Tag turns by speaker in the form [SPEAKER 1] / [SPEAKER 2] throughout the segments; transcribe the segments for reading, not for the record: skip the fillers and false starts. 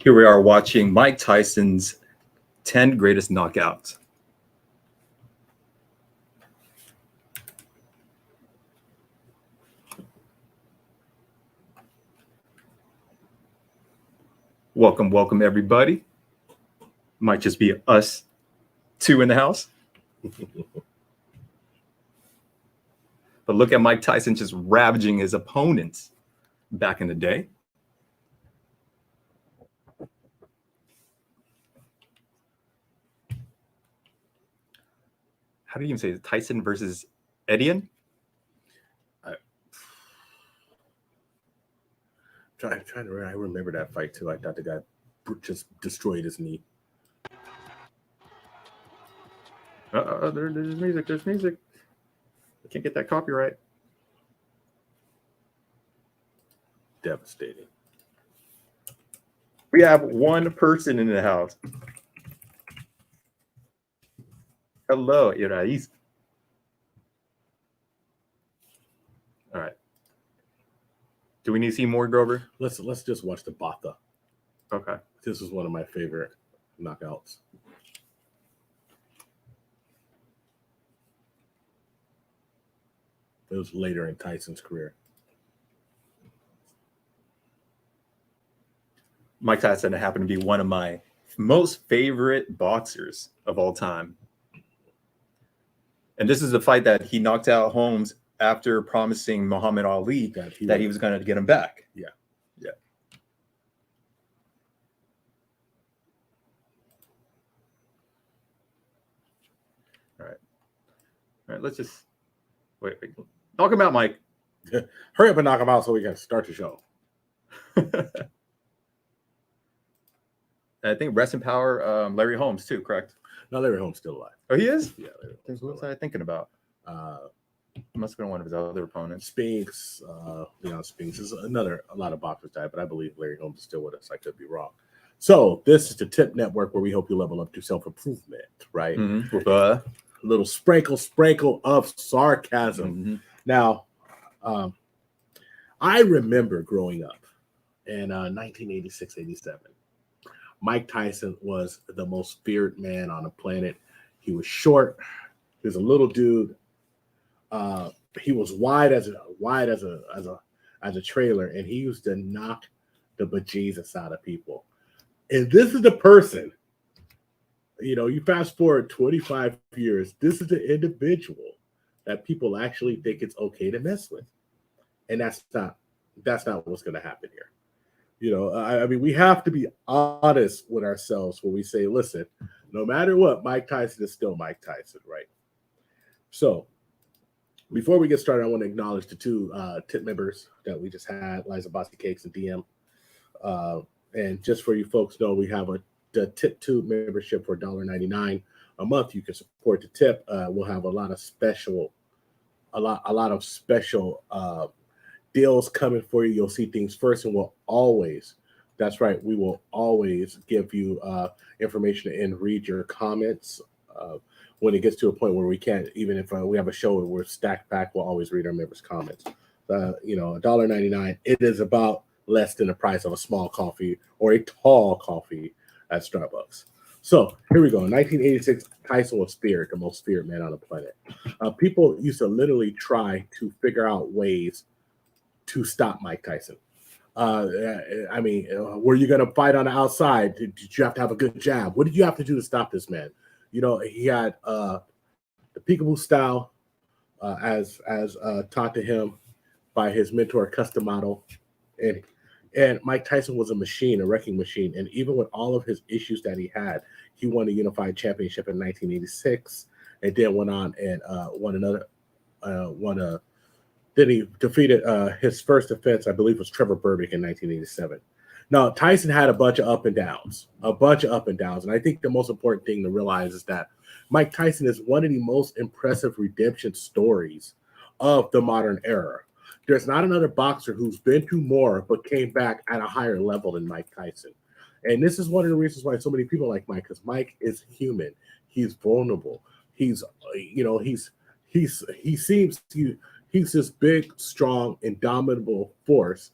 [SPEAKER 1] Here we are watching Mike Tyson's 10 greatest knockouts. Welcome, welcome everybody. Might just be us two in the house. But look at Mike Tyson just ravaging his opponents back in the day. How do you even say it? Tyson versus Edian?
[SPEAKER 2] Trying to remember. I remember that fight too. I thought the guy just destroyed his knee.
[SPEAKER 1] There's music. There's music. I can't get that copyright.
[SPEAKER 2] Devastating.
[SPEAKER 1] We have one person in the house. Hello, Irais. All right. Do we need to see more, Grover?
[SPEAKER 2] Let's just watch the Botha.
[SPEAKER 1] Okay.
[SPEAKER 2] This is one of my favorite knockouts. It was later in Tyson's career.
[SPEAKER 1] Mike Tyson happened to be one of my most favorite boxers of all time. And this is the fight that he knocked out Holmes after promising Muhammad Ali that he was going to get him back.
[SPEAKER 2] Yeah.
[SPEAKER 1] Yeah. All right, let's just wait. Knock him out, Mike.
[SPEAKER 2] Hurry up and knock him out so we can start the show.
[SPEAKER 1] I think rest in power, Larry Holmes too, correct?
[SPEAKER 2] No, Larry Holmes still alive.
[SPEAKER 1] Oh, he is?
[SPEAKER 2] Yeah.
[SPEAKER 1] What was I thinking about? Must have been one of his other opponents.
[SPEAKER 2] Spinks, Leon Spinks is a lot of boxers died, but I believe Larry Holmes is still with us. I could be wrong. So this is the TIP Network where we hope you level up to self-improvement, right?
[SPEAKER 1] Mm-hmm. With a
[SPEAKER 2] little sprinkle of sarcasm.
[SPEAKER 1] Mm-hmm.
[SPEAKER 2] Now, I remember growing up in 1986-87. Mike Tyson was the most feared man on the planet. He was short. He was a little dude. He was wide as a trailer, and he used to knock the bejesus out of people. And this is the person, you fast forward 25 years, this is the individual that people actually think it's okay to mess with. And that's not what's going to happen here. I mean, we have to be honest with ourselves when we say, listen, no matter what, Mike Tyson is still Mike Tyson, right? So before we get started, I want to acknowledge the two tip members that we just had, Liza Bossy Cakes and DM. And just for you folks know, we have the THPPtube membership for $1.99 a month. You can support the tip. We'll have a lot of special deals coming for you. You'll see things first, and we will always give you information and read your comments. When it gets to a point where we can't, even if we have a show where we're stacked back, we'll always read our members' comments. $1.99, it is about less than the price of a small coffee or a tall coffee at Starbucks. So here we go. In 1986, Tyson was feared, the most feared man on the planet. People used to literally try to figure out ways to stop Mike Tyson. I mean, were you going to fight on the outside? Did you have to have a good jab? What did you have to do to stop this man? He had the peekaboo style as taught to him by his mentor, Custom Model. And Mike Tyson was a machine, a wrecking machine. And even with all of his issues that he had, he won a unified championship in 1986 and then went on and then he defeated his first defense, I believe, was Trevor Berbick in 1987. Now, Tyson had a bunch of up and downs. And I think the most important thing to realize is that Mike Tyson is one of the most impressive redemption stories of the modern era. There's not another boxer who's been through more but came back at a higher level than Mike Tyson. And this is one of the reasons why so many people like Mike, because Mike is human. He's vulnerable. He's this big, strong, indomitable force,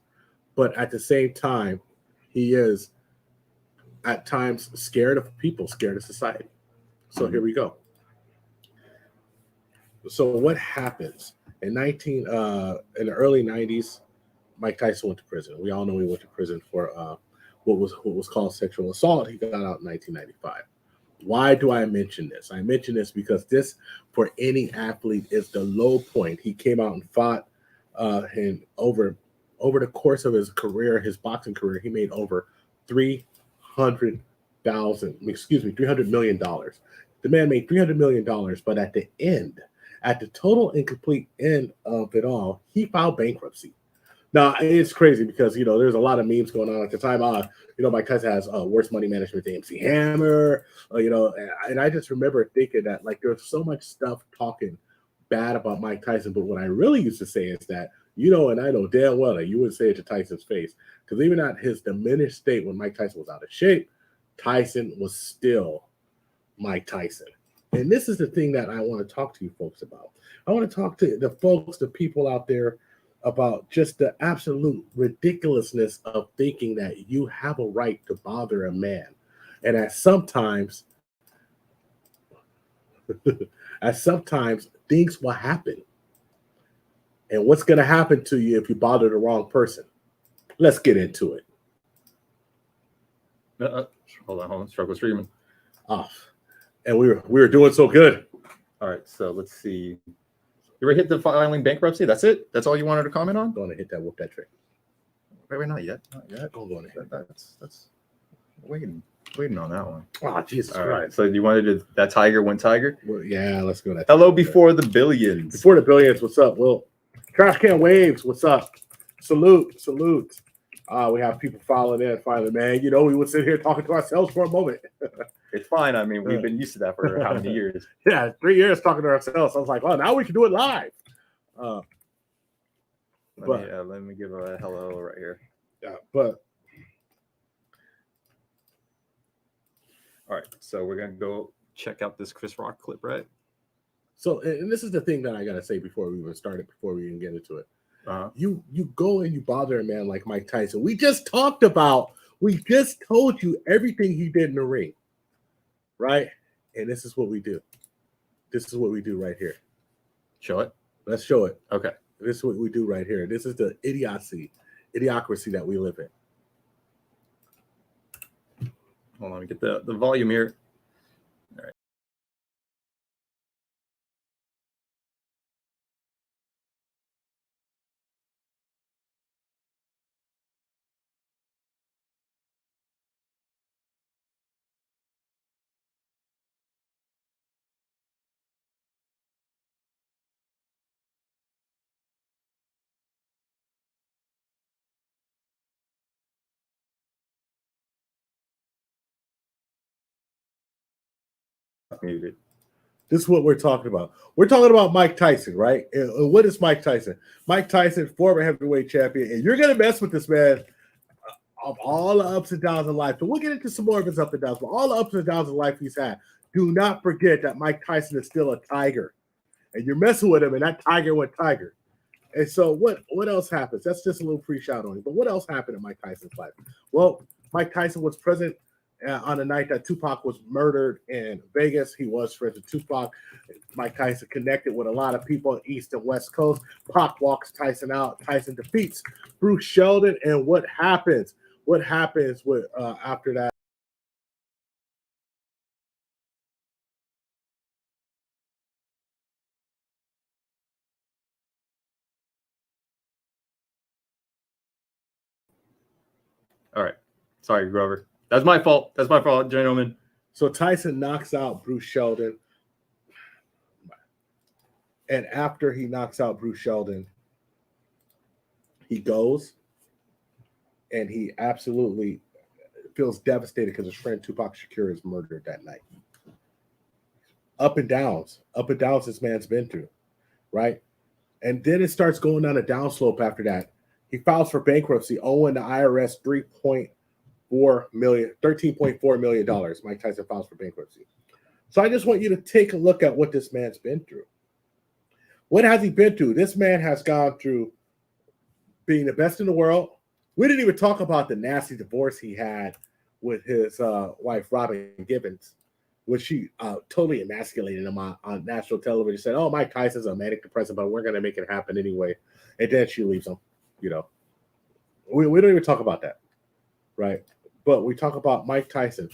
[SPEAKER 2] but at the same time, he is at times scared of people, scared of society. So here we go. So what happens in in the early 90s? Mike Tyson went to prison. We all know he went to prison for what was called sexual assault. He got out in 1995. Why do I mention this? I mention this because this, for any athlete, is the low point. He came out and fought, and over the course of his career, his boxing career, he made over $300 million. The man made $300 million, but at the end, at the total and complete end of it all, he filed bankruptcy. Now, it's crazy because, there's a lot of memes going on at the time. Mike Tyson has worse money management than MC Hammer, and I just remember thinking that, like, there's so much stuff talking bad about Mike Tyson. But what I really used to say is that, and I know damn well that you wouldn't say it to Tyson's face, because even at his diminished state when Mike Tyson was out of shape, Tyson was still Mike Tyson. And this is the thing that I want to talk to you folks about. I want to talk to the people out there about just the absolute ridiculousness of thinking that you have a right to bother a man. And at sometimes things will happen. And what's going to happen to you if you bother the wrong person? Let's get into it.
[SPEAKER 1] Hold on. Struggle streaming.
[SPEAKER 2] And we were doing so good.
[SPEAKER 1] All right, so let's see. You ever hit the filing bankruptcy? That's it? That's all you wanted to comment on?
[SPEAKER 2] Going to hit that whoop that trick.
[SPEAKER 1] Wait, not yet. Not yet.
[SPEAKER 2] I'm going to hit
[SPEAKER 1] That's waiting on that one.
[SPEAKER 2] Oh, Jesus
[SPEAKER 1] all
[SPEAKER 2] Christ.
[SPEAKER 1] Right, so you wanted that Tiger went Tiger?
[SPEAKER 2] Well, yeah, let's go. That
[SPEAKER 1] Hello before the billions.
[SPEAKER 2] Before the billions, what's up? Well, Trash Can Waves, what's up? Salute. We have people following in finally, man. We would sit here talking to ourselves for a moment.
[SPEAKER 1] It's fine. I mean, we've been used to that for how many years?
[SPEAKER 2] Yeah, 3 years talking to ourselves. I was like, oh, now we can do it live.
[SPEAKER 1] Let me give a hello right here.
[SPEAKER 2] Yeah, but
[SPEAKER 1] all right, so we're gonna go check out this Chris Rock clip, right?
[SPEAKER 2] So, and this is the thing that I gotta say before we even get into it.
[SPEAKER 1] Uh-huh.
[SPEAKER 2] You go and you bother a man like Mike Tyson. We just told you everything he did in the ring, right? And this is what we do. This is what we do right here.
[SPEAKER 1] Show it.
[SPEAKER 2] Let's show it.
[SPEAKER 1] Okay.
[SPEAKER 2] This is what we do right here. This is the idiocracy that we live in.
[SPEAKER 1] Hold on, let me get the volume here. All right. Muted.
[SPEAKER 2] This is what we're talking about. We're talking about Mike Tyson, right? And what is Mike Tyson? Mike Tyson, former heavyweight champion, and you're gonna mess with this man of all the ups and downs in life. So we'll get into some more of his ups and downs, but all the ups and downs in life he's had. Do not forget that Mike Tyson is still a tiger, and you're messing with him, and that tiger went tiger. And so what else happens? That's just a little pre-shot on it. But what else happened in Mike Tyson's life? Well, Mike Tyson was present on the night that Tupac was murdered in Vegas. He was friends with Tupac. Mike Tyson connected with a lot of people on East and West Coast. Pac walks Tyson out. Tyson defeats Bruce Sheldon. And what happens? What happens with after that?
[SPEAKER 1] All right. Sorry, Grover. That's my fault. That's my fault, gentlemen.
[SPEAKER 2] So Tyson knocks out Bruce Sheldon. And after he knocks out Bruce Sheldon, he goes and he absolutely feels devastated because his friend Tupac Shakur is murdered that night. Up and downs this man's been through, right? And then it starts going down a downslope after that. He files for bankruptcy, owing the IRS $13.4 million. Mike Tyson files for bankruptcy. So I just want you to take a look at what this man's been through. What has he been through? This man has gone through being the best in the world. We didn't even talk about the nasty divorce he had with his wife, Robin Gibbons, which she totally emasculated him on national television. Said, "Oh, Mike Tyson's a manic depressive, but we're going to make it happen anyway." And then she leaves him. You know, we don't even talk about that, right? But we talk about Mike Tyson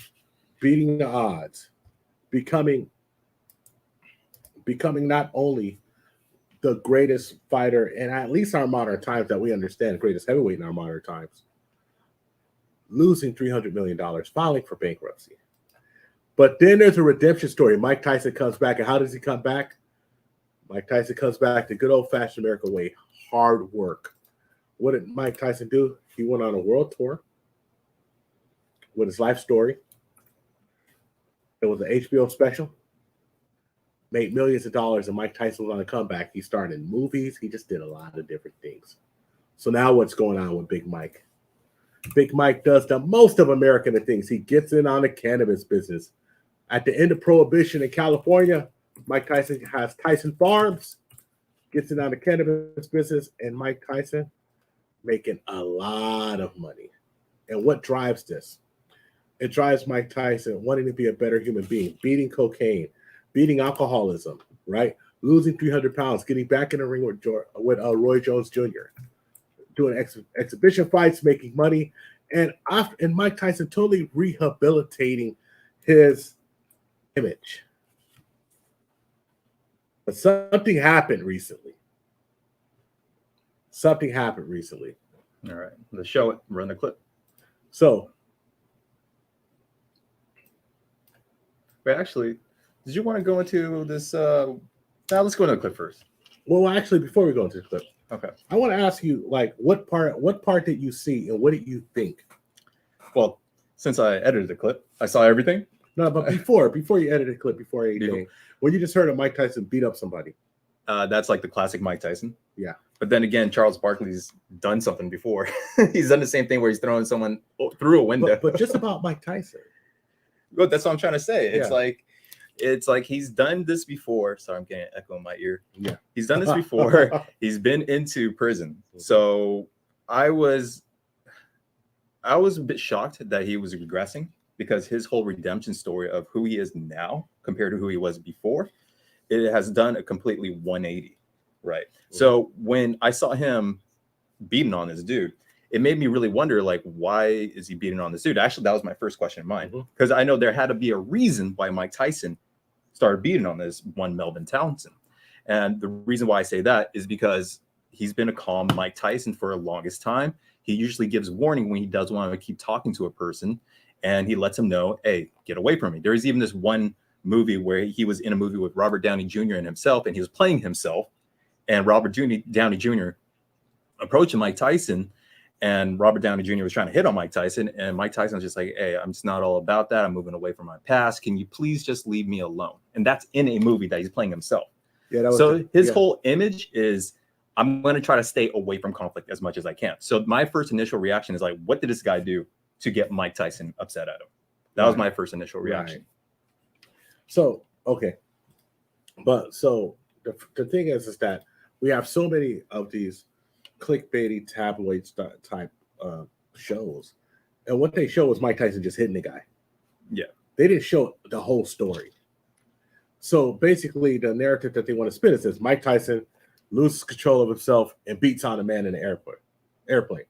[SPEAKER 2] beating the odds, becoming not only the greatest fighter in at least our modern times that we understand, the greatest heavyweight in our modern times, losing $300 million, filing for bankruptcy. But then there's a redemption story. Mike Tyson comes back, and how does he come back? Mike Tyson comes back the good old-fashioned American way, hard work. What did Mike Tyson do? He went on a world tour with his life story. It was an HBO special. Made millions of dollars, and Mike Tyson was on a comeback. He starred in movies. He just did a lot of different things. So now what's going on with Big Mike? Big Mike does the most of American things. He gets in on the cannabis business. At the end of Prohibition in California, Mike Tyson has Tyson Farms, gets in on the cannabis business, and Mike Tyson making a lot of money. And what drives this? It drives Mike Tyson wanting to be a better human being, beating cocaine, beating alcoholism, right? Losing 300 pounds, getting back in the ring with Roy Jones Jr., doing exhibition fights, making money, and Mike Tyson totally rehabilitating his image. But something happened recently.
[SPEAKER 1] All right, let's show it. Run the clip.
[SPEAKER 2] So,
[SPEAKER 1] wait, actually, did you want to go into this? Now let's go into the clip first.
[SPEAKER 2] Well, actually, before we go into the clip,
[SPEAKER 1] okay,
[SPEAKER 2] I want to ask you, like, what part did you see, and what did you think?
[SPEAKER 1] Well, since I edited the clip, I saw everything.
[SPEAKER 2] No, but before you edited the clip, before anything, when you just heard of Mike Tyson beat up somebody,
[SPEAKER 1] that's like the classic Mike Tyson.
[SPEAKER 2] Yeah.
[SPEAKER 1] But then again, Charles Barkley's done something before. He's done the same thing where he's throwing someone through a window.
[SPEAKER 2] But just about Mike Tyson.
[SPEAKER 1] Well, that's what I'm trying to say. It's like he's done this before. Sorry, I'm getting an echo in my ear.
[SPEAKER 2] Yeah.
[SPEAKER 1] He's done this before. He's been into prison. So I was a bit shocked that he was regressing, because his whole redemption story of who he is now compared to who he was before, it has done a completely 180, right? Mm-hmm. So when I saw him beating on this dude, it made me really wonder, like, why is he beating on this dude? Actually, that was my first question in mind, because I know there had to be a reason why Mike Tyson started beating on this one Melvin Townsend. And the reason why I say that is because he's been a calm Mike Tyson for the longest time. He usually gives warning when he does want to keep talking to a person, and he lets him know, hey, get away from me. There is even this one movie where he was in a movie with Robert Downey Jr. and himself, and he was playing himself, and Robert Downey Jr. approached Mike Tyson, and Robert Downey Jr. was trying to hit on Mike Tyson, and Mike Tyson was just like, hey, I'm just not all about that. I'm moving away from my past. Can you please just leave me alone? And that's in a movie that he's playing himself. Yeah. His whole image is, I'm going to try to stay away from conflict as much as I can. So my first initial reaction is like, what did this guy do to get Mike Tyson upset at him? That was my first initial reaction.
[SPEAKER 2] Right. So, okay. But so the thing is that we have so many of these clickbaity tabloid type shows, and what they show was Mike Tyson just hitting the guy. Yeah, they didn't show the whole story. So basically, the narrative that they want to spin is this: Mike Tyson loses control of himself and beats on a man in the airplane.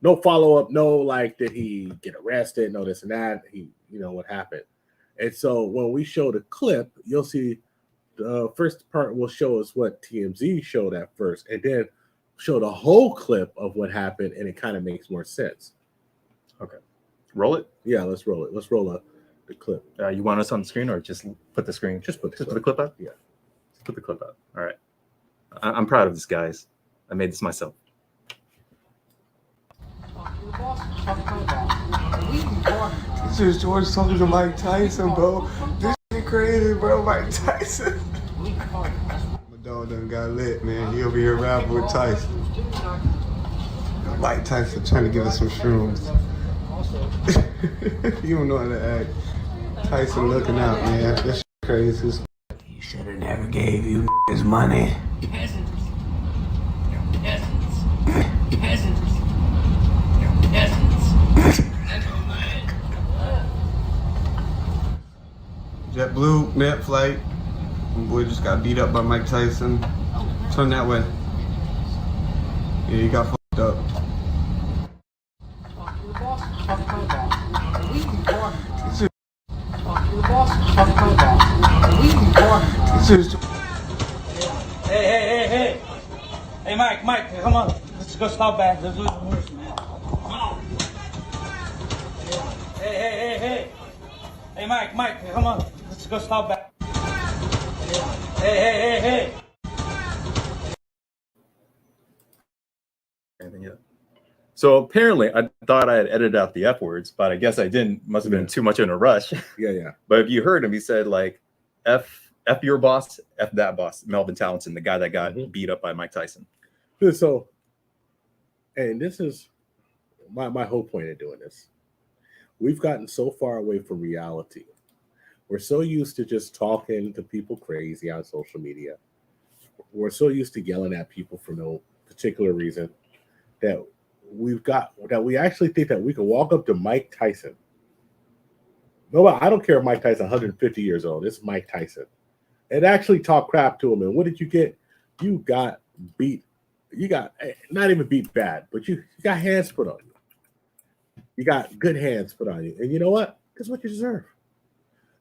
[SPEAKER 2] No follow up. No, like, did he get arrested? No, this and that. What happened? And so when we show the clip, you'll see the first part will show us what TMZ showed at first, and then show the whole clip of what happened, and it kind of makes more sense. Okay.
[SPEAKER 1] Roll it?
[SPEAKER 2] Yeah, let's roll it. Let's roll the clip.
[SPEAKER 1] You want us on the screen, or just put the screen?
[SPEAKER 2] Just put the
[SPEAKER 1] clip up?
[SPEAKER 2] Yeah.
[SPEAKER 1] Just put the clip up. All right. I'm proud of this, guys. I made this myself.
[SPEAKER 3] This is George talking to Mike Tyson, bro. This shit crazy, bro. Mike Tyson. My dog done got lit, man. He over here rapping with Tyson. Mike Tyson trying to give us some shrooms. You don't know how to act. Tyson looking out, man. This shit crazy.
[SPEAKER 4] He should have never gave you his money.
[SPEAKER 5] Peasants. They're peasants. Peasants. They're peasants.
[SPEAKER 3] JetBlue mid-flight. My boy just got beat up by Mike Tyson. Turn that way. Yeah, he got fucked up.
[SPEAKER 6] Hey. Hey, Mike, come on. Let's go stop back. Let's do the horse, man. Come on. Hey. Hey, Mike, come on. Let's go stop back. Hey.
[SPEAKER 1] Anything yet? So apparently, I thought I had edited out the F words, but I guess I didn't. Must have been too much in a rush.
[SPEAKER 2] Yeah.
[SPEAKER 1] But if you heard him, he said like, F your boss, F that boss, Melvin Townsend, the guy that got beat up by Mike Tyson.
[SPEAKER 2] So, and this is my whole point of doing this. We've gotten so far away from reality. We're so used to just talking to people crazy on social media. We're so used to yelling at people for no particular reason that we actually think that we can walk up to Mike Tyson. No, I don't care if Mike Tyson 150 years old. It's Mike Tyson. And actually talk crap to him. And what did you get? You got beat. You got not even beat bad, but you got hands put on you. You got good hands put on you. And you know what? That's what you deserve.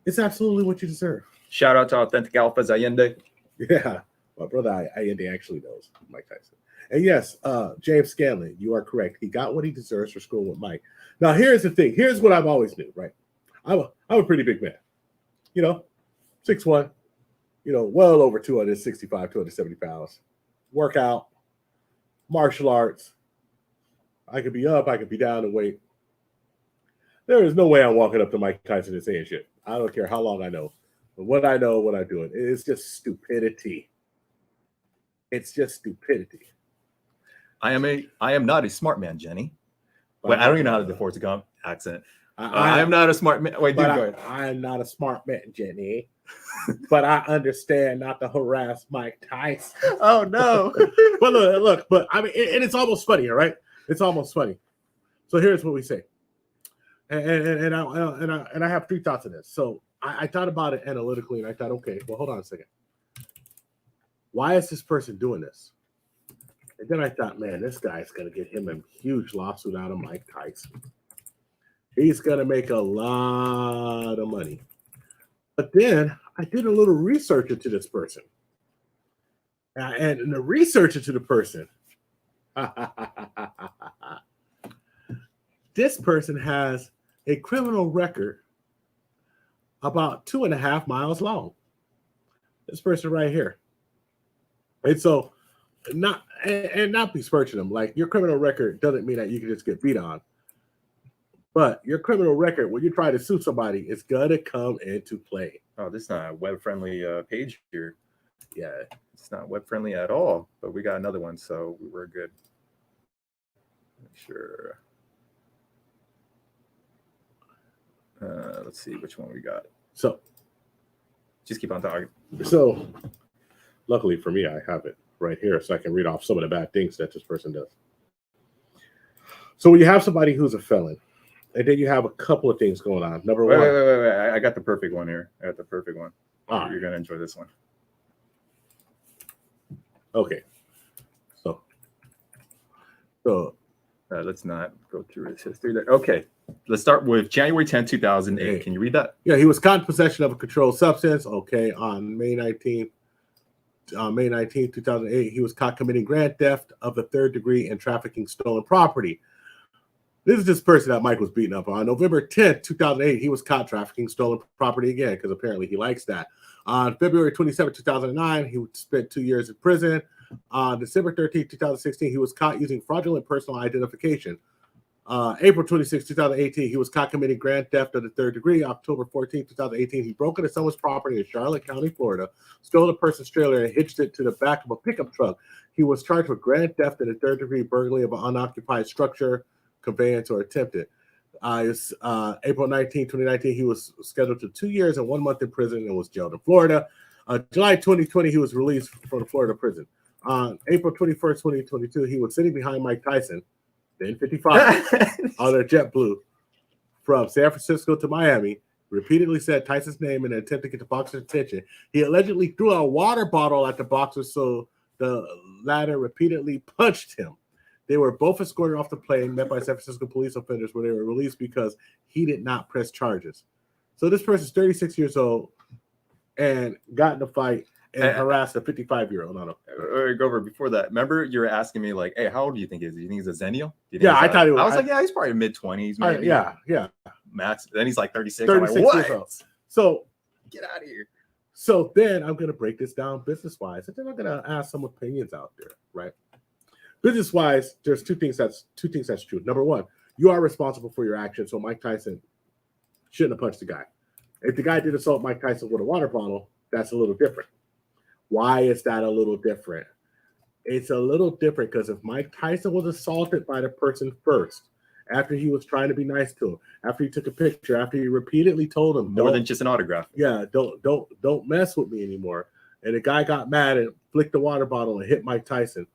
[SPEAKER 2] It's absolutely what you deserve.
[SPEAKER 1] Shout out to Authentic Alphas Allende.
[SPEAKER 2] Yeah. My brother Allende actually knows Mike Tyson. And yes, James Scanlon, you are correct. He got what he deserves for screwing with Mike. Now, here's the thing. Here's what I've always knew, right? I'm a pretty big man. 6'1", well over 265, 270 pounds. Workout, martial arts. I could be up, I could be down in weight. There is no way I'm walking up to Mike Tyson and saying shit. I don't care how long I know. But what I know, what I'm doing, it's just stupidity. It's just stupidity.
[SPEAKER 1] I am not a smart man, Jenny. Wait, I don't even know how to divorce a accent. I am not a smart man. Wait, dude, go ahead.
[SPEAKER 2] I'm not a smart man, Jenny. But I understand not to harass Mike Tyson.
[SPEAKER 1] Oh no!
[SPEAKER 2] But look. But I mean, and it's almost funny, all right? It's almost funny. So here's what we say, and I have three thoughts on this. So I thought about it analytically, and I thought, okay, well, hold on a second. Why is this person doing this? And then I thought, man, this guy's gonna get him a huge lawsuit out of Mike Tyson. He's gonna make a lot of money. But then I did a little research into this person. And the research into the person, this person has a criminal record about 2.5 miles long. This person right here. And so not besmirching them. Like, your criminal record doesn't mean that you can just get beat on. But your criminal record, when you try to sue somebody, is gonna come into play.
[SPEAKER 1] Oh, this is not a web-friendly page here.
[SPEAKER 2] Yeah,
[SPEAKER 1] it's not web-friendly at all. But we got another one, so we're good. Sure. Let's see which one we got.
[SPEAKER 2] So,
[SPEAKER 1] just keep on talking.
[SPEAKER 2] So, luckily for me, I have it right here, so I can read off some of the bad things that this person does. So, when you have somebody who's a felon, and then you have a couple of things going on. Number one.
[SPEAKER 1] Wait. I got the perfect one here. I got the perfect one.
[SPEAKER 2] Ah.
[SPEAKER 1] You're going to enjoy this one.
[SPEAKER 2] Okay. So
[SPEAKER 1] let's not go through his history there. Okay. Let's start with January 10, 2008.
[SPEAKER 2] Okay.
[SPEAKER 1] Can you read that?
[SPEAKER 2] Yeah, he was caught in possession of a controlled substance. Okay. On May 19th, 2008, he was caught committing grand theft of the third degree and trafficking stolen property. This is this person that Mike was beating up on. November 10th, 2008, he was caught trafficking stolen property again, because apparently he likes that. On February 27th, 2009, he spent 2 years in prison. On December 13th, 2016, he was caught using fraudulent personal identification. April 26th, 2018, he was caught committing grand theft of the third degree. October 14th, 2018, he broke into someone's property in Charlotte County, Florida, stole a person's trailer and hitched it to the back of a pickup truck. He was charged with grand theft of the third degree, burglary of an unoccupied structure, conveyance, or attempted. April 19, 2019, he was scheduled to 2 years and 1 month in prison and was jailed in Florida. July 2020, he was released from the Florida prison. On April 21st, 2022, he was sitting behind Mike Tyson, then 55, on a JetBlue from San Francisco to Miami. repeatedly said Tyson's name in an attempt to get the boxer's attention. He allegedly threw a water bottle at the boxer, so the latter repeatedly punched him. They were both escorted off the plane, met by San Francisco police offenders, where they were released because he did not press charges. So this person's 36 years old and got in a fight and harassed a 55-year-old. No.
[SPEAKER 1] Grover, before that, remember you were asking me like, "Hey, how old do you think he is? Do you think he's a zennial?"
[SPEAKER 2] Yeah, I thought he was.
[SPEAKER 1] I was like, "Yeah, he's probably mid-20s, maybe."
[SPEAKER 2] Yeah.
[SPEAKER 1] Max. Then he's like 36.
[SPEAKER 2] 36
[SPEAKER 1] I'm like,
[SPEAKER 2] years
[SPEAKER 1] what?
[SPEAKER 2] old. So
[SPEAKER 1] Get out of here.
[SPEAKER 2] So then I'm going to break this down business-wise, and then I'm going to ask some opinions out there, right? Business-wise, there's two things that's true. Number one, you are responsible for your actions. So Mike Tyson shouldn't have punched the guy. If the guy did assault Mike Tyson with a water bottle, that's a little different. Why is that a little different? It's a little different because if Mike Tyson was assaulted by the person first, after he was trying to be nice to him, after he took a picture, after he repeatedly told him
[SPEAKER 1] more than just an autograph.
[SPEAKER 2] Yeah, don't mess with me anymore. And the guy got mad and flicked the water bottle and hit Mike Tyson.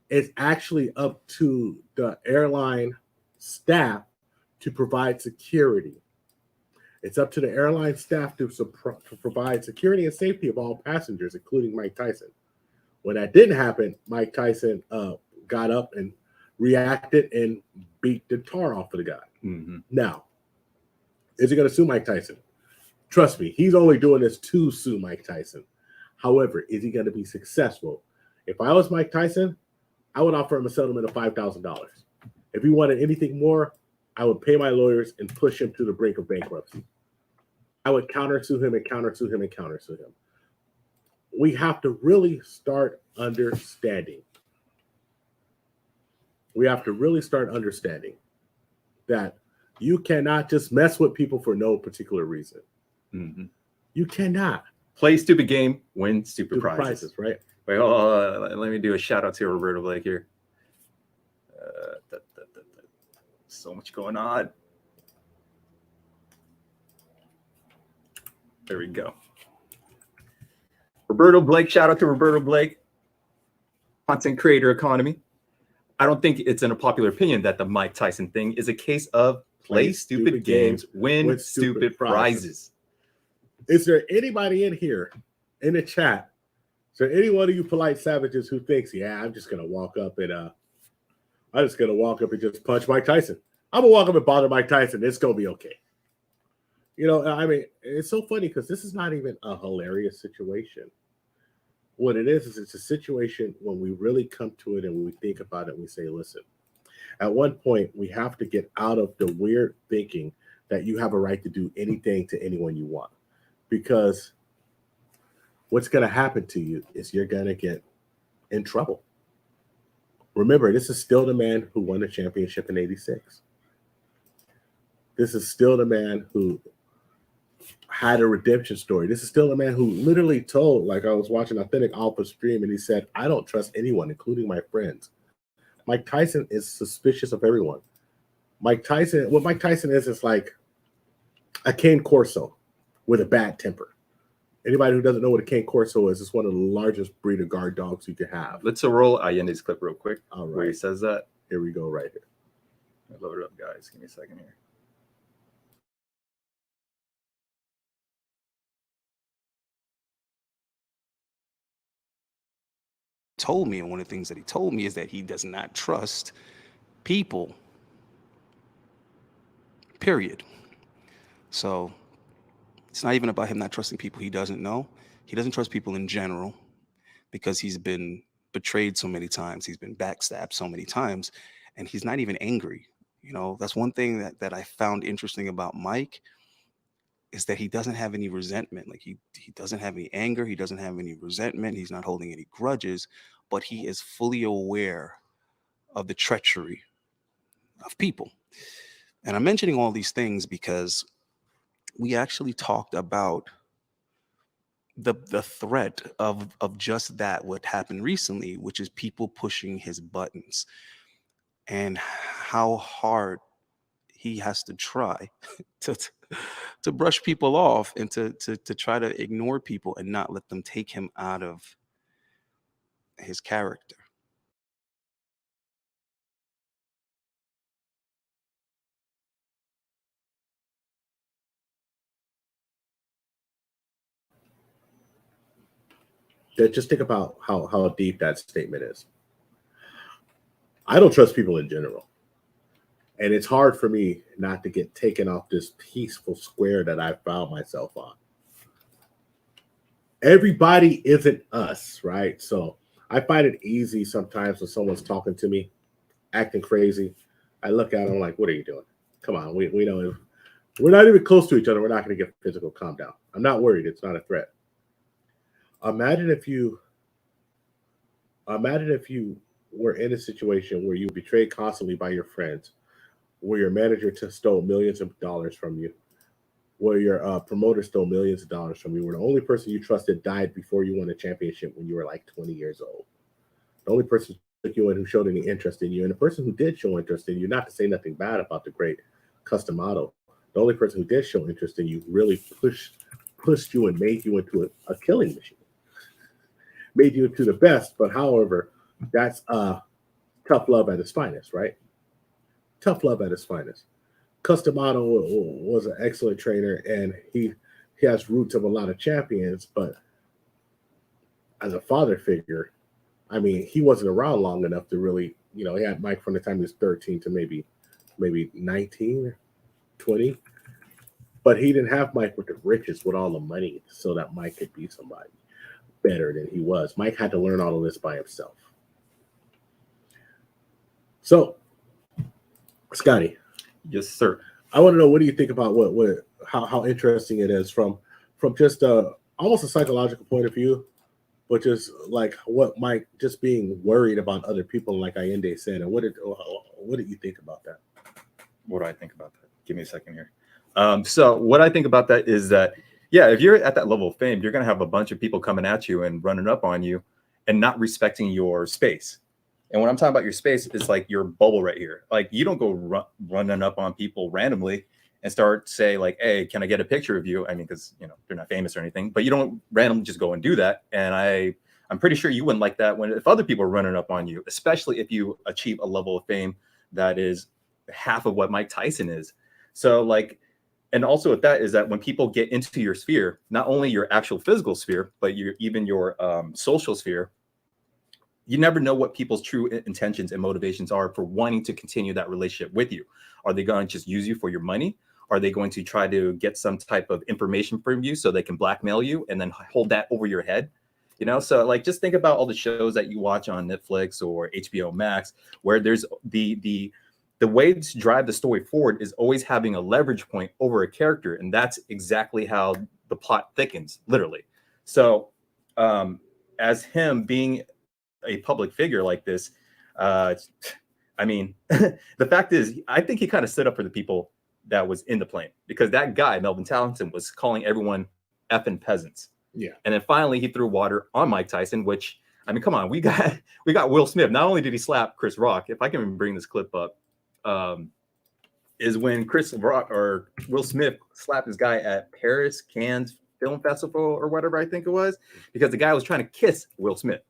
[SPEAKER 2] It's actually up to the airline staff to provide security. It's up to the airline staff to provide security and safety of all passengers, including Mike Tyson. When that didn't happen, Mike Tyson got up and reacted and beat the tar off of the guy.
[SPEAKER 1] Mm-hmm.
[SPEAKER 2] Now, is he going to sue Mike Tyson? Trust me, he's only doing this to sue Mike Tyson. However, is he going to be successful? If I was Mike Tyson, I would offer him a settlement of $5,000. If he wanted anything more, I would pay my lawyers and push him to the brink of bankruptcy. I would countersue him and countersue him and countersue him. We have to really start understanding. We have to really start understanding that you cannot just mess with people for no particular reason.
[SPEAKER 1] Mm-hmm.
[SPEAKER 2] You cannot.
[SPEAKER 1] Play stupid game, win stupid prizes.
[SPEAKER 2] Right?
[SPEAKER 1] Wait, let me do a shout out to Roberto Blake here. So much going on. There we go. Roberto Blake, shout out to Roberto Blake. Content creator economy. I don't think it's an unpopular opinion that the Mike Tyson thing is a case of play stupid games, win stupid prizes.
[SPEAKER 2] Is there anybody in here in the chat? Is there any one of you polite savages who thinks, yeah, I'm just gonna walk up and just punch Mike Tyson? I'm gonna walk up and bother Mike Tyson. It's gonna be okay. You know, I mean, it's so funny because this is not even a hilarious situation. What it is it's a situation when we really come to it and we think about it and we say, listen, at one point we have to get out of the weird thinking that you have a right to do anything to anyone you want. Because what's going to happen to you is you're going to get in trouble. Remember, this is still the man who won the championship in '86. This is still the man who had a redemption story. This is still a man who literally told, like I was watching Authentic Alpha stream, and he said, I don't trust anyone, including my friends. Mike Tyson is suspicious of everyone. What Mike Tyson is like a cane corso with a bad temper. Anybody who doesn't know what a cane corso is, it's one of the largest breed of guard dogs you could have.
[SPEAKER 1] Let's roll Allende's clip real quick.
[SPEAKER 2] All right.
[SPEAKER 1] Where he says that.
[SPEAKER 2] Here we go right here.
[SPEAKER 1] Load it up, guys. Give me a second here.
[SPEAKER 7] Told me, and one of the things that he told me is that he does not trust people, period. So it's not even about him not trusting people he doesn't know. He doesn't trust people in general because he's been betrayed so many times. He's been backstabbed so many times, and he's not even angry. You know, that's one thing that I found interesting about Mike is that he doesn't have any resentment. Like he doesn't have any anger. He doesn't have any resentment. He's not holding any grudges, but he is fully aware of the treachery of people. And I'm mentioning all these things because we actually talked about the threat of just that, what happened recently, which is people pushing his buttons and how hard he has to try to brush people off and to try to ignore people and not let them take him out of his character.
[SPEAKER 2] Just think about how deep that statement is. I don't trust people in general. And it's hard for me not to get taken off this peaceful square that I found myself on. Everybody isn't us, right? So I find it easy sometimes when someone's talking to me, acting crazy. I look at them like, what are you doing? Come on, we know if we're not even close to each other, we're not going to get physical. Calm down. I'm not worried. It's not a threat. Imagine if you were in a situation where you were betrayed constantly by your friends, where your manager stole millions of dollars from you, where your promoter stole millions of dollars from you, where the only person you trusted died before you won a championship when you were like 20 years old. The only person who took you in who showed any interest in you, and the person who did show interest in you, not to say nothing bad about the great Customato, the only person who did show interest in you really pushed you and made you into a killing machine. Made you into the best, but however, that's tough love at its finest, right? Tough love at its finest. Customato was an excellent trainer, and he has roots of a lot of champions, but as a father figure, I mean, he wasn't around long enough to really, he had Mike from the time he was 13 to maybe 19, 20. But he didn't have Mike with the riches, with all the money, so that Mike could be somebody better than he was. Mike had to learn all of this by himself. So, Scotty.
[SPEAKER 1] Yes, sir.
[SPEAKER 2] I want to know, what do you think about how interesting it is from just almost a psychological point of view, but just like what Mike just being worried about other people, like Allende said, and what did you think about that?
[SPEAKER 1] What do I think about that? Give me a second here. So what I think about that is that, yeah, if you're at that level of fame, you're going to have a bunch of people coming at you and running up on you and not respecting your space. And when I'm talking about your space, it's like your bubble right here. Like, you don't go running up on people randomly and start say like, hey, can I get a picture of you? I mean, because, they're not famous or anything, but you don't randomly just go and do that. And I'm pretty sure you wouldn't like that if other people are running up on you, especially if you achieve a level of fame that is half of what Mike Tyson is. So like, and also with that is that when people get into your sphere, not only your actual physical sphere, but even your social sphere, you never know what people's true intentions and motivations are for wanting to continue that relationship with you. Are they going to just use you for your money? Are they going to try to get some type of information from you so they can blackmail you and then hold that over your head? So like, just think about all the shows that you watch on Netflix or HBO Max, where there's the way to drive the story forward is always having a leverage point over a character. And that's exactly how the plot thickens, literally. So as him being a public figure like this, I mean, the fact is, I think he kind of stood up for the people that was in the plane, because that guy, Melvin Townsend, was calling everyone effing peasants.
[SPEAKER 2] Yeah. And
[SPEAKER 1] then finally he threw water on Mike Tyson, which, I mean, come on, we got Will Smith. Not only did he slap Chris Rock, if I can bring this clip up, is when Chris Rock or Will Smith slapped this guy at Cannes Film Festival or whatever, I think it was, because the guy was trying to kiss Will Smith.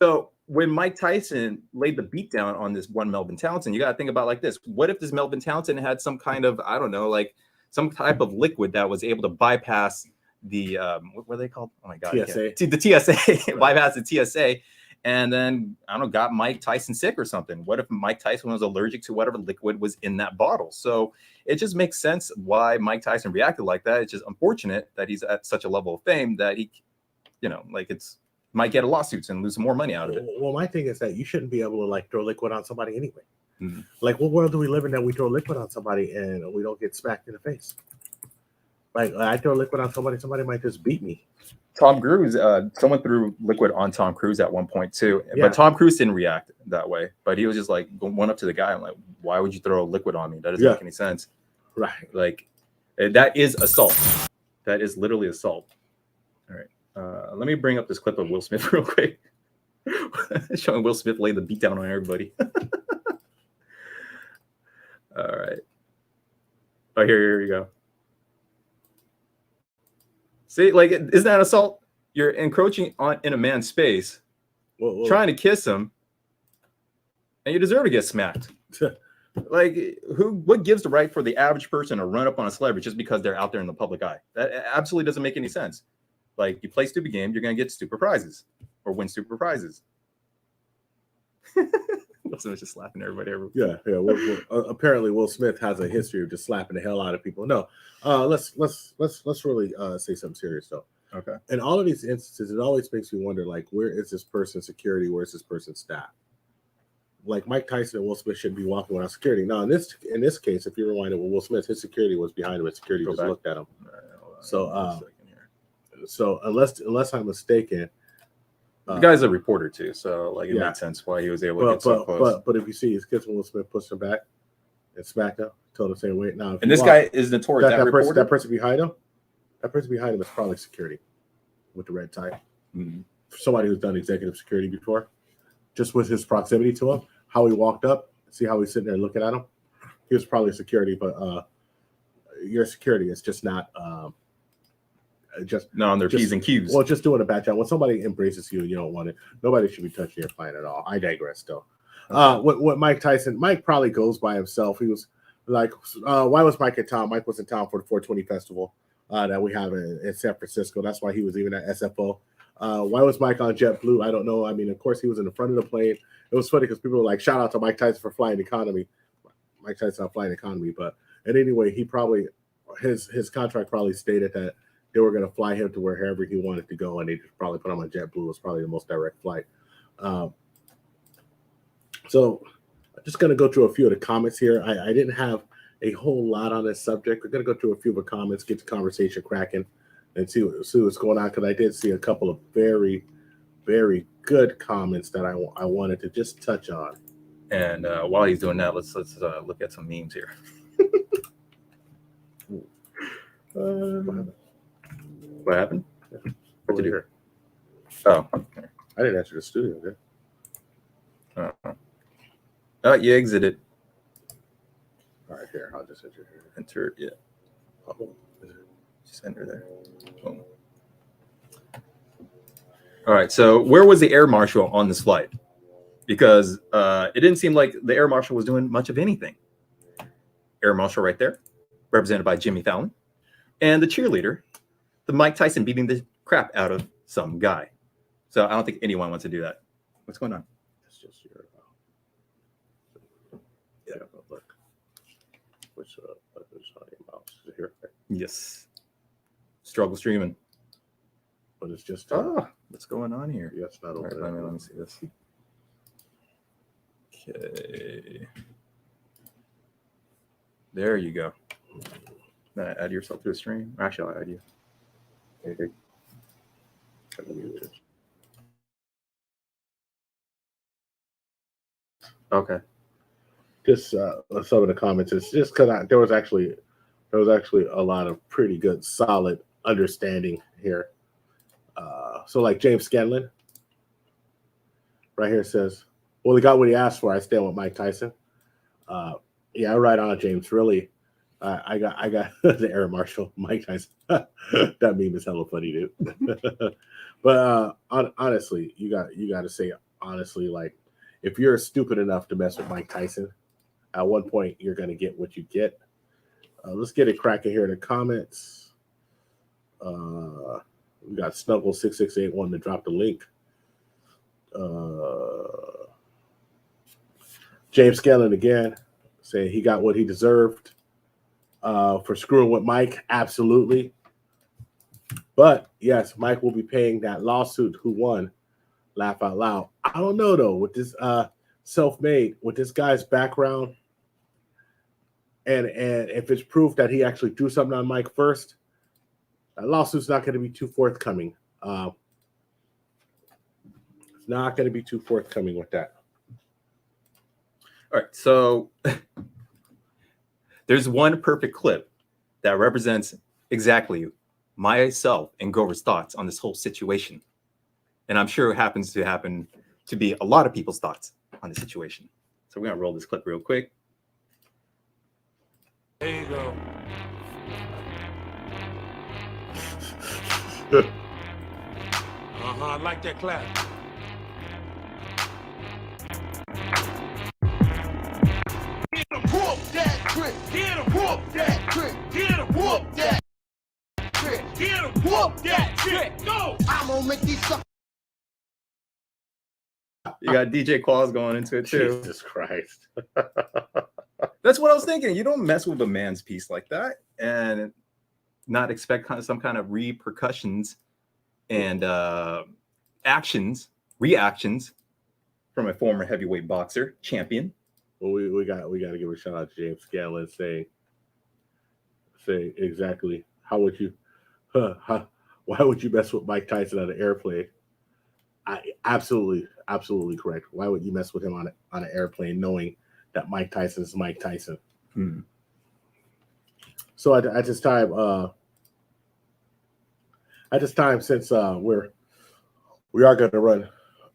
[SPEAKER 1] So when Mike Tyson laid the beat down on this one Melvin Townsend, you got to think about like this. What if this Melvin Townsend had some kind of, I don't know, like some type of liquid that was able to bypass the, what were they called? Oh my God.
[SPEAKER 2] TSA.
[SPEAKER 1] The TSA, bypass the TSA. And then, I don't know, got Mike Tyson sick or something. What if Mike Tyson was allergic to whatever liquid was in that bottle? So it just makes sense why Mike Tyson reacted like that. It's just unfortunate that he's at such a level of fame that he, like might get a lawsuits and lose some more money out of it.
[SPEAKER 2] Well, my thing is that you shouldn't be able to like throw liquid on somebody anyway. Mm-hmm. Like, what world do we live in that we throw liquid on somebody and we don't get smacked in the face? Like, I throw liquid on somebody might just beat me.
[SPEAKER 1] Tom Cruise, someone threw liquid on Tom Cruise at one point too, but Tom Cruise didn't react that way. But he was just like, went up to the guy and like, why would you throw liquid on me? That doesn't make any sense.
[SPEAKER 2] Right.
[SPEAKER 1] Like, that is assault. That is literally assault. All right. Let me bring up this clip of Will Smith real quick. Showing Will Smith lay the beat down on everybody. All right. Oh, here you go. See, like, isn't that assault? You're encroaching in a man's space, trying to kiss him, and you deserve to get smacked. Like, what gives the right for the average person to run up on a celebrity just because they're out there in the public eye? That absolutely doesn't make any sense. Like, you play stupid game, you're gonna get stupid prizes or win stupid prizes. Will Smith just slapping everybody.
[SPEAKER 2] Yeah. Apparently, Will Smith has a history of just slapping the hell out of people. No, let's really say something serious though.
[SPEAKER 1] Okay.
[SPEAKER 2] In all of these instances, it always makes me wonder, like, where is this person's security? Where is this person's staff? Like Mike Tyson and Will Smith shouldn't be walking without security. Now, in this case, if you're reminded with Will Smith, his security was behind him. His security just looked at him. So unless I'm mistaken,
[SPEAKER 1] the guy's a reporter too, so like it makes sense why he was able to get so close.
[SPEAKER 2] But if you see his kids when Will Smith pushed him back and smacked him, told him to say, "Wait, now."
[SPEAKER 1] And this guy is notorious.
[SPEAKER 2] That person behind him is probably security with the red tie.
[SPEAKER 1] Mm-hmm.
[SPEAKER 2] Somebody who's done executive security before, just with his proximity to him, how he walked up, see how he's sitting there looking at him. He was probably security, but your security is just not. Just
[SPEAKER 1] no, on their P's and Q's.
[SPEAKER 2] Well, just doing a bad job. When somebody embraces you and you don't want it, nobody should be touching your client at all. I digress, though. What Mike Tyson? Mike probably goes by himself. He was like, why was Mike in town? Mike was in town for the 420 festival that we have in San Francisco. That's why he was even at SFO. Why was Mike on JetBlue? I don't know. I mean, of course, he was in the front of the plane. It was funny because people were like, shout out to Mike Tyson for flying economy. Mike Tyson not flying economy, but anyway, he probably his contract probably stated that they were going to fly him to wherever he wanted to go, and they just probably put him on JetBlue. It was probably the most direct flight. So I'm just going to go through a few of the comments here. I didn't have a whole lot on this subject. We're going to go through a few of the comments, get the conversation cracking, and see what's going on, because I did see a couple of very, very good comments that I wanted to just touch on.
[SPEAKER 1] And while he's doing that, let's look at some memes here. What happened? What did you hear? Oh, okay.
[SPEAKER 2] I didn't enter the studio, did
[SPEAKER 1] I? Oh, you exited.
[SPEAKER 2] All right, here. I'll just enter here.
[SPEAKER 1] Enter, yeah. Oh, just enter there. Boom. All right, so where was the air marshal on this flight? Because it didn't seem like the air marshal was doing much of anything. Air marshal right there, represented by Jimmy Fallon. And the cheerleader, the Mike Tyson beating the crap out of some guy. So I don't think anyone wants to do that. What's going on?
[SPEAKER 2] It's just your look. Which on your mouse is it here?
[SPEAKER 1] Yes. Struggle streaming.
[SPEAKER 2] But it's just
[SPEAKER 1] what's going on here?
[SPEAKER 2] Yeah, it's not over.
[SPEAKER 1] Right, let me see this. Okay. There you go. Add yourself to the stream. Actually, I'll add you. Okay. Okay.
[SPEAKER 2] Just some of the comments. It's just because there was actually a lot of pretty good, solid understanding here. So like James Scanlon right here says, well, he got what he asked for. I stand with Mike Tyson. Yeah, right on, James. Really, I got the air marshal, Mike Tyson. That meme is hella funny, dude. But honestly, you got to say honestly, like, if you're stupid enough to mess with Mike Tyson, at one point you're gonna get what you get. Let's get it cracking here in the comments. We got Snuggle6681 to drop the link. James Scanlon again saying he got what he deserved for screwing with Mike. Absolutely. But yes, Mike will be paying that lawsuit. Who won? Laugh out loud. I don't know though, with this self-made, with this guy's background, and if it's proof that he actually drew something on Mike first, that lawsuit's not going to be too forthcoming. It's not going to be too forthcoming with that.
[SPEAKER 1] All right, so there's one perfect clip that represents exactly myself and Grover's thoughts on this whole situation. And I'm sure it happens to be a lot of people's thoughts on the situation. So we're going to roll this clip real quick.
[SPEAKER 4] There you go. I like that clap. Get him, whoop that trick. Get him, whoop that trick. Get him, whoop that trick. Get him, whoop that trick. Go
[SPEAKER 1] got DJ Qualls going into it too.
[SPEAKER 2] Jesus Christ.
[SPEAKER 1] That's what I was thinking. You don't mess with a man's piece like that and not expect some kind of repercussions and reactions from a former heavyweight boxer champion.
[SPEAKER 2] Well, we got to give a shout out to James Scanlon. Say exactly why would you mess with Mike Tyson on an airplane? Absolutely correct. Why would you mess with him on an airplane knowing that Mike Tyson is Mike Tyson? So at this time, since we are going to run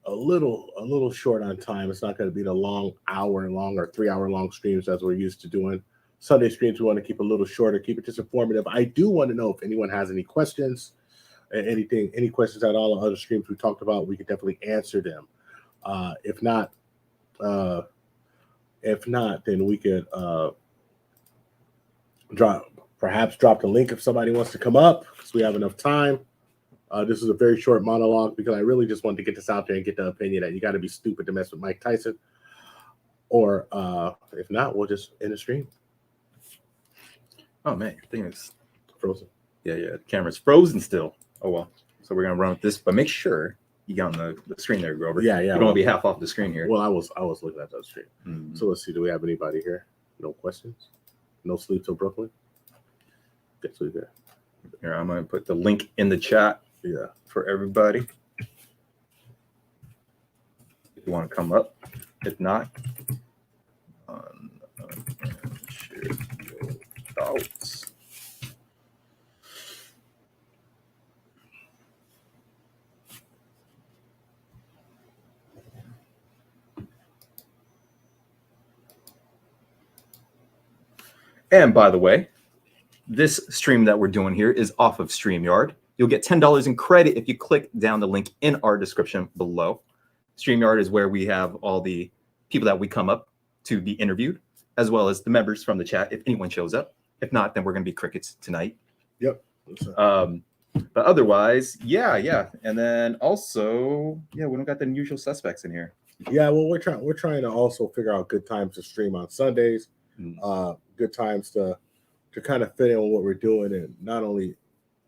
[SPEAKER 2] a little short on time, it's not going to be the long hour-long or 3-hour-long streams as we're used to doing. Sunday streams, we want to keep a little shorter, keep it just informative. I do want to know if anyone has any questions, any questions at all on other streams we talked about. We could definitely answer them. If not, then we could drop the link if somebody wants to come up because we have enough time. This is a very short monologue because I really just wanted to get this out there and get the opinion that you got to be stupid to mess with Mike Tyson. Or if not, we'll just end the stream.
[SPEAKER 1] Oh man, your thing is
[SPEAKER 2] Frozen.
[SPEAKER 1] Yeah, the camera's frozen still. Oh well. So we're gonna run with this, but make sure you get on the screen there, Grover.
[SPEAKER 2] Yeah.
[SPEAKER 1] You don't want to be half off the screen here.
[SPEAKER 2] Well, I was looking at that screen. So let's see. Do we have anybody here? No questions. No sleep till Brooklyn. Guess who's there?
[SPEAKER 1] Here, I'm gonna put the link in the chat.
[SPEAKER 2] Yeah,
[SPEAKER 1] for everybody. If you want to come up, if not, share your thoughts. And by the way, this stream that we're doing here is off of StreamYard. You'll get $10 in credit if you click down the link in our description below. StreamYard is where we have all the people that we come up to be interviewed, as well as the members from the chat if anyone shows up. If not, then we're going to be crickets tonight.
[SPEAKER 2] Yep.
[SPEAKER 1] But otherwise, yeah. And then also, we don't got the usual suspects in here.
[SPEAKER 2] Yeah, well, we're trying to also figure out good times to stream on Sundays, good times to kind of fit in with what we're doing, and not only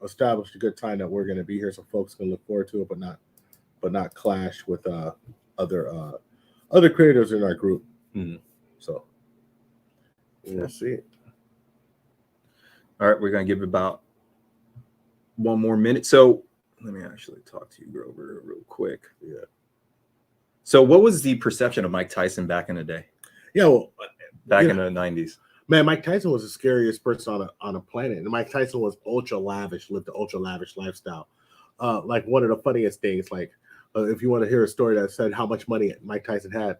[SPEAKER 2] establish a good time that we're going to be here, so folks can look forward to it, but not clash with other creators in our group. So we'll see.
[SPEAKER 1] All right, we're going to give it about one more minute. So let me actually talk to you, Grover, real quick.
[SPEAKER 2] Yeah.
[SPEAKER 1] So what was the perception of Mike Tyson back in the day?
[SPEAKER 2] Yeah, well,
[SPEAKER 1] back in the 90s.
[SPEAKER 2] Man, Mike Tyson was the scariest person on a planet. And Mike Tyson was ultra lavish, lived the ultra lavish lifestyle. Like one of the funniest things, like if you want to hear a story that said how much money Mike Tyson had,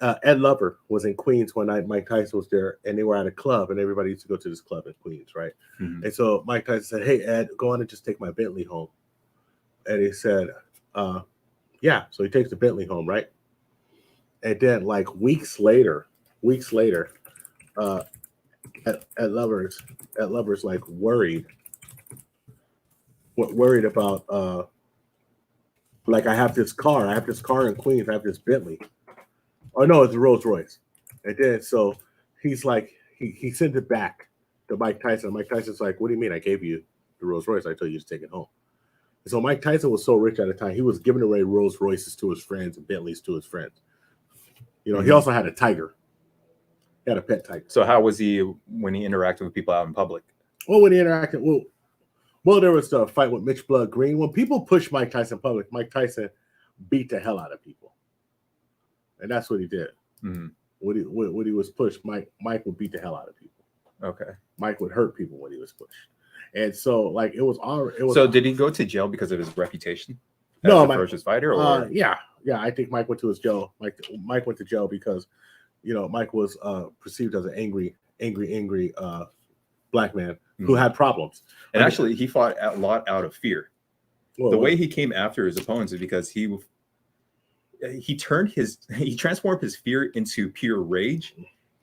[SPEAKER 2] Ed Lover was in Queens one night. Mike Tyson was there, and they were at a club, and everybody used to go to this club in Queens, right? And so Mike Tyson said, "Hey, Ed, go on and just take my Bentley home." And he said, "Yeah." So he takes the Bentley home, right? And then, like weeks later, Ed Lover's like worried about like I have this car in Queens, I have this Bentley. Oh no, it's a Rolls Royce. And then so he's like he sent it back to Mike Tyson. Mike Tyson's like, "What do you mean? I gave you the Rolls Royce. I told you to take it home." And so Mike Tyson was so rich at the time, he was giving away Rolls Royces to his friends and Bentleys to his friends. You know, he also had a tiger. He had a pet tiger.
[SPEAKER 1] So how was he when he interacted with people out in public?
[SPEAKER 2] Well, when he interacted, well, there was the fight with Mitch Blood Green. When people push Mike Tyson in public, Mike Tyson beat the hell out of people. And that's what he did. When he was pushed, Mike would beat the hell out of people. Okay. Mike would hurt people when he was pushed. And so, like, it was. So did he go to jail because of his reputation? No, Mike, ferocious fighter. Or? Yeah. I think Mike went to his jail. Mike went to jail because, you know, Mike was perceived as an angry black man who had problems. And actually, he fought a lot out of fear. Well, the way he came after his opponents is because he transformed his fear into pure rage,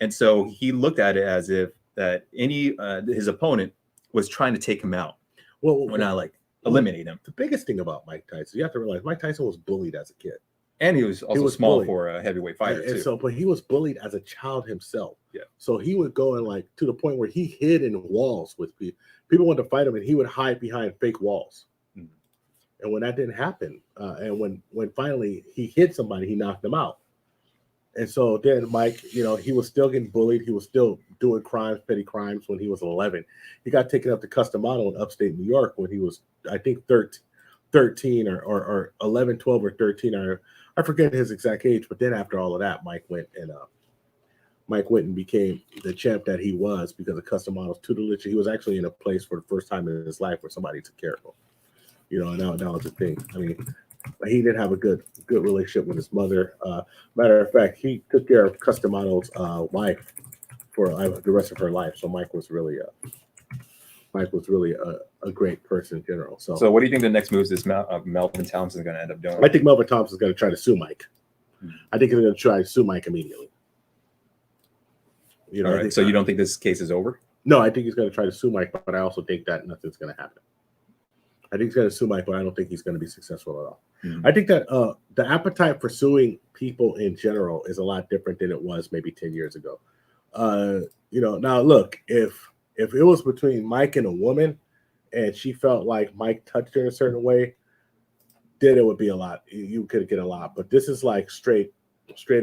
[SPEAKER 2] and so he looked at it as if that his opponent was trying to take him out. Well, when I like eliminate him. The biggest thing about Mike Tyson, you have to realize Mike Tyson was bullied as a kid.
[SPEAKER 1] And he was also
[SPEAKER 2] was
[SPEAKER 1] small
[SPEAKER 2] bullied.
[SPEAKER 1] for a heavyweight fighter
[SPEAKER 2] And
[SPEAKER 1] too.
[SPEAKER 2] so, but he was bullied as a child himself.
[SPEAKER 1] Yeah.
[SPEAKER 2] So he would go and like to the point where he hid in walls with people. People wanted to fight him, and he would hide behind fake walls.
[SPEAKER 1] Mhm.
[SPEAKER 2] And when that didn't happen, and when finally he hit somebody, he knocked them out. And so then Mike, he was still getting bullied. He was still doing crimes, petty crimes when he was 11. He got taken up to custom model in upstate New York when he was, I think, 13 or 11, 12 or 13. I forget his exact age. But then after all of that, Mike went and became the champ that he was because of custom models tutelage. He was actually in a place for the first time in his life where somebody took care of him. And that was the thing. I mean, he didn't have a good relationship with his mother. Matter of fact, he took care of custom model's wife for the rest of her life. So Mike was really a great person in general. So
[SPEAKER 1] what do you think the next moves is Melvin Townsend is going to end up doing?
[SPEAKER 2] I think Melvin Thompson is going to try to sue Mike. I think he's going to try to sue Mike immediately.
[SPEAKER 1] All right. So you don't think this case is over?
[SPEAKER 2] No, I think he's going to try to sue Mike, but I also think that nothing's going to happen. I think he's going to sue Mike, but I don't think he's going to be successful at all. I think that the appetite for suing people in general is a lot different than it was maybe 10 years ago. Now look, if it was between Mike and a woman and she felt like Mike touched her in a certain way, then it would be a lot. You could get a lot. But this is like straight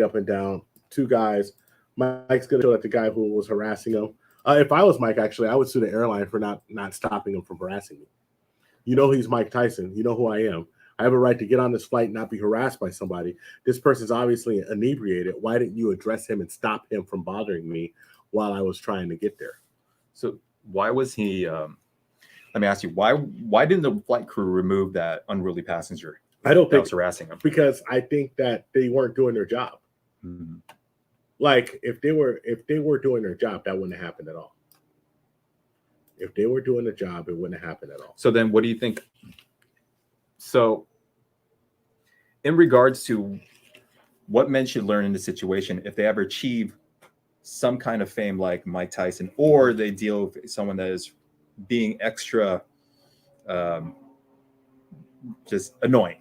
[SPEAKER 2] up and down. Two guys. Mike's going to go at the guy who was harassing him. If I was Mike, actually, I would sue the airline for not stopping him from harassing me. He's Mike Tyson. You know who I am. I have a right to get on this flight and not be harassed by somebody. This person's obviously inebriated. Why didn't you address him and stop him from bothering me while I was trying to get there?
[SPEAKER 1] So why was he? Let me ask you, why didn't the flight crew remove that unruly passenger?
[SPEAKER 2] I don't
[SPEAKER 1] that
[SPEAKER 2] think
[SPEAKER 1] was harassing him,
[SPEAKER 2] because I think that they weren't doing their job.
[SPEAKER 1] Mm-hmm.
[SPEAKER 2] Like if they were doing their job, that wouldn't have happened at all. If they were doing the job, it wouldn't have happened at all.
[SPEAKER 1] So then what do you think? So in regards to what men should learn in this situation, if they ever achieve some kind of fame like Mike Tyson, or they deal with someone that is being extra just annoying,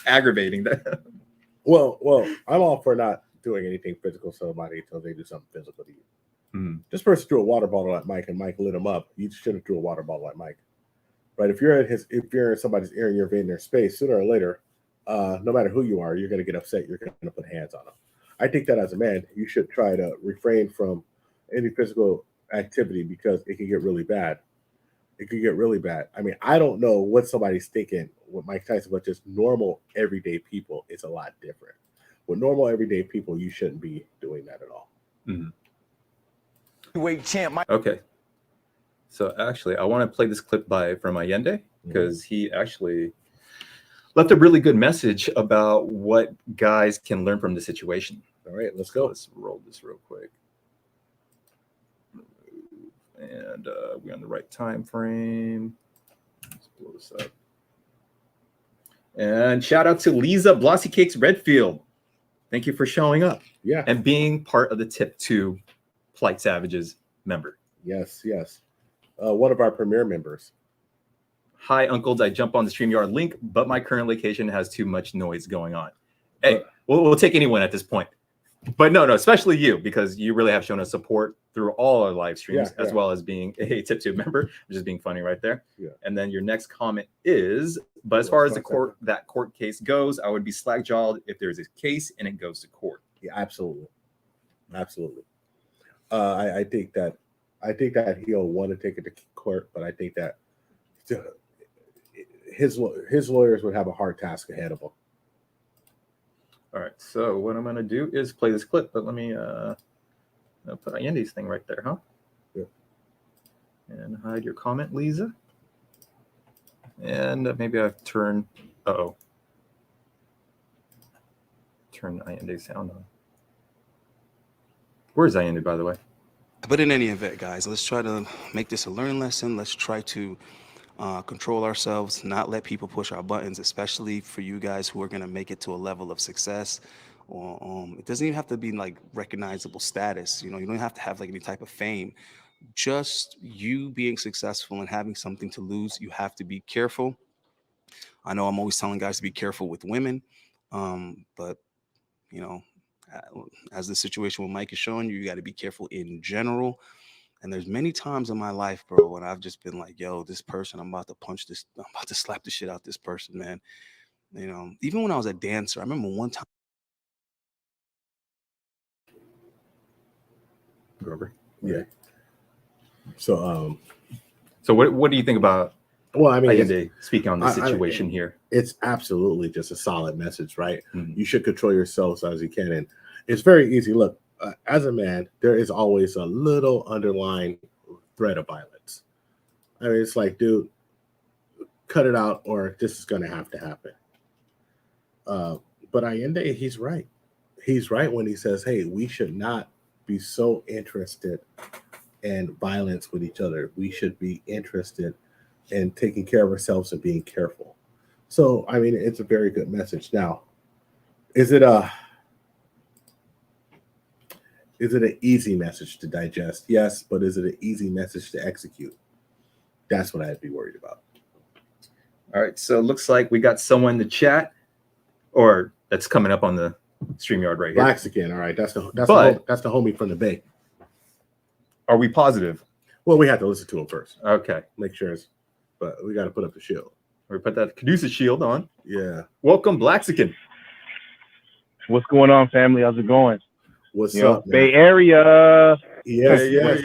[SPEAKER 1] aggravating that.
[SPEAKER 2] Well, I'm all for not doing anything physical to somebody until they do something physical to you.
[SPEAKER 1] Mm-hmm.
[SPEAKER 2] This person threw a water bottle at Mike and Mike lit him up. You shouldn't throw a water bottle at Mike. Right? If you're in somebody's ear and you're invading their space, sooner or later, no matter who you are, you're going to get upset. You're going to put hands on them. I think that as a man, you should try to refrain from any physical activity because it can get really bad. It could get really bad. I mean, I don't know what somebody's thinking with Mike Tyson, but just normal, everyday people, it's a lot different. With normal, everyday people, you shouldn't be doing that at all.
[SPEAKER 1] Mm-hmm.
[SPEAKER 8] Wait, champ, Mike.
[SPEAKER 1] Okay. So actually, I want to play this clip from Allende because he actually left a really good message about what guys can learn from the situation.
[SPEAKER 2] All right, let's go.
[SPEAKER 1] Let's roll this real quick. And we're on the right time frame. Let's blow this up. And shout out to Lisa Blossy Cakes Redfield. Thank you for showing up.
[SPEAKER 2] Yeah.
[SPEAKER 1] And being part of the TIP2 Plight Savages member.
[SPEAKER 2] Yes. One of our premier members.
[SPEAKER 1] Hi, uncles. I jump on the StreamYard link, but my current location has too much noise going on. Hey, we'll take anyone at this point. But no, especially you, because you really have shown us support through all our live streams, as well as being a TIP2 member, which is being funny right there. Yeah. And then your next comment is, but as far as that court case goes, I would be slack-jawed if there's a case and it goes to court.
[SPEAKER 2] Yeah, absolutely. I think that he'll want to take it to court, but I think that his lawyers would have a hard task ahead of them.
[SPEAKER 1] All right, so what I'm going to do is play this clip, but let me put Allende's thing right there, huh?
[SPEAKER 2] Yeah.
[SPEAKER 1] And hide your comment, Lisa. And maybe I've turned, turn Allende's sound on. Where's Allende, by the way?
[SPEAKER 7] But in any event, guys, let's try to make this a learning lesson. Let's try to control ourselves, not let people push our buttons, especially for you guys who are going to make it to a level of success. Or it doesn't even have to be like recognizable status. You don't have to have like any type of fame. Just you being successful and having something to lose. You have to be careful. I know I'm always telling guys to be careful with women. But you know, as the situation with Mike is showing you, you got to be careful in general. And there's many times in my life, bro, when I've just been like, yo, this person, I'm about to slap the shit out this person, man. You know, even when I was a dancer, I remember one time.
[SPEAKER 1] Remember?
[SPEAKER 2] Yeah. So
[SPEAKER 1] So what do you think about
[SPEAKER 2] well, I mean,
[SPEAKER 1] Allende speaking on the situation here?
[SPEAKER 2] It's absolutely just a solid message, right?
[SPEAKER 1] Mhm.
[SPEAKER 2] You should control yourselves as you can. And it's very easy. Look, as a man, there is always a little underlying threat of violence. I mean, it's like, dude, cut it out or this is going to happen. But Allende, he's right. He's right when he says, hey, we should not be so interested in violence with each other. We should be interested in taking care of ourselves and being careful. So, I mean, it's a very good message. Now, is it an easy message to digest? Yes, but is it an easy message to execute? That's what I'd be worried about.
[SPEAKER 1] All right, so it looks like we got someone in the chat, or that's coming up on the StreamYard right here.
[SPEAKER 2] Blaxican, all right, that's the homie from the Bay.
[SPEAKER 1] Are we positive?
[SPEAKER 2] Well, we have to listen to him first.
[SPEAKER 1] Okay,
[SPEAKER 2] Make sure but we got to put up the shield.
[SPEAKER 1] we put that Caduceus shield on.
[SPEAKER 2] Yeah.
[SPEAKER 1] Welcome, Blaxican.
[SPEAKER 8] What's going on, family? How's it going?
[SPEAKER 2] What's
[SPEAKER 8] Yo,
[SPEAKER 2] up, man?
[SPEAKER 8] Bay Area.
[SPEAKER 2] Yes,
[SPEAKER 1] Bay
[SPEAKER 2] yes,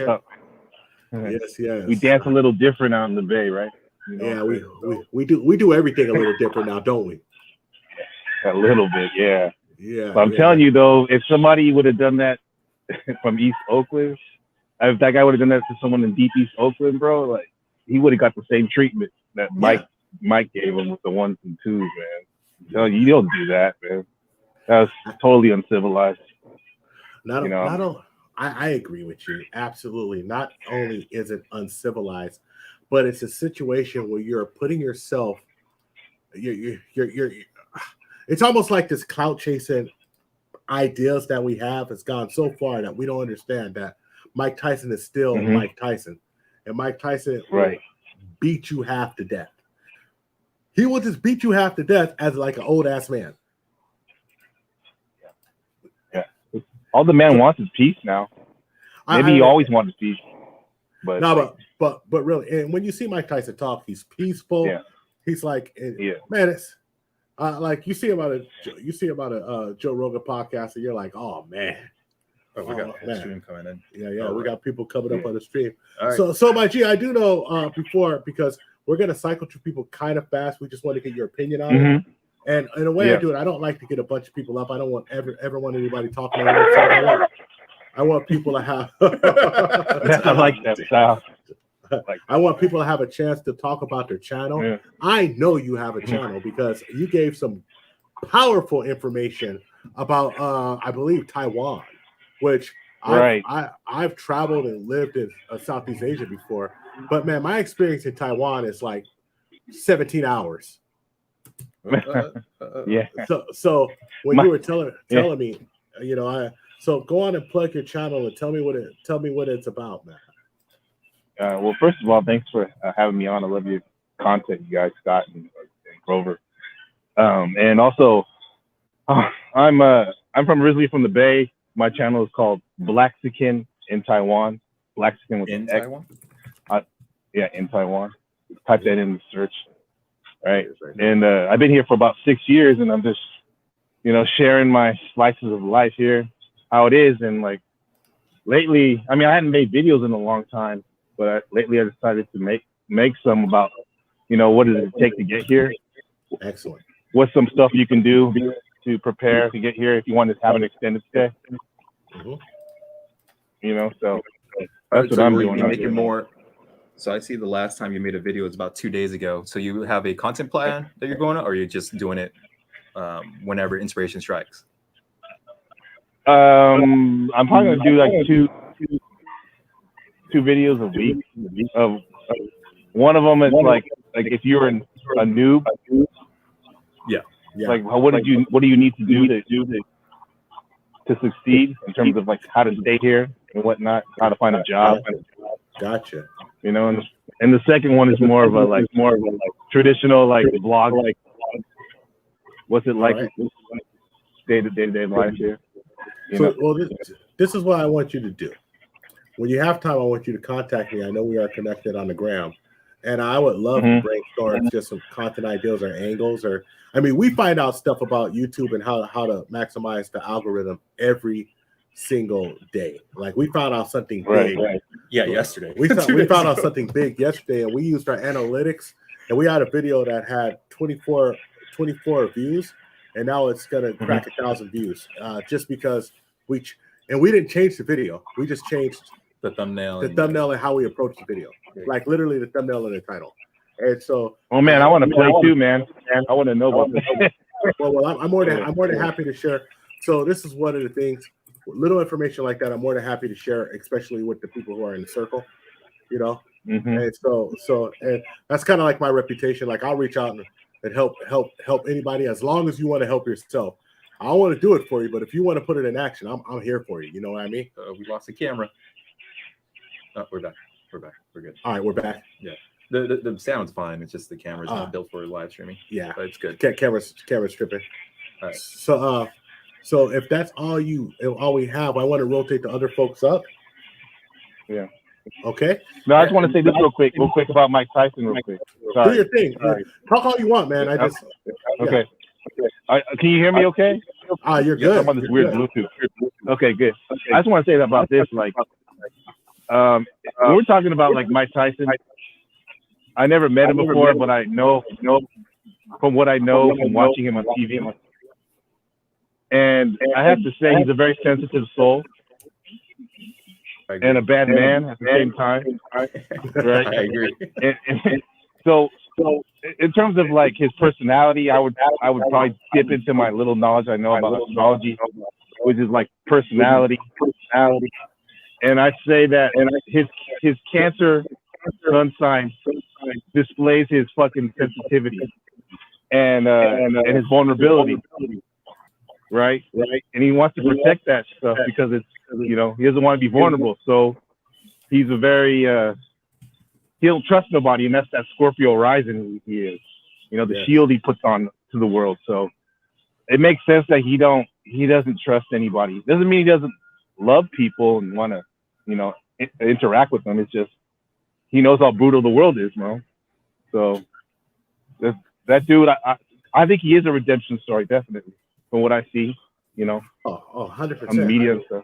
[SPEAKER 1] Area.
[SPEAKER 2] yes.
[SPEAKER 8] We dance a little different out in the Bay, right? You know,
[SPEAKER 2] Yeah, we do everything a little different now, don't we?
[SPEAKER 8] a little bit, yeah.
[SPEAKER 2] Yeah.
[SPEAKER 8] But I'm telling you though, if somebody would have done that from East Oakland, if that guy would have done that to someone in deep East Oakland, bro, like he would have got the same treatment that Mike gave him with the 1s and 2s, man. I'm telling you, don't do that, man. That was totally uncivilized.
[SPEAKER 2] I agree with you. Absolutely. Not only is it uncivilized, but it's a situation where you're putting yourself, it's almost like this clout chasing ideas that we have has gone so far that we don't understand that Mike Tyson is still Mike Tyson. And Mike Tyson will beat you half to death. He will just beat you half to death as like an old ass man.
[SPEAKER 8] Yeah. All the man wants is peace now. Maybe he always wanted peace. But
[SPEAKER 2] no, but really, and when you see Mike Tyson talk, he's peaceful. Yeah. He's like, man, it's like you see about a Joe Rogan podcast, and you're like, oh man.
[SPEAKER 1] Oh, we got a stream coming in.
[SPEAKER 2] Yeah, we got people coming up on the stream.
[SPEAKER 1] All right.
[SPEAKER 2] So my G, I do know because we're gonna cycle through people kind of fast. We just want to get your opinion on it. And in a way, I do it. I don't like to get a bunch of people up. I don't want ever want anybody talking. I want people to have.
[SPEAKER 8] I like that style.
[SPEAKER 2] I want people to have a chance to talk about their channel. Yeah. I know you have a channel because you gave some powerful information about, I believe, Taiwan, which I've traveled and lived in Southeast Asia before. But man, my experience in Taiwan is like 17 hours.
[SPEAKER 8] Yeah.
[SPEAKER 2] So when you were telling me, so go on and plug your channel and tell me what it's about, man.
[SPEAKER 8] Well, first of all, thanks for having me on. I love your content, you guys, Scott and Grover. And also, I'm originally from the Bay. My channel is called Blaxican in Taiwan. Blaxican with
[SPEAKER 1] in
[SPEAKER 8] an X.
[SPEAKER 1] Taiwan.
[SPEAKER 8] In Taiwan. Type that in the search. All right. And I've been here for about 6 years, and I'm just, sharing my slices of life here, how it is. And like lately, I hadn't made videos in a long time, but lately I decided to make some about, what does it take to get here?
[SPEAKER 2] Excellent.
[SPEAKER 8] What's some stuff you can do to prepare to get here if you want to have an extended stay? So that's what I'm doing.
[SPEAKER 1] Making more. So I see the last time you made a video was about 2 days ago. So you have a content plan that you're going on, or you're just doing it whenever inspiration strikes?
[SPEAKER 8] I'm probably gonna do like two videos a week. Of one of them is like if you're a noob.
[SPEAKER 1] Yeah.
[SPEAKER 8] Like what do you need to do to succeed in terms of like how to stay here and whatnot, how to find a job.
[SPEAKER 2] Gotcha.
[SPEAKER 8] And the second one is more of a traditional vlog. What's it like
[SPEAKER 2] All right.
[SPEAKER 8] day-to-day life here? You
[SPEAKER 2] So,
[SPEAKER 8] know?
[SPEAKER 2] well, this is what I want you to do. When you have time, I want you to contact me. I know we are connected on the gram, and I would love to brainstorm just some content ideas or angles. Or, I mean, we find out stuff about YouTube and how to maximize the algorithm every single day. Like we found out something big.
[SPEAKER 8] Right.
[SPEAKER 1] Yeah, yesterday.
[SPEAKER 2] We found out something big yesterday, and we used our analytics, and we had a video that had 24 views, and now it's gonna crack 1,000 views. Just because we didn't change the video, we just changed
[SPEAKER 1] the thumbnail
[SPEAKER 2] and how we approach the video, like literally the thumbnail and the title. And so,
[SPEAKER 8] oh man, I want to play too, man. I want to know about this.
[SPEAKER 2] well, I'm more than happy to share. So this is one of the things, little information like that. I'm more than happy to share, especially with the people who are in the circle, you know. And so and that's kind of like my reputation. Like I'll reach out and help anybody as long as you want to help yourself. I don't want to do it for you, but if you want to put it in action, I'm here for you. You know what I mean?
[SPEAKER 1] We lost the camera. Oh, we're back. We're good.
[SPEAKER 2] All right, we're back.
[SPEAKER 1] Yeah. The sound's fine. It's just the camera's not built for live streaming.
[SPEAKER 2] Yeah,
[SPEAKER 1] but it's good.
[SPEAKER 2] Camera's tripping.
[SPEAKER 1] All right.
[SPEAKER 2] So if that's all we have, I want to rotate the other folks up.
[SPEAKER 8] Yeah.
[SPEAKER 2] Okay.
[SPEAKER 8] No, I just want to say this real quick about Mike Tyson, real quick. Sorry.
[SPEAKER 2] Do your thing. Sorry. Talk all you want, man.
[SPEAKER 8] Okay. Can you hear me? Okay.
[SPEAKER 2] You're good.
[SPEAKER 8] I'm on this weird Bluetooth. Okay, good. I just want to say about this, like, when we're talking about like Mike Tyson, I never met him before, but I know from what I know from watching him on TV. And I have to say, he's a very sensitive soul and a bad man at the same time. Right?
[SPEAKER 1] I agree.
[SPEAKER 8] And so in terms of like his personality, I would probably dip into my little knowledge I know about astrology, which is like personality. And I'd say that his Cancer sun sign displays his fucking sensitivity and his vulnerability. Right. And he wants to protect that stuff because it's, you know, he doesn't want to be vulnerable. So he's a very, he don't trust nobody. And that's that Scorpio rising he is, you know, the shield he puts on to the world. So it makes sense that he doesn't trust anybody. Doesn't mean he doesn't love people and want to, you know, interact with them. It's just, he knows how brutal the world is, man. So that dude, I think he is a redemption story, definitely. From what I see, you know,
[SPEAKER 2] 100%
[SPEAKER 8] on the media and stuff.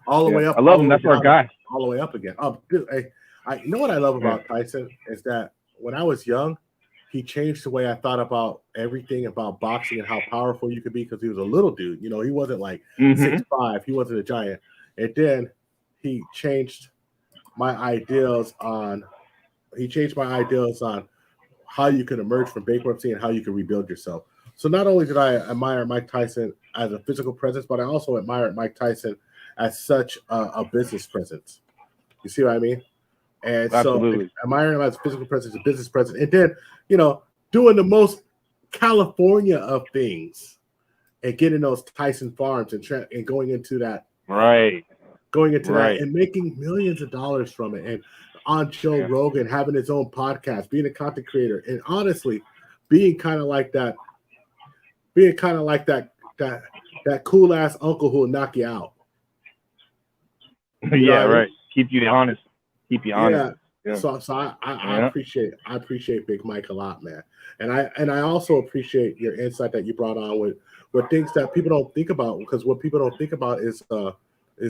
[SPEAKER 2] All the way up.
[SPEAKER 8] I love him. That's our guy.
[SPEAKER 2] All the way up again. Dude, I you know what I love about Tyson is that when I was young, he changed the way I thought about everything about boxing and how powerful you could be because he was a little dude. You know, he wasn't like 6'5". He wasn't a giant. And then he changed my ideals on how you can emerge from bankruptcy and how you can rebuild yourself. So not only did I admire Mike Tyson as a physical presence, but I also admired Mike Tyson as such a business presence. You see what I mean? And
[SPEAKER 8] absolutely.
[SPEAKER 2] So admiring him as a physical presence, a business presence, and then, you know, doing the most California of things and getting those Tyson farms and going into that.
[SPEAKER 8] Right.
[SPEAKER 2] Going into that and making millions of dollars from it. And on Joe Rogan, having his own podcast, being a content creator, and honestly, being kind of like that cool ass uncle who will knock you out.
[SPEAKER 8] Right. Keep you honest. Yeah.
[SPEAKER 2] So I appreciate Big Mike a lot, man. And I also appreciate your insight that you brought on with things that people don't think about, because what people don't think about is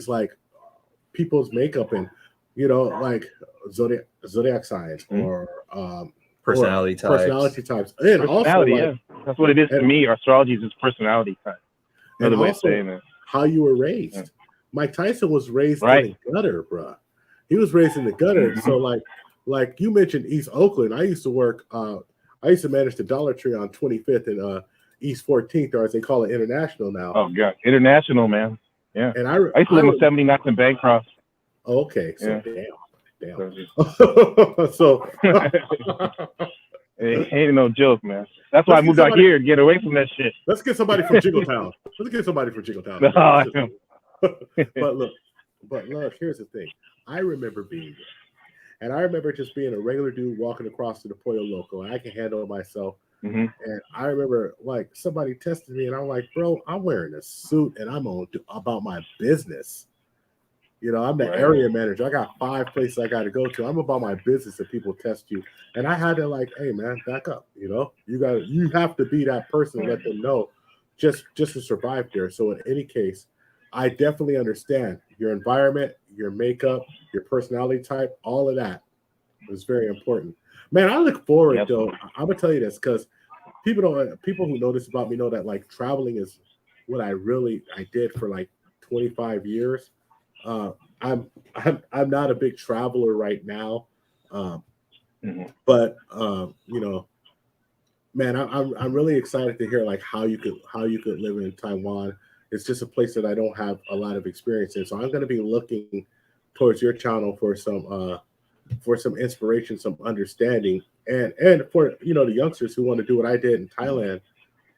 [SPEAKER 2] like people's makeup and, you know, like zodiac signs or
[SPEAKER 1] personality types.
[SPEAKER 2] And also,
[SPEAKER 8] that's what it is to me. Astrology is just personality type. Another way of saying it.
[SPEAKER 2] How you were raised. Yeah. Mike Tyson was raised in the gutter, bro. He was raised in the gutter. So like you mentioned East Oakland. I used to manage the Dollar Tree on 25th and East 14th, or as they call it, International now.
[SPEAKER 8] Oh God, International, man. Yeah.
[SPEAKER 2] And I
[SPEAKER 8] used to live in 79th and Bancroft.
[SPEAKER 2] Okay, so damn. So
[SPEAKER 8] it ain't no joke, man. That's why I moved out here to get away from that shit.
[SPEAKER 2] Let's get somebody from Jiggletown. But look, here's the thing. I remember being there. And I remember just being a regular dude walking across to the Pollo Loco. And I can handle myself.
[SPEAKER 8] Mhm.
[SPEAKER 2] And I remember like somebody tested me, and I'm like, bro, I'm wearing a suit and I'm on about my business. You know, I'm the
[SPEAKER 8] Right.
[SPEAKER 2] area manager. I got 5 places I got to go to. I'm about my business if people test you. And I had to like, hey man, back up. You know, you have to be that person and let them know just to survive there. So in any case, I definitely understand your environment, your makeup, your personality type, all of that is very important. Man, I look forward though. I'm gonna tell you this because people who know this about me know that like traveling is what I did for like 25 years. I'm not a big traveler right now, but you know, man, I'm really excited to hear like how you could live in Taiwan. It's just a place that I don't have a lot of experience in, so I'm going to be looking towards your channel for some inspiration, some understanding, and for the youngsters who want to do what I did in Thailand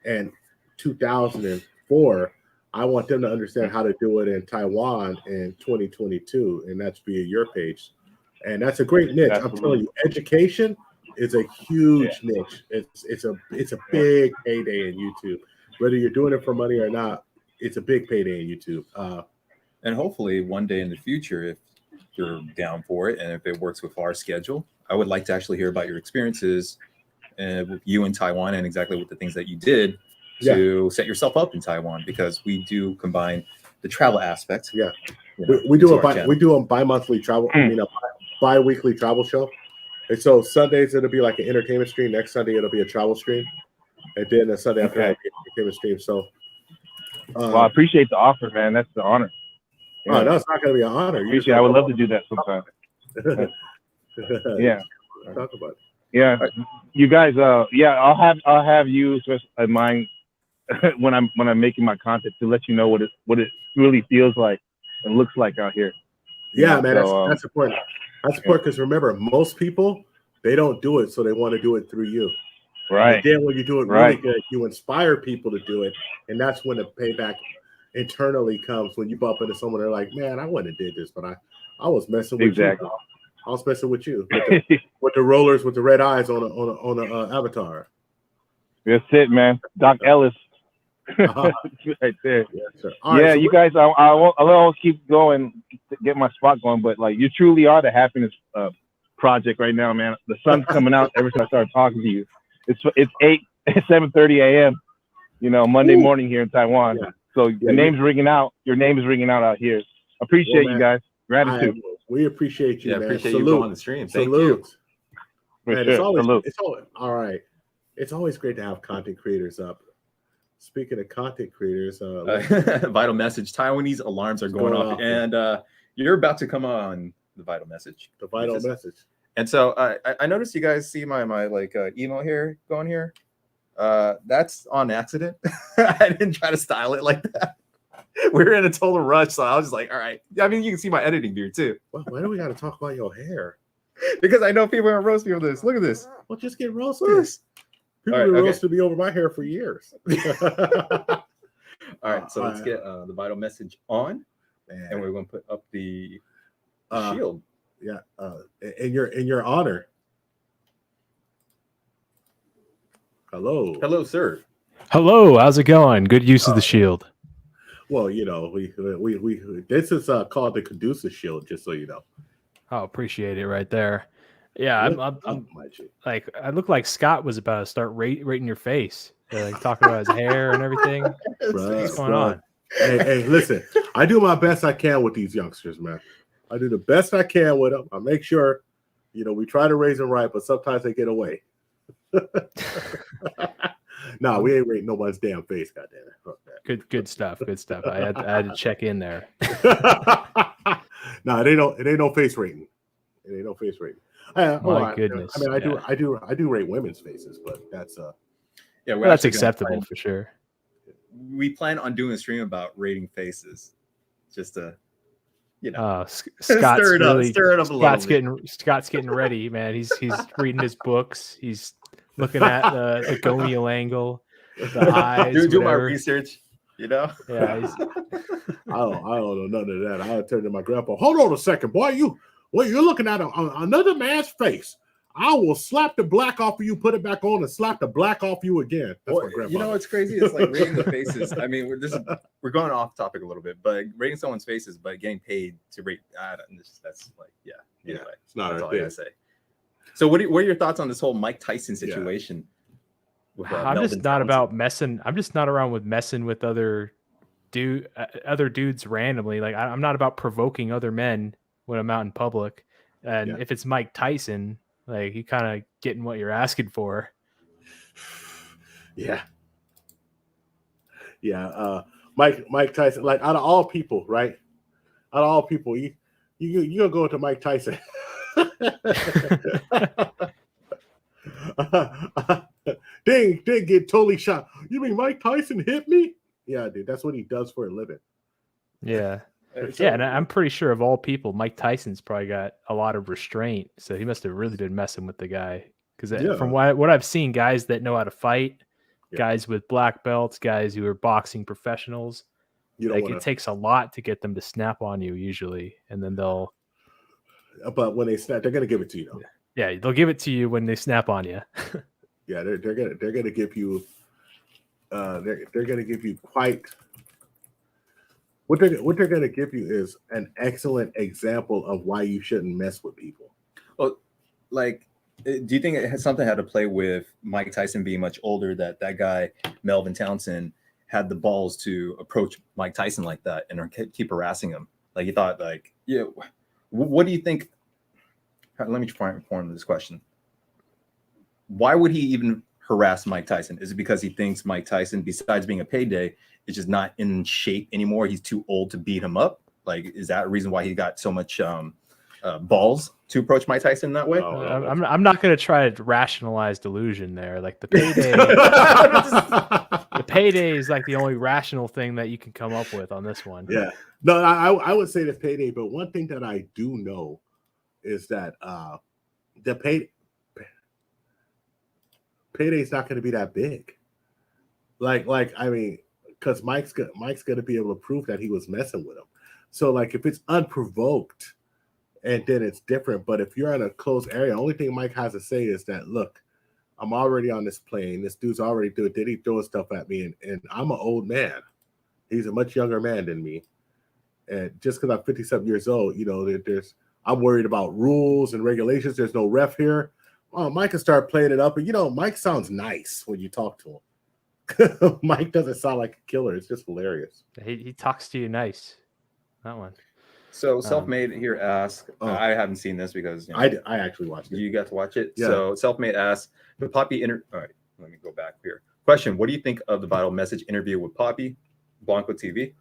[SPEAKER 2] in 2004. I want them to understand how to do it in Taiwan in 2022, and that's via your page. And that's a great niche. I'm telling you, education is a huge niche. It's a big payday in YouTube. Whether you're doing it for money or not, it's a big payday in YouTube.
[SPEAKER 1] And hopefully one day in the future, if you're down for it and if it works with our schedule, I would like to actually hear about your experiences with you in Taiwan and exactly what the things that you did to set yourself up in Taiwan, because we do combine the travel aspect.
[SPEAKER 2] Yeah, we do a bi-monthly travel. I mean, a bi-weekly travel show. And so Sundays it'll be like an entertainment stream. Next Sunday it'll be a travel stream, and then a Sunday after that, entertainment stream. So,
[SPEAKER 8] well, I appreciate the offer, man. That's the honor.
[SPEAKER 2] Oh, no, it's not going to be an honor.
[SPEAKER 8] I would love to do that sometime. Yeah,
[SPEAKER 2] talk about it.
[SPEAKER 8] Yeah, you guys. I'll have you in mind when I'm making my content to let you know what it really feels like and looks like out here.
[SPEAKER 2] Yeah, man, that's important. That's important because remember, most people, they don't do it, so they want to do it through you.
[SPEAKER 8] Right.
[SPEAKER 2] And then when you do it really good, you inspire people to do it, and that's when the payback internally comes. When you bump into someone, they're like, "Man, I wouldn't have did this, but I was messing with you. I was messing with you with the rollers with the red eyes on a avatar."
[SPEAKER 8] That's it, man. Doc Ellis. Right there.
[SPEAKER 2] Yes, sir.
[SPEAKER 8] Yeah, so you guys, I'll keep going to get my spot going, but like you truly are the happiness project right now, man. The sun's coming out ever since I started talking to you. It's 7:30 a.m. Monday morning here in Taiwan. Yeah. So the name's ringing out. Your name is ringing out here. Appreciate you guys. Gratitude.
[SPEAKER 2] We appreciate you, man.
[SPEAKER 1] Appreciate you going on the stream. Thank you.
[SPEAKER 2] Man, it's always all right. It's always great to have content creators up. Speaking of content creators,
[SPEAKER 1] vital message. Taiwanese alarms are going off, and you're about to come on the vital message.
[SPEAKER 2] The vital message.
[SPEAKER 1] And so I noticed you guys see my email here going here. That's on accident. I didn't try to style it like that. We're in a total rush, so I was just like, all right. I mean, you can see my editing beard too.
[SPEAKER 2] Well, why do we got to talk about your hair?
[SPEAKER 1] Because I know people are roasting over this. Look at this.
[SPEAKER 2] Well, just get roasted. People have roasted me over my hair for years.
[SPEAKER 1] All right, so let's get the vital message on, and we're going to put up the shield.
[SPEAKER 2] Yeah, in your honor.
[SPEAKER 1] Hello, sir.
[SPEAKER 9] Hello, how's it going? Good use of the shield.
[SPEAKER 2] Well, we this is called the Caduceus shield, just so you know.
[SPEAKER 9] Oh, appreciate it right there. Yeah, I'm like I look like Scott was about to start rating your face, like talking about his hair and everything. What's going on?
[SPEAKER 2] Hey, listen, I do my best I can with these youngsters, man. I do the best I can with them. I make sure, we try to raise them right, but sometimes they get away. No, we ain't rating nobody's damn face, goddamn it.
[SPEAKER 9] Good stuff. Good stuff. I had to check in there.
[SPEAKER 2] No, it ain't no face rating. It ain't no face rating.
[SPEAKER 9] My goodness.
[SPEAKER 2] I mean, I do rate women's faces, but that's
[SPEAKER 9] that's acceptable for sure.
[SPEAKER 1] We plan on doing a stream about rating faces, just to
[SPEAKER 9] Scott's
[SPEAKER 1] stir it up a little bit.
[SPEAKER 9] Scott's getting ready, man. He's reading his books. He's looking at the gonial angle, the eyes.
[SPEAKER 1] Do my research,
[SPEAKER 9] Yeah.
[SPEAKER 2] I don't know none of that. I turned to my grandpa. Hold on a second, boy. You're looking at another man's face. I will slap the black off of you, put it back on, and slap the black off you again. That's
[SPEAKER 1] Well,
[SPEAKER 2] my grandfather.
[SPEAKER 1] you know what's crazy? It's like reading the faces. I mean, we're going off topic a little bit, but reading someone's faces, but getting paid to read, that's like, yeah. Anyway,
[SPEAKER 2] it's not
[SPEAKER 1] that's
[SPEAKER 2] our
[SPEAKER 1] all
[SPEAKER 2] thing.
[SPEAKER 1] I gotta say. So what are your thoughts on this whole Mike Tyson situation? With,
[SPEAKER 9] I'm
[SPEAKER 1] Melvin
[SPEAKER 9] just not
[SPEAKER 1] Townsend?
[SPEAKER 9] about messing. I'm just not around with messing with other dudes randomly. Like I'm not about provoking other men when I'm out in public. And if it's Mike Tyson, like you kind of getting what you're asking for.
[SPEAKER 2] Yeah. Mike Tyson, like out of all people, right? Out of all people, you gonna go to Mike Tyson. Dang, get totally shot. You mean Mike Tyson hit me? Yeah, dude, that's what he does for a living.
[SPEAKER 9] Yeah. Yeah, and I'm pretty sure of all people, Mike Tyson's probably got a lot of restraint. So he must have really been messing with the guy. Because from what I've seen, guys that know how to fight, guys with black belts, guys who are boxing professionals, it takes a lot to get them to snap on you usually. And then they'll...
[SPEAKER 2] But when they snap, they're going to give it to you, though.
[SPEAKER 9] Yeah, they'll give it to you when they snap on you.
[SPEAKER 2] Yeah, they're gonna give you they're gonna give you quite what they're gonna give you is an excellent example of why you shouldn't mess with people.
[SPEAKER 1] Well, like, do you think it has something had to play with Mike Tyson being much older, that guy Melvin Townsend had the balls to approach Mike Tyson like that and keep harassing him? Like he thought, like, yeah, what do you think? Let me try and form this question. Why would he even harass Mike Tyson? Is it because he thinks Mike Tyson, besides being a payday, is just not in shape anymore? He's too old to beat him up? Like, is that a reason why he got so much balls to approach Mike Tyson that way?
[SPEAKER 9] I'm not going to try to rationalize delusion there. Like the payday, the payday is like the only rational thing that you can come up with on this one.
[SPEAKER 2] Yeah. No, I would say the payday, but one thing that I do know is that the payday's not going to be that big. Like I mean, because Mike's going to be able to prove that he was messing with him. So like if it's unprovoked, and then it's different. But if you're in a closed area, only thing Mike has to say is that, look, I'm already on this plane. This dude's already doing. Did he throwing stuff at me? And I'm an old man. He's a much younger man than me. And just because I'm 57 years old, you know, I'm worried about rules and regulations. There's no ref here. Oh, Mike can start playing it up. And, you know, Mike sounds nice when you talk to him. Mike doesn't sound like a killer. It's just hilarious.
[SPEAKER 9] He talks to you nice. That one.
[SPEAKER 1] So Selfmade here asks, I haven't seen this because
[SPEAKER 2] I actually watched it.
[SPEAKER 1] You got to watch it?
[SPEAKER 2] Yeah.
[SPEAKER 1] So Selfmade asks, all right, let me go back here. Question, what do you think of the Vital Message interview with Poppy, Blanco TV?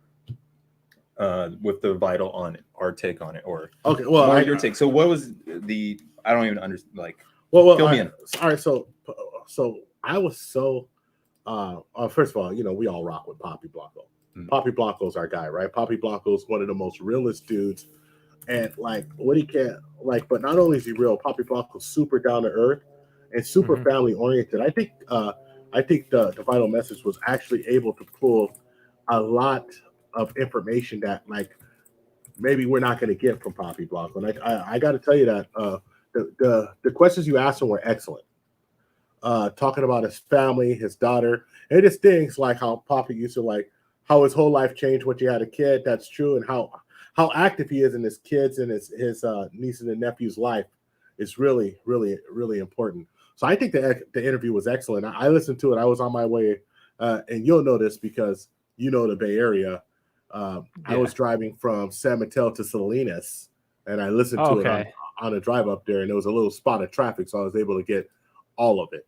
[SPEAKER 1] With the Vital on it, our take on it, or
[SPEAKER 2] okay, well,
[SPEAKER 1] your take. So what was the? I don't even understand. Like,
[SPEAKER 2] well,
[SPEAKER 1] fill me in.
[SPEAKER 2] All right, so I was so. First of all, you know, we all rock with Poppy Blanco. Poppy Blanco's our guy, right? Poppy Blanco's one of the most realest dudes, and like what he can like. But not only is he real, Poppy Blanco's super down to earth and super family oriented. I think the Vital Message was actually able to pull a lot of information that like maybe we're not going to get from Poppy Blanco. And I got to tell you that the questions you asked him were excellent. Talking about his family, his daughter, and just things like how Poppy used to like how his whole life changed when he had a kid. That's true, and how active he is in his kids and his nieces and nephew's life is really, really, really important. So I think the interview was excellent. I listened to it. I was on my way, and you'll know this because you know the Bay Area. I was driving from San Mateo to Salinas, and I listened to it on a drive up there, and there was a little spot of traffic, so I was able to get all of it,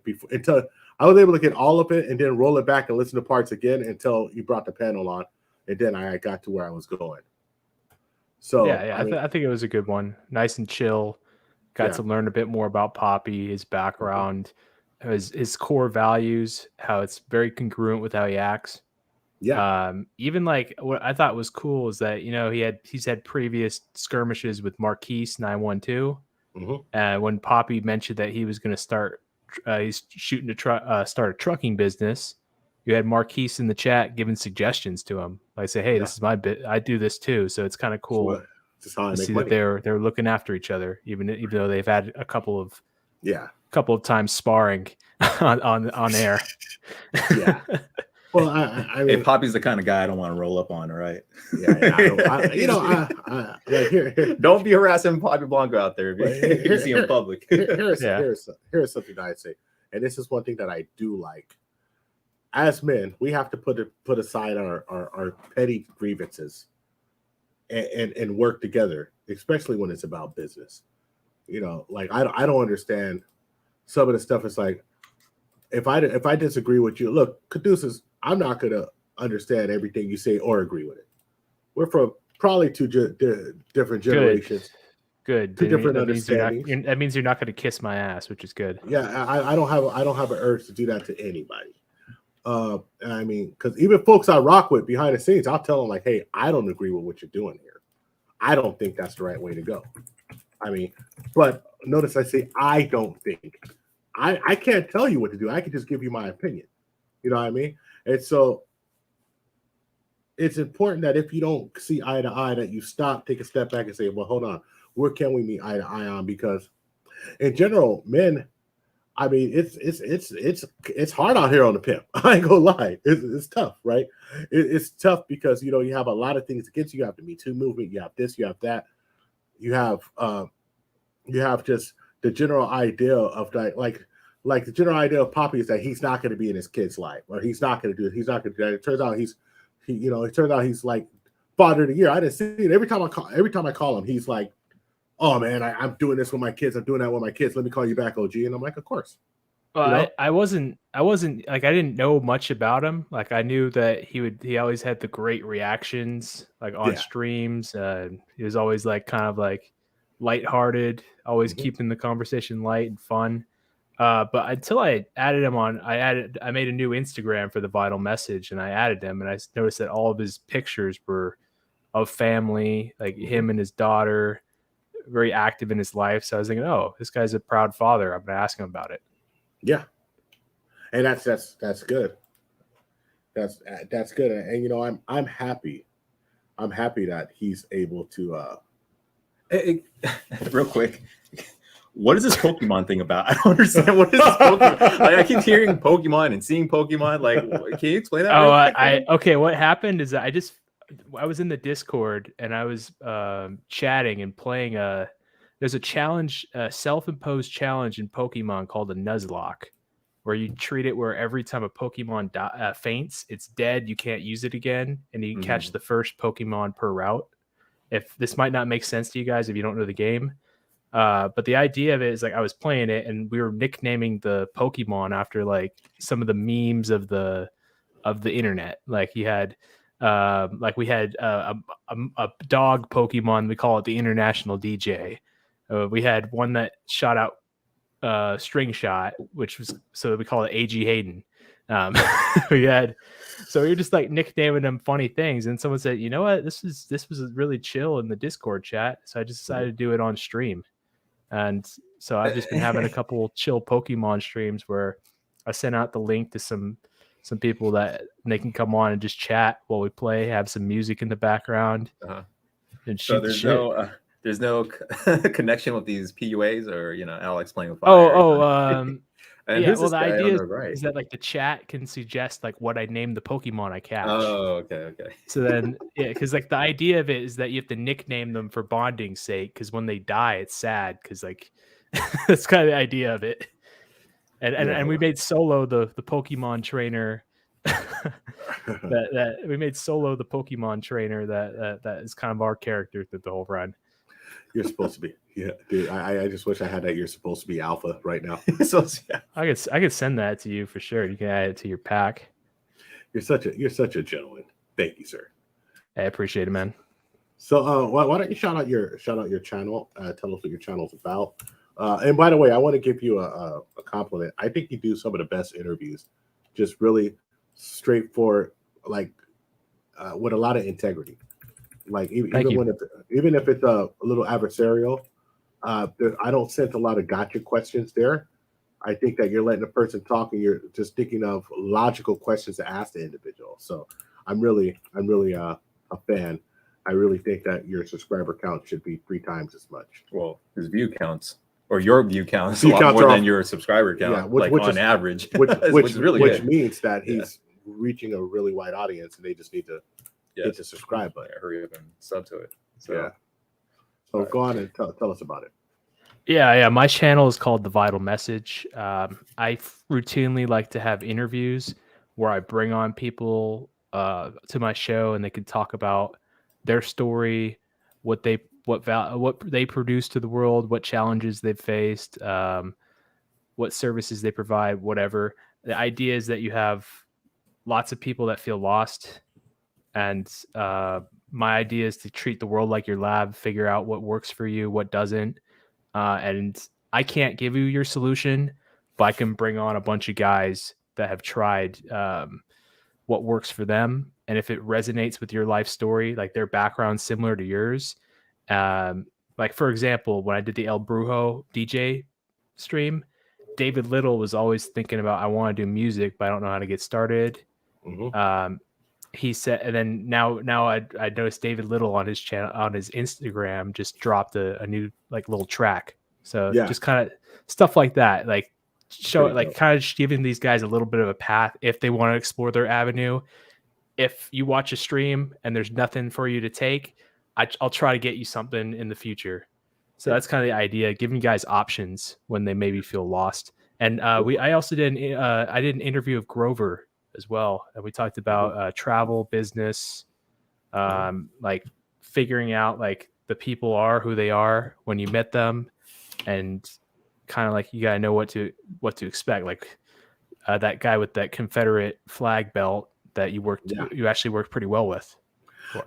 [SPEAKER 2] before until I was able to get all of it, and then roll it back and listen to parts again until you brought the panel on, and then I got to where I was going. So
[SPEAKER 9] I think it was a good one, nice and chill. Got to learn a bit more about Poppy, his background, his core values, how it's very congruent with how he acts.
[SPEAKER 2] Yeah.
[SPEAKER 9] Even like what I thought was cool is that, you know, he's had previous skirmishes with Marquise 912. When Poppy mentioned that he was going to start, he's shooting to start a trucking business, you had Marquise in the chat giving suggestions to him. Like say, hey, this is my bit. I do this too. So it's kind of cool.
[SPEAKER 2] Just how I
[SPEAKER 9] You
[SPEAKER 2] make
[SPEAKER 9] see
[SPEAKER 2] money.
[SPEAKER 9] that they're looking after each other, even though they've had a couple of times sparring on air.
[SPEAKER 2] Yeah. Well, I mean,
[SPEAKER 1] hey, Poppy's the kind of guy I don't want to roll up on, right? Don't be harassing Poppy Blanco out there if you see him in public.
[SPEAKER 2] Here's something that I say, and this is one thing that I do like. As men, we have to put aside our petty grievances and work together, especially when it's about business. Like I don't understand some of the stuff. It's like if I disagree with you, look, Caduceus, I'm not gonna understand everything you say or agree with it. We're from probably two different generations.
[SPEAKER 9] Good.
[SPEAKER 2] Two different understandings.
[SPEAKER 9] That means you're not going to kiss my ass, which is good.
[SPEAKER 2] Yeah, I don't have an urge to do that to anybody. I mean, because even folks I rock with behind the scenes, I'll tell them like, hey, I don't agree with what you're doing here. I don't think that's the right way to go. I mean, but notice I say I don't think. I can't tell you what to do. I can just give you my opinion. You know what I mean? And so it's important that if you don't see eye to eye, that you stop, take a step back and say, well, hold on, where can we meet eye to eye on? Because in general, men, I mean, it's hard out here on the pimp. I ain't gonna lie. It's tough, right? It's tough because, you have a lot of things against you. You have the Me Too movement. You have this, you have that. You have just the general idea of like the general idea of Poppy is that he's not going to be in his kid's life, or he's not going to do it. He's not going to do that. It turns out he's like father of the year. I didn't see it. Every time I call him, he's like, oh man, I'm doing this with my kids. I'm doing that with my kids. Let me call you back, OG. And I'm like, of course.
[SPEAKER 9] Well, I wasn't like, I didn't know much about him. Like I knew that he always had the great reactions like on streams. He was always like kind of like lighthearted, always keeping the conversation light and fun. But until I added him I made a new Instagram for the Vital Message, and I added him, and I noticed that all of his pictures were of family, like him and his daughter, very active in his life. So I was thinking, oh, this guy's a proud father. I'm going to ask him about it.
[SPEAKER 2] Yeah. And that's good. That's good. And I'm happy. I'm happy that he's able to
[SPEAKER 1] real quick. What is this Pokemon thing about? I don't understand. What is this Pokemon? Like, I keep hearing Pokemon and seeing Pokemon. Like, can you explain that?
[SPEAKER 9] Okay. What happened is that I was in the Discord and I was chatting and playing there's a challenge, a self-imposed challenge in Pokemon called a Nuzlocke, where you treat it where every time a Pokemon faints, it's dead. You can't use it again, and you can catch the first Pokemon per route. If this might not make sense to you guys if you don't know the game. But the idea of it is like I was playing it and we were nicknaming the Pokemon after like some of the memes of the internet. Like you had like we had a dog Pokemon, we call it the International DJ. We had one that shot out string shot, which was, so we call it AG Hayden. We were just like nicknaming them funny things, and someone said, you know what, this was really chill in the Discord chat, so I just decided to do it on stream. And so I've just been having a couple chill Pokemon streams where I sent out the link to some people that they can come on and just chat while we play, have some music in the background, and shoot the shit.
[SPEAKER 1] There's no connection with these PUAs, or I'll explain with fire.
[SPEAKER 9] Yeah, well, the idea is that like the chat can suggest like what I name the Pokemon I catch.
[SPEAKER 1] Oh, okay.
[SPEAKER 9] So then, because like the idea of it is that you have to nickname them for bonding's sake, because when they die, it's sad, because like that's kind of the idea of it. And we made Solo the Pokemon trainer. that we made Solo the Pokemon trainer that is kind of our character through the whole run.
[SPEAKER 2] You're supposed to be, yeah, dude. I just wish I had that. You're supposed to be alpha right now.
[SPEAKER 1] So yeah.
[SPEAKER 9] I could send that to you for sure. You can add it to your pack.
[SPEAKER 2] You're such a gentleman. Thank you, sir.
[SPEAKER 9] I appreciate it, man.
[SPEAKER 2] So why don't you shout out your channel? Tell us what your channel's about. And by the way, I want to give you a compliment. I think you do some of the best interviews. Just really straightforward, like with a lot of integrity. Like even if it's a little adversarial, I don't sense a lot of gotcha questions there. I think that you're letting the person talk and you're just thinking of logical questions to ask the individual. So I'm really a fan. I really think that your subscriber count should be 3 times as much.
[SPEAKER 1] Well, his view counts or your view counts
[SPEAKER 2] View
[SPEAKER 1] a lot
[SPEAKER 2] counts
[SPEAKER 1] more
[SPEAKER 2] are
[SPEAKER 1] than
[SPEAKER 2] off-
[SPEAKER 1] your subscriber count,
[SPEAKER 2] Yeah, which
[SPEAKER 1] on
[SPEAKER 2] is,
[SPEAKER 1] average.
[SPEAKER 2] which
[SPEAKER 1] is really
[SPEAKER 2] which
[SPEAKER 1] good.
[SPEAKER 2] means that he's reaching a really wide audience, and they just need to hit the subscribe button.
[SPEAKER 1] Yeah, hurry up and sub to it. So,
[SPEAKER 2] Yeah. So go on and tell us about it.
[SPEAKER 9] Yeah. My channel is called The Vital Message. I routinely like to have interviews where I bring on people to my show, and they can talk about their story, what they produce to the world, what challenges they've faced, what services they provide, whatever. The idea is that you have lots of people that feel lost, and my idea is to treat the world like your lab, figure out what works for you, what doesn't. And I can't give you your solution, but I can bring on a bunch of guys that have tried what works for them. And if it resonates with your life story, like their background similar to yours, like for example, when I did the El Brujo DJ stream, David Little was always thinking about, I want to do music, but I don't know how to get started. He said, and then now I noticed David Little on his channel, on his Instagram, just dropped a new like little track. So just kind of stuff like that, like show it, like kind of giving these guys a little bit of a path if they want to explore their avenue. If you watch a stream and there's nothing for you to take, I'll try to get you something in the future. So that's kind of the idea, giving guys options when they maybe feel lost. And I also did an interview with Grover as well, and we talked about travel, business, like figuring out like the people are who they are when you met them, and kind of like you gotta know what to expect. Like that guy with that Confederate flag belt that you actually worked pretty well with.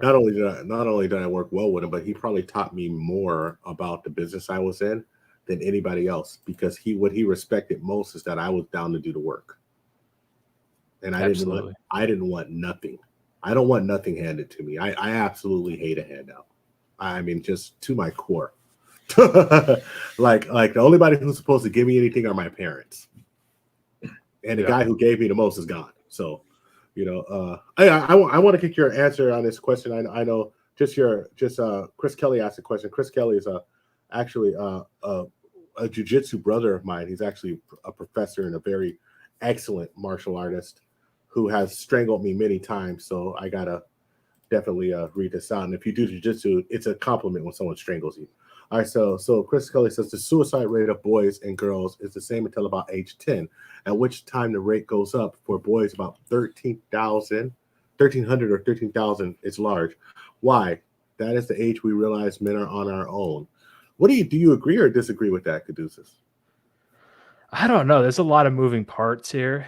[SPEAKER 2] Not only did I work well with him, but he probably taught me more about the business I was in than anybody else, because what he respected most is that I was down to do the work. And I didn't want nothing. I don't want nothing handed to me. I absolutely hate a handout. I mean, just to my core. like the only body who's supposed to give me anything are my parents. And the guy who gave me the most is gone. So, I want to get your answer on this question. I know Chris Kelly asked a question. Chris Kelly is actually a jiu-jitsu brother of mine. He's actually a professor and a very excellent martial artist who has strangled me many times. So I gotta definitely read this out. And if you do jiu-jitsu, it's a compliment when someone strangles you. All right, so Chris Kelly says the suicide rate of boys and girls is the same until about age 10, at which time the rate goes up. For boys, about 1,300 or 13,000 is large. Why? That is the age we realize men are on our own. Do you agree or disagree with that, Caduceus?
[SPEAKER 9] I don't know. There's a lot of moving parts here.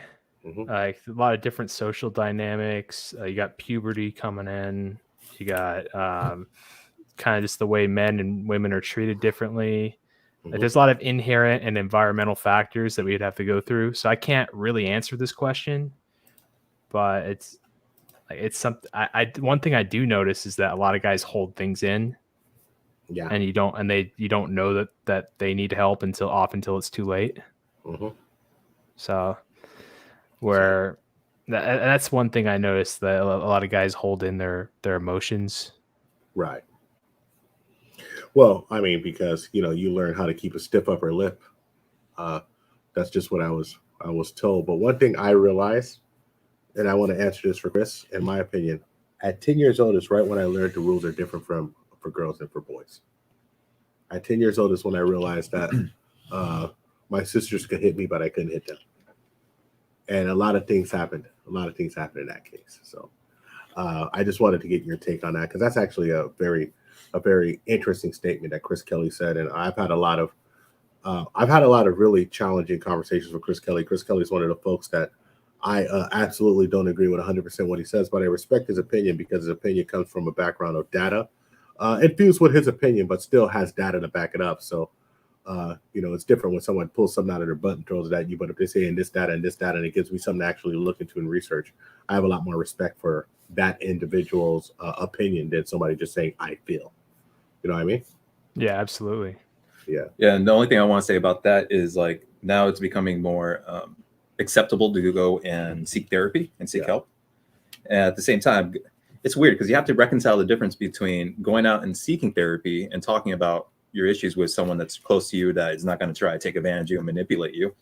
[SPEAKER 9] Like a lot of different social dynamics. You got puberty coming in. You got kind of just the way men and women are treated differently. Like, there's a lot of inherent and environmental factors that we'd have to go through. So I can't really answer this question, but it's something. One thing I do notice is that a lot of guys hold things in.
[SPEAKER 2] Yeah.
[SPEAKER 9] And you don't know that they need help until it's too late. So that's one thing I noticed, that a lot of guys hold in their emotions.
[SPEAKER 2] Right. Well, I mean, because you learn how to keep a stiff upper lip. That's just what I was told. But one thing I realized, and I want to answer this for Chris, in my opinion, at 10 years old is right when I learned the rules are different for girls and for boys. At 10 years old is when I realized that my sisters could hit me, but I couldn't hit them. And a lot of things happened. In that case. So I just wanted to get your take on that, because that's actually a very interesting statement that Chris Kelly said. And I've had a lot of really challenging conversations with Chris Kelly. Chris Kelly is one of the folks that I absolutely don't agree with 100% what he says, but I respect his opinion because his opinion comes from a background of data, infused with his opinion, but still has data to back it up. So, it's different when someone pulls something out of their butt and throws it at you. But if they say in this data, and it gives me something to actually look into and research, I have a lot more respect for that individual's opinion than somebody just saying, I feel. You know what I mean? Yeah,
[SPEAKER 9] absolutely.
[SPEAKER 2] Yeah.
[SPEAKER 1] Yeah. And the only thing I want to say about that is, like, now it's becoming more acceptable to go and seek therapy and seek help. And at the same time, it's weird because you have to reconcile the difference between going out and seeking therapy and talking about your issues with someone that's close to you that is not going to try to take advantage of you and manipulate you,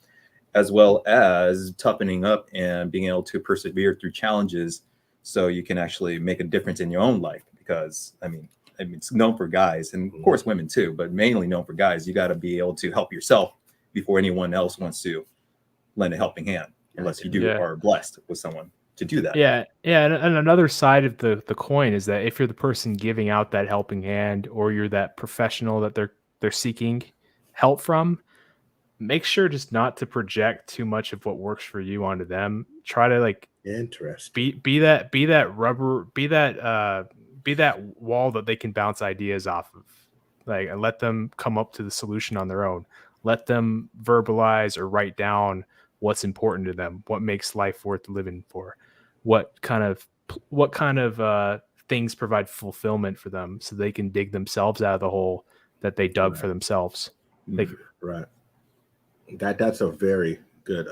[SPEAKER 1] as well as toughening up and being able to persevere through challenges so you can actually make a difference in your own life. Because I mean it's known for guys, and of course women too, but mainly known for guys. You got to be able to help yourself before anyone else wants to lend a helping hand, unless you are blessed with someone to do that.
[SPEAKER 9] Yeah. And another side of the coin is that if you're the person giving out that helping hand, or you're that professional that they're seeking help from, make sure just not to project too much of what works for you onto them. Try to like be that rubber, be that wall that they can bounce ideas off of. Like, and let them come up to the solution on their own. Let them verbalize or write down what's important to them, what makes life worth living for, what kind of things provide fulfillment for them, so they can dig themselves out of the hole that they dug for themselves.
[SPEAKER 2] Right. That's a very good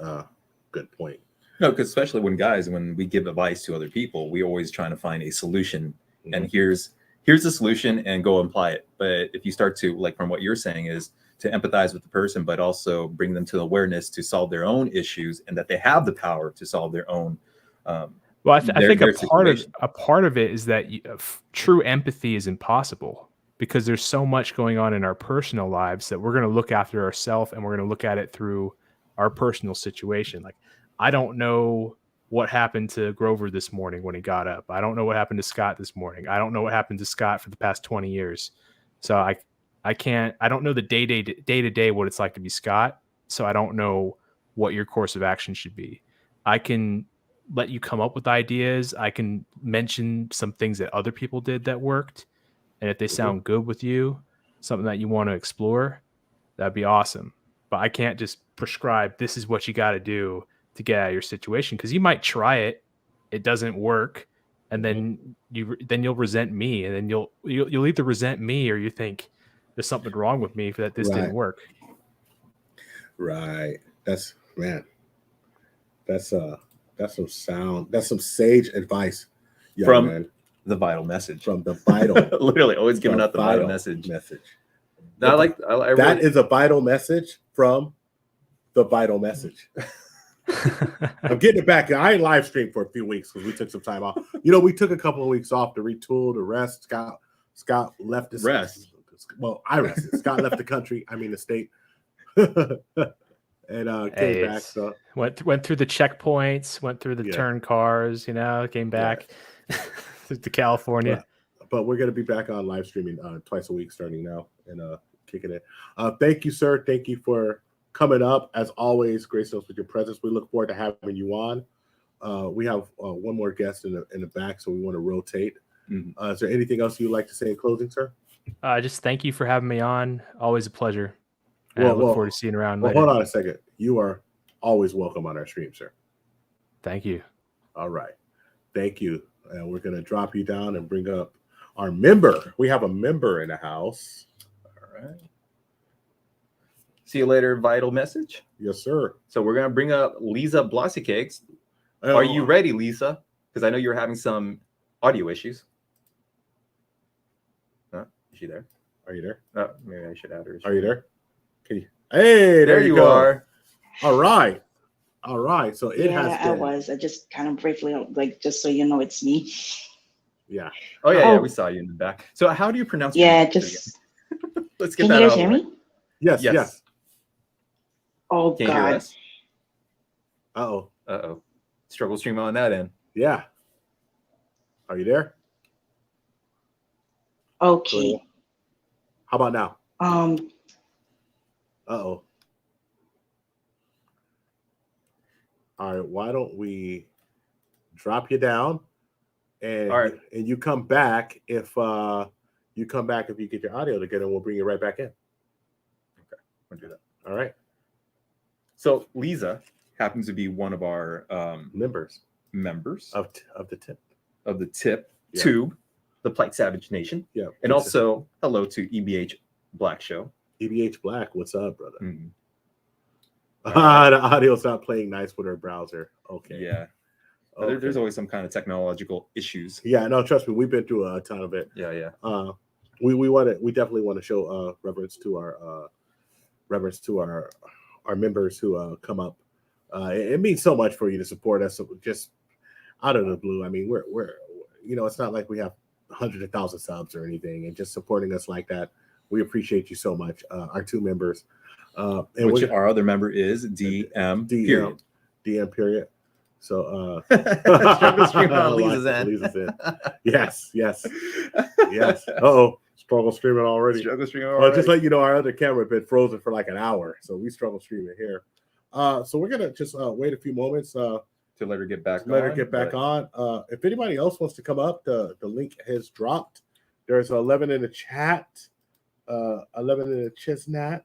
[SPEAKER 2] point.
[SPEAKER 1] No, because especially when we give advice to other people, we're always trying to find a solution. And here's the solution, and go apply it. But if you start to, like, from what you're saying, is to empathize with the person, but also bring them to awareness to solve their own issues, and that they have the power to solve their own.
[SPEAKER 9] Well, I think a part of it is that true empathy is impossible, because there's so much going on in our personal lives that we're going to look after ourselves, and we're going to look at it through our personal situation. Like, I don't know what happened to Grover this morning when he got up. I don't know what happened to Scott this morning. I don't know what happened to Scott for the past 20 years. So I don't know the day to day what it's like to be Scott. So I don't know what your course of action should be. I can let you come up with ideas. I can mention some things that other people did that worked. And if they sound good with you, something that you want to explore, that'd be awesome. But I can't just prescribe, this is what you got to do to get out of your situation, because you might try it, it doesn't work, and then you'll resent me, and then you'll either resent me, or you think there's something wrong with me that this didn't work.
[SPEAKER 2] Right. That's some sage advice
[SPEAKER 1] from the vital message.
[SPEAKER 2] From the vital,
[SPEAKER 1] literally always giving out the vital message. Now,
[SPEAKER 2] that is a vital message from the vital message. I'm getting it back. I ain't live streamed for a few weeks because we took some time off. We took a couple of weeks off to retool, to rest. Scott left the
[SPEAKER 1] rest.
[SPEAKER 2] Well, I rested. Scott left the country. I mean the state. And came back. So
[SPEAKER 9] went through the checkpoints, went through the turn cars. Came back to California.
[SPEAKER 2] But we're gonna be back on live streaming twice a week starting now, and kicking it. Thank you, sir. Thank you for coming up. As always, grace us with your presence. We look forward to having you on. We have one more guest in the back, so we want to rotate. Is there anything else you'd like to say in closing, sir?
[SPEAKER 9] Just thank you for having me on. Always a pleasure. I look forward to seeing you around later.
[SPEAKER 2] Hold on a second. You are always welcome on our stream, sir.
[SPEAKER 9] Thank you.
[SPEAKER 2] All right. Thank you. And we're going to drop you down and bring up our member. We have a member in the house.
[SPEAKER 1] All right. See you later, vital message.
[SPEAKER 2] Yes, sir.
[SPEAKER 1] So we're going to bring up Lisa Blossy Cakes. Are you ready, Lisa? Because I know you're having some audio issues. Is she there?
[SPEAKER 2] Are you there?
[SPEAKER 1] Oh, maybe I should add her.
[SPEAKER 2] Are you there? Hey, there you go.
[SPEAKER 1] Are.
[SPEAKER 2] All right. So it has been.
[SPEAKER 5] I was. I just kind of briefly, just so you know, it's me.
[SPEAKER 2] Yeah.
[SPEAKER 1] Oh, yeah, we saw you in the back. So how do you pronounce your name? Let's get that out. Can you
[SPEAKER 5] guys hear me?
[SPEAKER 2] Yes.
[SPEAKER 5] Oh,
[SPEAKER 1] Can you
[SPEAKER 5] God.
[SPEAKER 1] hear us?
[SPEAKER 2] Uh-oh.
[SPEAKER 1] Struggle stream on that end.
[SPEAKER 2] Yeah. Are you there?
[SPEAKER 5] Okay.
[SPEAKER 2] Cool. How about now? Uh-oh. All right, why don't we drop you down and and you come back if you get your audio together, and we'll bring you right back in.
[SPEAKER 1] Okay, we'll do that.
[SPEAKER 2] All right.
[SPEAKER 1] So Lisa happens to be one of our members
[SPEAKER 2] of the
[SPEAKER 1] TIP Tube, the Plight Savage Nation.
[SPEAKER 2] Yeah.
[SPEAKER 1] And also hello to EBH Black Show.
[SPEAKER 2] EBH Black, what's up, brother?
[SPEAKER 1] Mm-hmm.
[SPEAKER 2] The audio's not playing nice with our browser. Okay.
[SPEAKER 1] Yeah. There's always some kind of technological issues.
[SPEAKER 2] Yeah, no, trust me, we've been through a ton of it.
[SPEAKER 1] Yeah.
[SPEAKER 2] We definitely want to show reverence to our members who come up. It means so much for you to support us just out of the blue. I mean, we're it's not like we have hundreds of thousands of subs or anything, and just supporting us like that, we appreciate you so much. Our 2 members, and
[SPEAKER 1] which our other member is DM period.
[SPEAKER 2] DM period. So
[SPEAKER 1] struggle stream on Lisa's end.
[SPEAKER 2] Yes. Struggle streaming already. Well, just let you know, our other camera had been frozen for like an hour, so we struggle streaming here. So we're gonna just wait a few moments to
[SPEAKER 1] let her get back
[SPEAKER 2] on. If anybody else wants to come up, the link has dropped. There's 11 in the chat, 11 in the chestnut.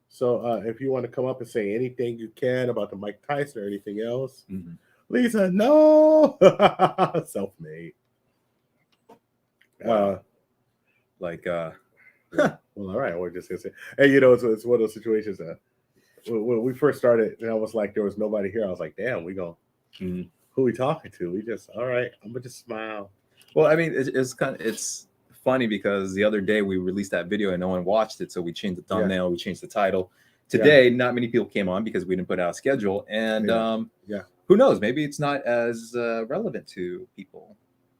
[SPEAKER 2] So if you want to come up and say anything you can about the Mike Tyson or anything else, Lisa, no, self-made.
[SPEAKER 1] Wow.
[SPEAKER 2] Well, all right. We're just gonna say, hey, it's one of those situations that when we first started, and I was like, there was nobody here. I was like, damn, who we talking to? We just, all right, I'm gonna just smile.
[SPEAKER 1] Well, I mean, it's funny because the other day we released that video and no one watched it, so we changed the thumbnail, we changed the title. Today, not many people came on because we didn't put out a schedule, and who knows? Maybe it's not as relevant to people.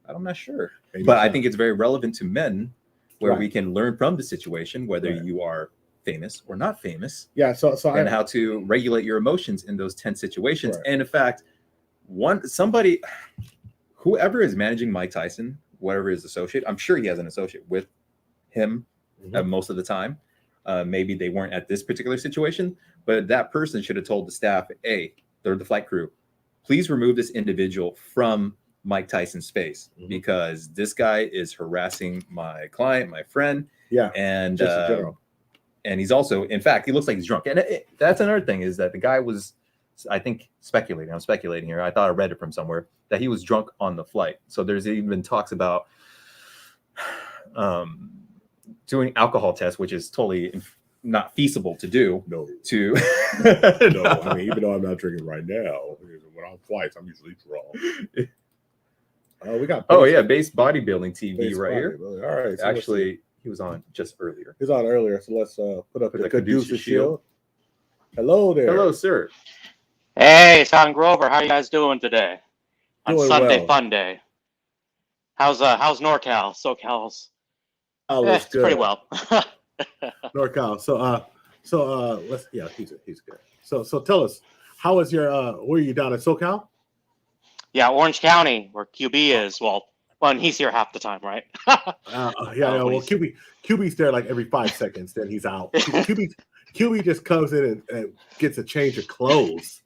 [SPEAKER 1] I'm not sure, but I think it's very relevant to men, where we can learn from the situation, whether you are famous or not famous.
[SPEAKER 2] And
[SPEAKER 1] how to regulate your emotions in those tense situations. And in fact, whoever is managing Mike Tyson, whatever his associate, I'm sure he has an associate with him most of the time. Maybe they weren't at this particular situation, but that person should have told the staff, hey, they're the flight crew, please remove this individual from Mike Tyson's space because this guy is harassing my client, my friend. And
[SPEAKER 2] just in general.
[SPEAKER 1] And he's also, in fact, he looks like he's drunk. And that's another thing, is that the guy was, I think, I'm speculating here. I thought I read it from somewhere that he was drunk on the flight. So there's even talks about doing alcohol tests, which is totally not feasible to do.
[SPEAKER 2] No.
[SPEAKER 1] I
[SPEAKER 2] mean, even though I'm not drinking right now, when I'm flights, I'm usually drunk. We got
[SPEAKER 1] base bodybuilding TV right here.
[SPEAKER 2] All right. So
[SPEAKER 1] actually, he was on just earlier.
[SPEAKER 2] He was on earlier, so let's put up the Caduceus shield. Hello there.
[SPEAKER 1] Hello, sir.
[SPEAKER 10] Hey, Scott Grover, how you guys doing today? On
[SPEAKER 2] Doing
[SPEAKER 10] Sunday
[SPEAKER 2] well.
[SPEAKER 10] Fun Day. How's NorCal? SoCal's?
[SPEAKER 2] It's
[SPEAKER 10] good. Pretty well.
[SPEAKER 2] NorCal. So let's he's good. So tell us, how is your where are you down in SoCal?
[SPEAKER 10] Yeah, Orange County, where QB is. Well, he's here half the time, right?
[SPEAKER 2] Well, QB's there like every 5 seconds, then he's out. QB just comes in and gets a change of clothes.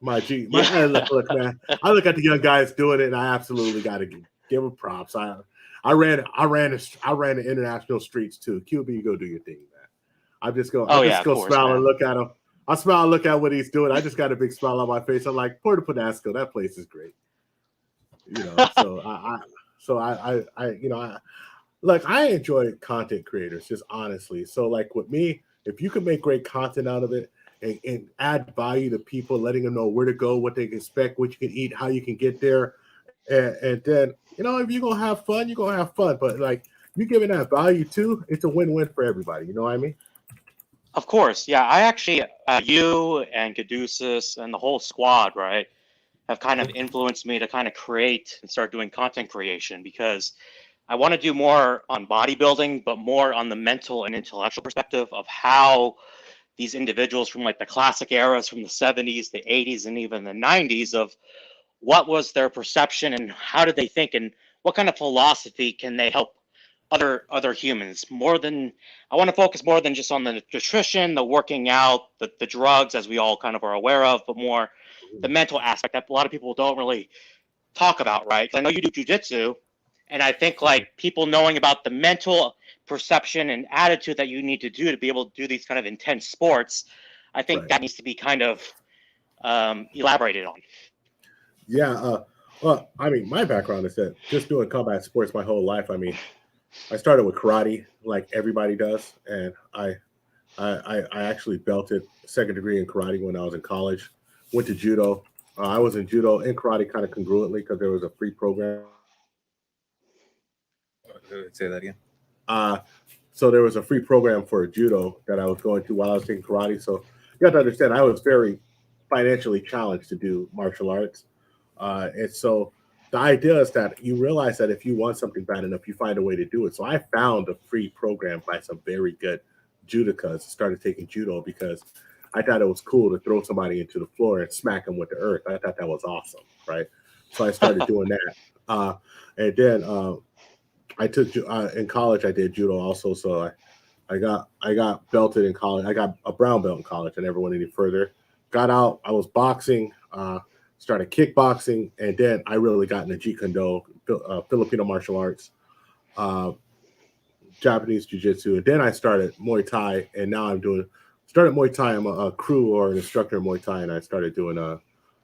[SPEAKER 2] Look, man. I look at the young guys doing it, and I absolutely got to give them props. I ran the international streets too. QB, go do your thing, man. I just go smile and look at him. I smile and look at what he's doing. I just got a big smile on my face. I'm like, Puerto Penasco, that place is great. I enjoy content creators, just honestly. So like with me, if you can make great content out of it and add value to people, letting them know where to go, what they can expect, what you can eat, how you can get there. And then, if you're going to have fun, you're going to have fun. But like you giving that value too, it's a win-win for everybody. You know what I mean?
[SPEAKER 10] Of course. Yeah. I actually, you and Caduceus and the whole squad, right, have kind of influenced me to kind of create and start doing content creation, because I want to do more on bodybuilding, but more on the mental and intellectual perspective of how these individuals from like the classic eras from the 70s, the 80s, and even the 90s of what was their perception and how did they think and what kind of philosophy can they help other humans. I want to focus more than just on the nutrition, the working out, the drugs, as we all kind of are aware of, but more the mental aspect that a lot of people don't really talk about, right? I know you do jujitsu, and I think like people knowing about the mental perception and attitude that you need to do to be able to do these kind of intense sports, I think that needs to be kind of elaborated on.
[SPEAKER 2] Yeah. Well, I mean, my background is that just doing combat sports my whole life. I mean, I started with karate like everybody does, and I actually belted second degree in karate when I was in college. Went to judo, I was in judo and karate kind of congruently because there was a free program.
[SPEAKER 1] Say that again.
[SPEAKER 2] So there was a free program for judo that I was going to while I was taking karate. So you have to understand, I was very financially challenged to do martial arts. And so the idea is that you realize that if you want something bad enough, you find a way to do it. So I found a free program by some very good judokas, started taking judo because I thought it was cool to throw somebody into the floor and smack them with the earth. I thought that was awesome, right? So I started doing that. And then I took in college, I did judo also. So I got belted in college. I got a brown belt in college. I never went any further. Got out. I was boxing, started kickboxing, and then I really got into Jeet Kune Do, Filipino martial arts, Japanese jiu-jitsu, and then I started Muay Thai, and now started Muay Thai. I'm a crew or an instructor in Muay Thai, and I started doing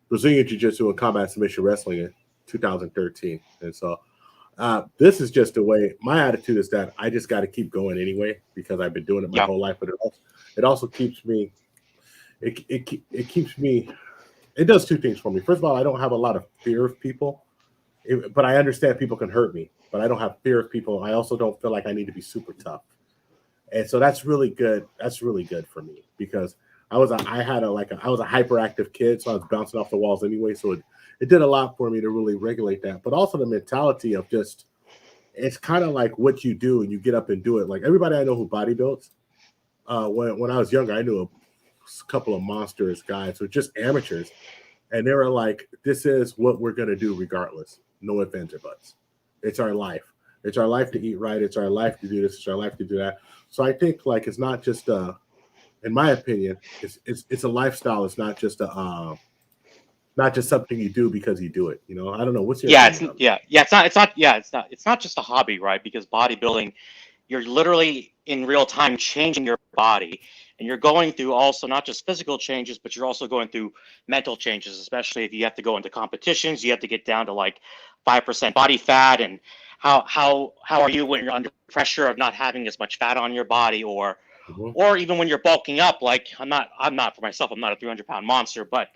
[SPEAKER 2] Brazilian jiu-jitsu and combat submission wrestling in 2013. And so this is just the way my attitude is, that I just got to keep going anyway because I've been doing it my whole life. But it also keeps me. It keeps me. It does two things for me. First of all, I don't have a lot of fear of people, but I understand people can hurt me. But I don't have fear of people. I also don't feel like I need to be super tough, and so that's really good. That's really good for me because I was a hyperactive kid, so I was bouncing off the walls anyway. So it did a lot for me to really regulate that. But also the mentality of just, it's kind of like what you do and you get up and do it. Like everybody I know who bodybuilds, when I was younger, I knew a couple of monstrous guys who were just amateurs, and they were like, "This is what we're gonna do regardless. No ifs, ands, or buts. It's our life. It's our life to eat right. It's our life to do this. It's our life to do that." So I think like it's not just in my opinion, it's a lifestyle. It's not just not just something you do because you do it. You know, I don't know. What's your opinion?
[SPEAKER 10] It's not just a hobby, right? Because bodybuilding, you're literally in real time changing your body, and you're going through also not just physical changes, but you're also going through mental changes, especially if you have to go into competitions. You have to get down to like 5% body fat, and how are you when you're under pressure of not having as much fat on your body, or even when you're bulking up. Like I'm not for myself, I'm not a 300-pound monster, but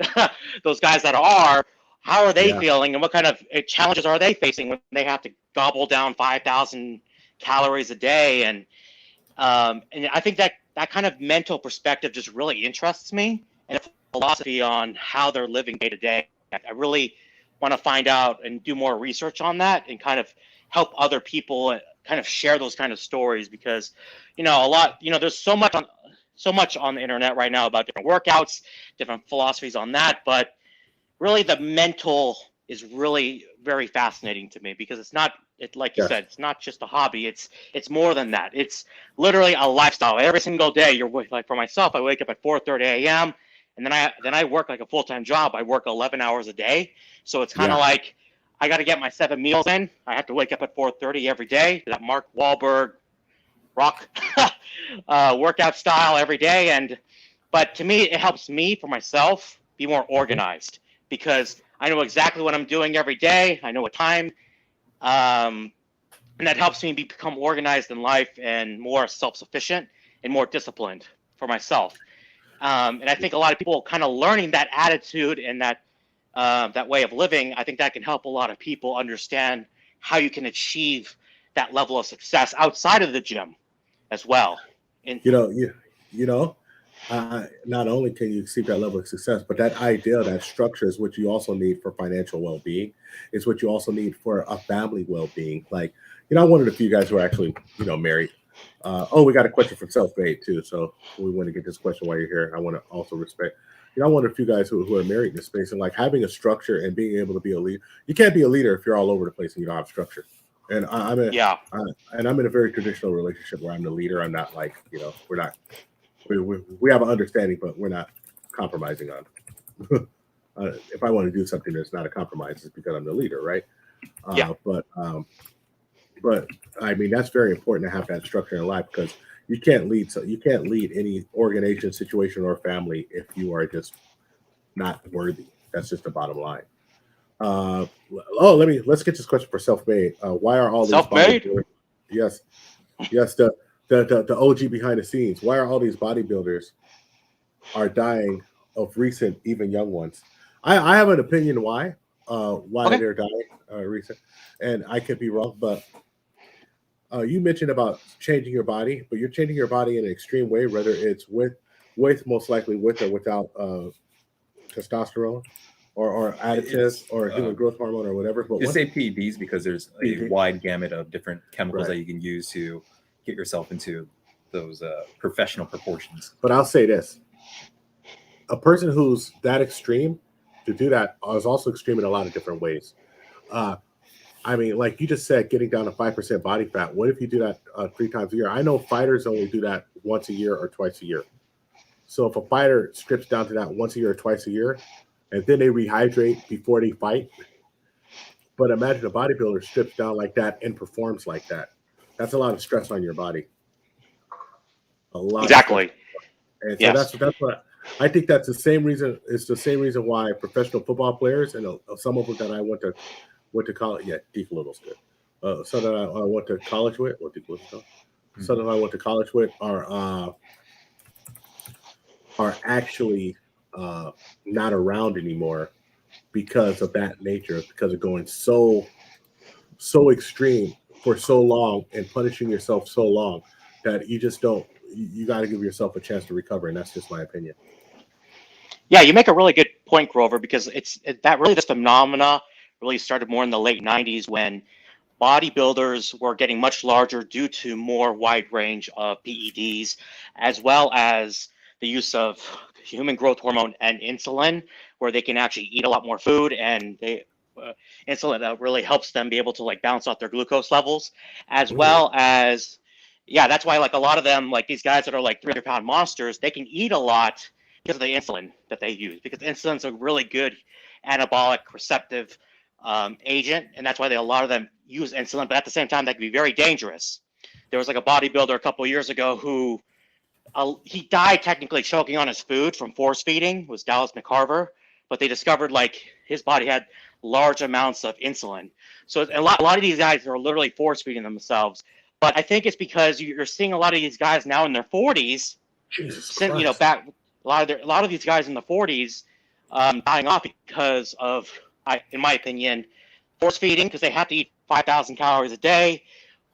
[SPEAKER 10] those guys that are, how are they feeling, and what kind of challenges are they facing when they have to gobble down 5,000 calories a day? And I think that kind of mental perspective just really interests me, and a philosophy on how they're living day to day. I really want to find out and do more research on that and kind of help other people kind of share those kind of stories, because there's so much on the internet right now about different workouts, different philosophies on that, but really the mental is really very fascinating to me, because it's not, like you said, it's not just a hobby. It's more than that. It's literally a lifestyle. Every single day, you're like, for myself, I wake up at 4:30 a.m. and then I work like a full-time job. I work 11 hours a day, so it's kind of like I got to get my 7 meals in. I have to wake up at 4:30 every day. That Mark Wahlberg rock workout style every day. But to me, it helps me, for myself, be more organized, because I know exactly what I'm doing every day. I know what time. And that helps me become organized in life and more self-sufficient and more disciplined for myself. And I think a lot of people kind of learning that attitude and that way of living, I think that can help a lot of people understand how you can achieve that level of success outside of the gym as well. And
[SPEAKER 2] not only can you achieve that level of success, but that idea, that structure is what you also need for financial well-being. It's what you also need for a family well-being. Like, I wondered if you guys were actually, married. We got a question from Self-Made too. So we want to get this question while you're here. I want to also respect, I wonder if you guys who are married in this space, and like having a structure and being able to be a leader. You can't be a leader if you're all over the place and you don't have structure. And I'm in a very traditional relationship where I'm the leader. I'm not like, we're not. We have an understanding, but we're not compromising on. If I want to do something that's not a compromise, it's because I'm the leader, right? But I mean, that's very important to have that structure in life, because you can't lead. So you can't lead any organization, situation, or family if you are just not worthy. That's just the bottom line. Let's get this question for Self-Made. Why are all these
[SPEAKER 10] Self-Made?
[SPEAKER 2] Yes, the OG behind the scenes. Why are all these bodybuilders are dying of recent, even young ones? I have an opinion why
[SPEAKER 10] Okay.
[SPEAKER 2] they're dying recent, and I could be wrong, but you mentioned about changing your body, but you're changing your body in an extreme way, whether it's with most likely with or without testosterone or additives or human growth hormone or whatever. But
[SPEAKER 1] You say PEDs because there's a
[SPEAKER 2] PED.
[SPEAKER 1] wide gamut of different chemicals
[SPEAKER 2] Right.
[SPEAKER 1] that you can use to get yourself into those professional proportions.
[SPEAKER 2] But I'll say this: a person who's that extreme to do that is also extreme in a lot of different ways. I mean, like you just said, getting down to 5% body fat. What if you do that 3 times a year? I know fighters only do that once a year or twice a year. So if a fighter strips down to that once a year or twice a year, and then they rehydrate before they fight, but imagine a bodybuilder strips down like that and performs like that. That's a lot of stress on your body. A lot.
[SPEAKER 10] Exactly.
[SPEAKER 2] And so that's what I think. That's the same reason. It's the same reason why professional football players and some of them that I went to college. Yeah, Deke Little's good. Some that I went to college with. What Deke Little's some that I went to college with are actually not around anymore because of that nature, because of going so extreme for so long and punishing yourself so long that you just don't. You got to give yourself a chance to recover, and that's just my opinion.
[SPEAKER 10] Yeah, you make a really good point, Grover, because this phenomena really started more in the late 90s when bodybuilders were getting much larger due to more wide range of PEDs, as well as the use of human growth hormone and insulin, where they can actually eat a lot more food, and insulin really helps them be able to like balance out their glucose levels, as well as that's why like a lot of them, like these guys that are like 300-pound monsters, they can eat a lot because of the insulin that they use, because insulin's a really good anabolic receptive agent, and that's why a lot of them use insulin. But at the same time, that can be very dangerous. There was like a bodybuilder a couple of years ago who he died technically choking on his food from force feeding. It was Dallas McCarver, but they discovered like his body had large amounts of insulin. So a lot of these guys are literally force feeding themselves. But I think it's because you're seeing a lot of these guys now in their 40s. A lot of these guys in the 40s dying off because of, in my opinion, force feeding, because they have to eat 5,000 calories a day,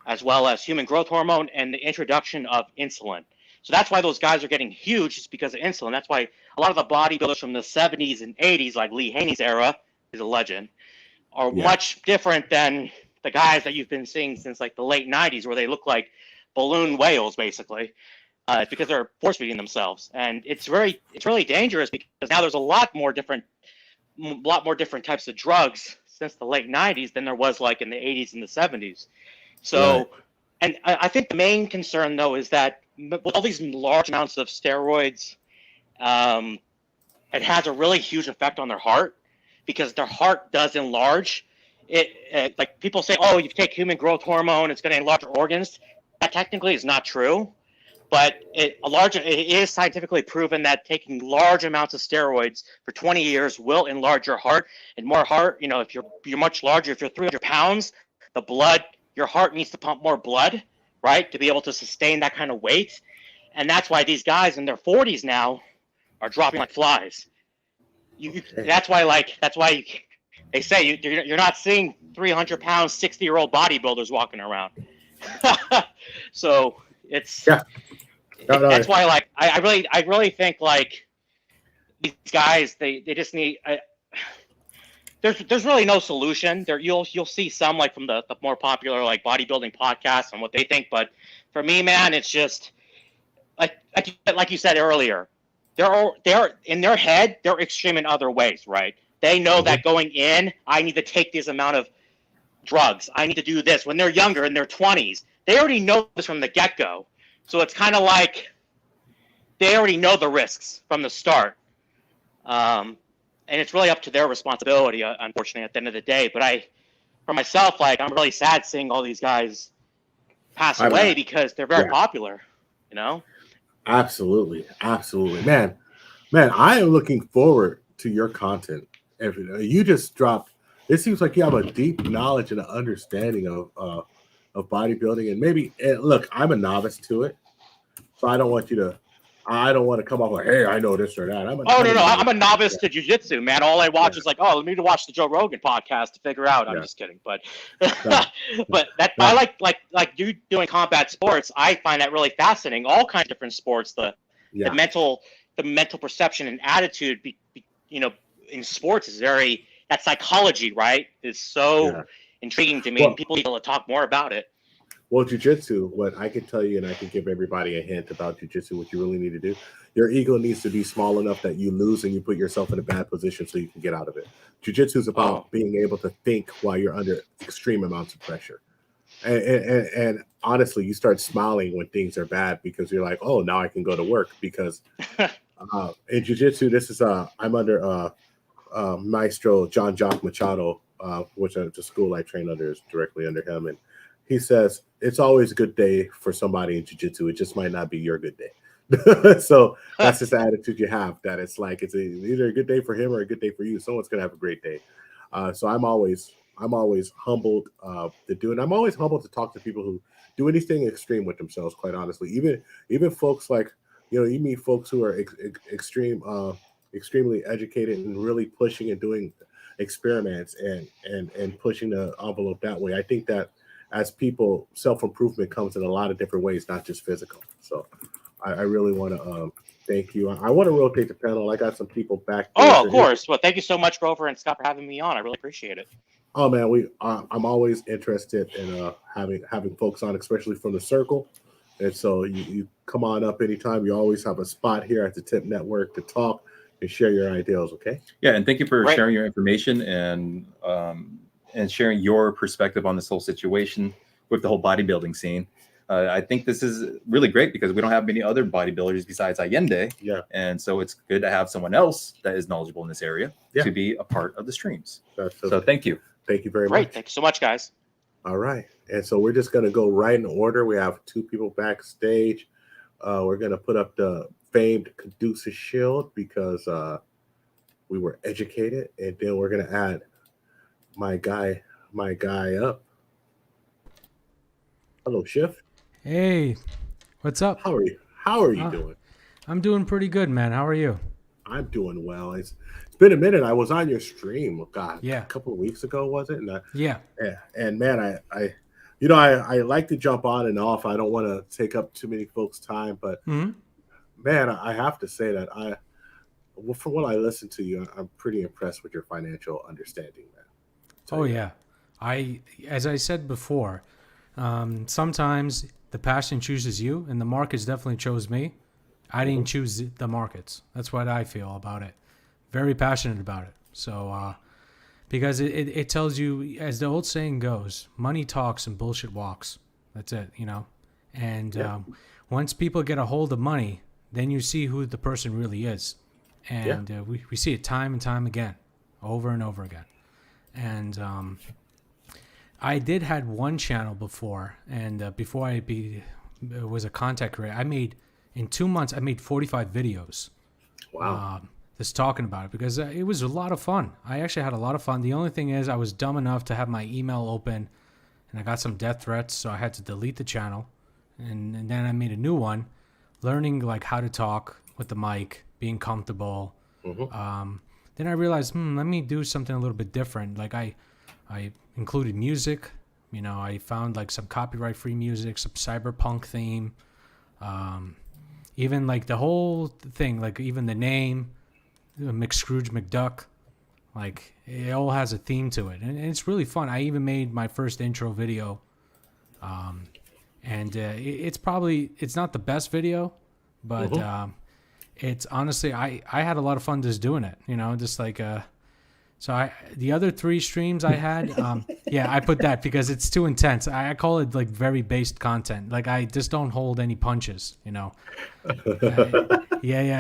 [SPEAKER 10] as well as human growth hormone and the introduction of insulin. So that's why those guys are getting huge, is because of insulin. That's why a lot of the bodybuilders from the 70s and 80s, like Lee Haney's era, is a legend, are much different than the guys that you've been seeing since like the late 90s, where they look like balloon whales, basically. It's because they're force feeding themselves, and it's really dangerous, because now there's a lot more different types of drugs since the late 90s than there was like in the 80s and the 70s. So, and I think the main concern though is that with all these large amounts of steroids, it has a really huge effect on their heart, because their heart does enlarge. Like people say, oh, you take human growth hormone, it's going to enlarge your organs. That technically is not true. But it is scientifically proven that taking large amounts of steroids for 20 years will enlarge your heart. And more heart, if you're much larger, if you're 300 pounds, your heart needs to pump more blood, right, to be able to sustain that kind of weight. And that's why these guys in their 40s now are dropping like flies. That's why they say you're not seeing 300-pound, 60-year-old bodybuilders walking around. So it's that's why, like, I really think like these guys, they just need. There's really no solution. You'll see some like from the more popular like bodybuilding podcasts and what they think, but for me, man, it's just like you said earlier. They're in their head, they're extreme in other ways, right? They know that going in, I need to take this amount of drugs. I need to do this. When they're younger, in their 20s, they already know this from the get-go. So it's kind of like they already know the risks from the start. And it's really up to their responsibility, unfortunately, at the end of the day. But for myself, like, I'm really sad seeing all these guys pass away because they're very popular,
[SPEAKER 2] Absolutely. Man, I am looking forward to your content. You just dropped, it seems like you have a deep knowledge and an understanding of bodybuilding, and look, I'm a novice to it, so I don't want you to I don't want to come off like, hey, I know this or that.
[SPEAKER 10] I'm a novice to jujitsu, man. All I watch is like, oh, let me watch the Joe Rogan podcast to figure out. I'm just kidding, but but I like you doing combat sports. I find that really fascinating. All kinds of different sports, the mental perception and attitude, in sports is very, that psychology, right, is so intriguing to me, and people need to talk more about it.
[SPEAKER 2] Well, jiu-jitsu, what I can tell you, and I can give everybody a hint about jiu-jitsu, what you really need to do, your ego needs to be small enough that you lose and you put yourself in a bad position so you can get out of it. Jiu-jitsu is about being able to think while you're under extreme amounts of pressure. And honestly, you start smiling when things are bad because you're like, oh, now I can go to work. Because in jiu-jitsu, this is I'm under Maestro John Jock Machado, which the school I train under is directly under him. And he says, it's always a good day for somebody in jiu-jitsu. It just might not be your good day. So that's just the attitude you have, that it's like it's either a good day for him or a good day for you. Someone's going to have a great day. So I'm always humbled to do it. I'm always humbled to talk to people who do anything extreme with themselves, quite honestly. Even folks like, you meet folks who are extremely educated and really pushing and doing experiments and pushing the envelope that way. I think that as people, self-improvement comes in a lot of different ways, not just physical. So I really want to thank you. I want to rotate the panel. I got some people back there.
[SPEAKER 10] Oh, of course. Well, thank you so much, Grover and Scott, for having me on. I really appreciate it.
[SPEAKER 2] Oh, man, I'm always interested in having folks on, especially from the circle. And so you come on up anytime. You always have a spot here at the TIP Network to talk and share your ideas, okay?
[SPEAKER 1] Yeah, and thank you for sharing your information and sharing your perspective on this whole situation with the whole bodybuilding scene. I think this is really great because we don't have many other bodybuilders besides Allende.
[SPEAKER 2] Yeah.
[SPEAKER 1] And so it's good to have someone else that is knowledgeable in this area to be a part of the streams. So thank you.
[SPEAKER 2] Thank you very much.
[SPEAKER 10] Great. Thank you so much, guys.
[SPEAKER 2] All right. And so we're just going to go right in order. We have two people backstage. We're going to put up the famed Caduceus shield because we were educated. And then we're going to add my guy up. Hello, Schiff.
[SPEAKER 11] Hey, what's up?
[SPEAKER 2] How are you doing?
[SPEAKER 11] I'm doing pretty good, man. How are you?
[SPEAKER 2] I'm doing well. It's been a minute. I was on your stream, a couple of weeks ago, was it? And man, I like to jump on and off. I don't want to take up too many folks' time, but man, I have to say that from what I listen to you, I'm pretty impressed with your financial understanding, man.
[SPEAKER 11] As I said before, sometimes the passion chooses you, and the markets definitely chose me. I didn't choose the markets. That's what I feel about it. Very passionate about it. So, because it tells you, as the old saying goes, money talks and bullshit walks. That's it, And once people get a hold of money, then you see who the person really is. And we see it time and time again, over and over again. And I did had one channel before, and before I was a content creator, in 2 months, I made 45 videos.
[SPEAKER 2] Wow.
[SPEAKER 11] Just talking about it because it was a lot of fun. I actually had a lot of fun. The only thing is I was dumb enough to have my email open, and I got some death threats, so I had to delete the channel. And then I made a new one, learning like how to talk with the mic, being comfortable. Then I realized, let me do something a little bit different. Like I included music. I found like some copyright-free music, some cyberpunk theme. Even like the whole thing, like even the name, McScrooge McDuck, like it all has a theme to it, and it's really fun. I even made my first intro video, and it's not the best video, but it's honestly I had a lot of fun just doing it, just like So the other 3 streams I had, I put that because it's too intense. I call it like very based content. Like I just don't hold any punches,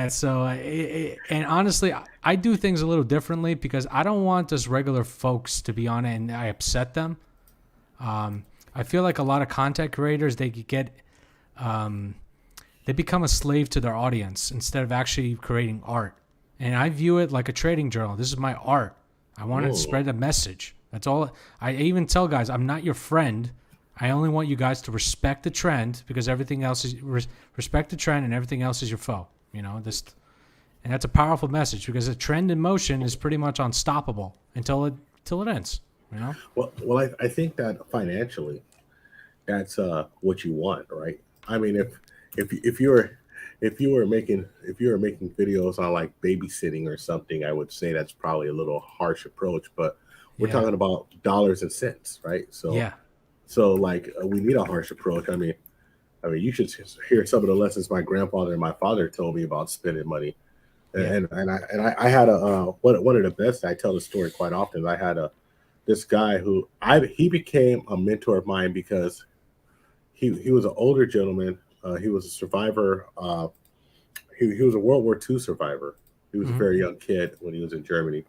[SPEAKER 11] So, and honestly, I do things a little differently because I don't want just regular folks to be on it and I upset them. I feel like a lot of content creators, they become a slave to their audience instead of actually creating art. And I view it like a trading journal. This is my art. I want to spread a message. That's all. I even tell guys, I'm not your friend. I only want you guys to respect the trend because everything else is respect the trend and everything else is your foe. You know, this, and that's a powerful message because a trend in motion is pretty much unstoppable until it ends. You know.
[SPEAKER 2] Well, I think that financially, that's what you want, right? I mean, if you were making videos on like babysitting or something, I would say that's probably a little harsh approach, but we're talking about dollars and cents, right? So
[SPEAKER 11] yeah.
[SPEAKER 2] So like we need a harsh approach. I mean, you should hear some of the lessons my grandfather and my father told me about spending money. And I had one of the best. I tell the story quite often. I had this guy who he became a mentor of mine because he was an older gentleman. He was a survivor. He was a World War II survivor. He was a very young kid when he was in Germany.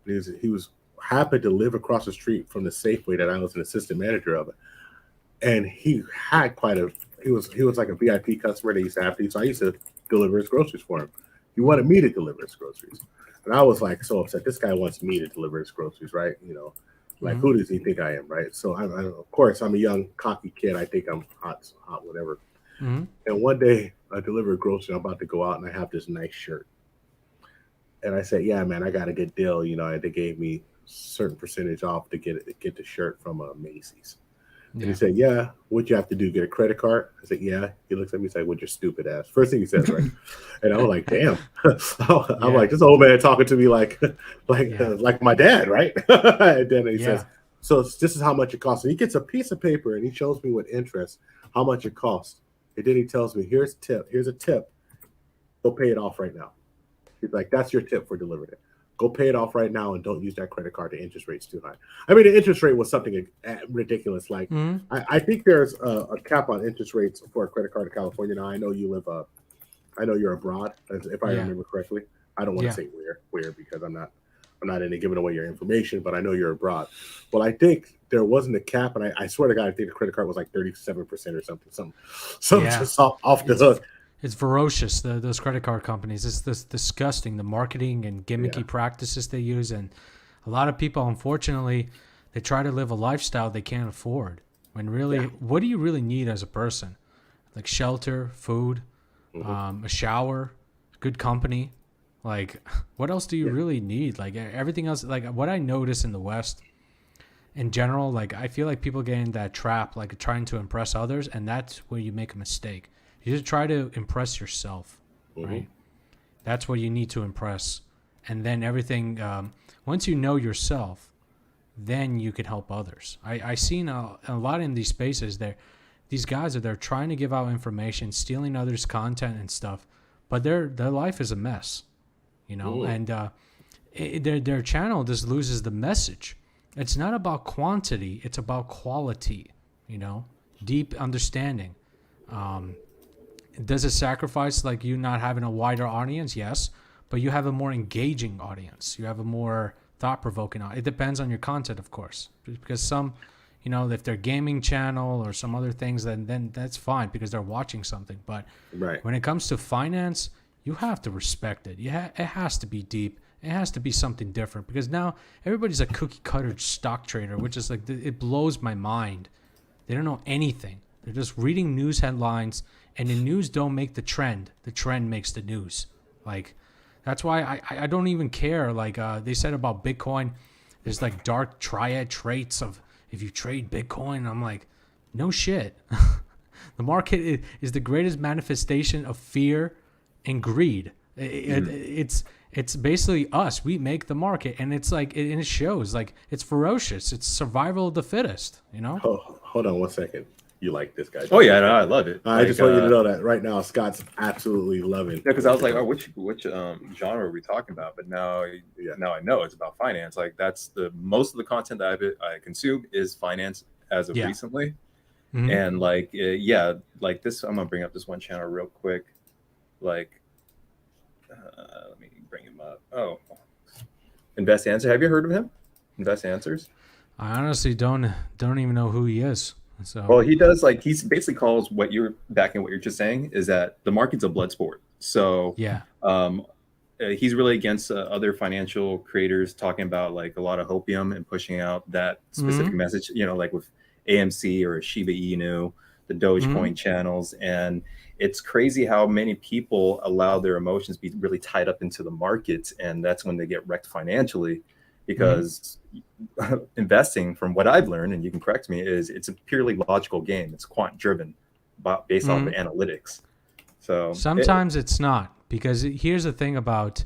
[SPEAKER 2] He was happened to live across the street from the Safeway that I was an assistant manager of. And he had he was like a VIP customer that used to have to. So I used to deliver his groceries for him. He wanted me to deliver his groceries. And I was like so upset. This guy wants me to deliver his groceries, right? You know, like who does he think I am, right? So of course I'm a young cocky kid. I think I'm hot, whatever. And one day I delivered groceries. I'm about to go out and I have this nice shirt. And I said, yeah, man, I got a good deal. You know, they gave me certain percentage off to get the shirt from Macy's. And he said, yeah, what'd you have to do? Get a credit card? I said, yeah. He looks at me and said, with your stupid ass. First thing he says, right? And I was like, damn. I'm like, this old man talking to me like my dad, right? And then he says, so this is how much it costs. And he gets a piece of paper and he shows me with interest how much it costs. And then he tells me, here's a tip. Go pay it off right now. He's like, that's your tip for delivering it. Go pay it off right now and don't use that credit card. The interest rate's too high. I mean, the interest rate was something ridiculous. Like, I think there's a cap on interest rates for a credit card in California. Now, I know you live I know you're abroad, if I remember correctly. I don't want to say where because I'm not into giving away your information, but I know you're abroad. Well, I think there wasn't a cap, and I swear to God, I think the credit card was like 37% or something just off the hook.
[SPEAKER 11] It's ferocious, those credit card companies. It's this disgusting, the marketing and gimmicky practices they use. And a lot of people, unfortunately, they try to live a lifestyle they can't afford. When really, what do you really need as a person? Like shelter, food, a shower, good company. Like, what else do you really need? Like, everything else, like what I notice in the West in general, like I feel like people get in that trap, like trying to impress others. And that's where you make a mistake. You just try to impress yourself, right? That's what you need to impress. And then everything, once you know yourself, then you can help others. I seen a lot in these spaces there. These guys they're trying to give out information, stealing others' content and stuff, but their life is a mess, you know? And their channel just loses the message. It's not about quantity, it's about quality, you know? Deep understanding. Does it sacrifice like you not having a wider audience? Yes, but you have a more engaging audience. You have a more thought-provoking audience. It depends on your content, of course, because some, you know, if they're gaming channel or some other things, then that's fine because they're watching something. But when it comes to finance, you have to respect it. It has to be deep. It has to be something different because now everybody's a cookie-cutter stock trader, which is like it blows my mind. They don't know anything. They're just reading news headlines. And the news don't make the trend. The trend makes the news. Like, that's why I don't even care. Like they said about Bitcoin, there's like dark triad traits of if you trade Bitcoin. I'm like, no shit. The market is the greatest manifestation of fear and greed. It's basically us. We make the market, and it's like and it shows. Like it's ferocious. It's survival of the fittest. You know.
[SPEAKER 2] Oh, hold on one second. You like this guy?
[SPEAKER 1] Oh yeah, no, I love it.
[SPEAKER 2] I just want you to know that right now, Scott's absolutely loving.
[SPEAKER 1] Yeah, because I was like, oh, which genre are we talking about? But now I know it's about finance. Like that's most of the content that I consume is finance as of recently, and like like this. I'm gonna bring up this one channel real quick. Like, let me bring him up. Oh, Invest Answer. Have you heard of him? Invest Answers.
[SPEAKER 11] I honestly don't even know who he is. So
[SPEAKER 1] well, he does he's basically calls what you're backing what you're just saying is that the market's a blood sport. So he's really against other financial creators talking about like a lot of hopium and pushing out that specific message. You know, like with AMC or Shiba Inu, the Dogecoin channels. And it's crazy how many people allow their emotions to be really tied up into the markets. And that's when they get wrecked financially, because investing, from what I've learned, and you can correct me, is it's a purely logical game. It's quant driven, based off of analytics. So
[SPEAKER 11] sometimes it's not, because here's the thing about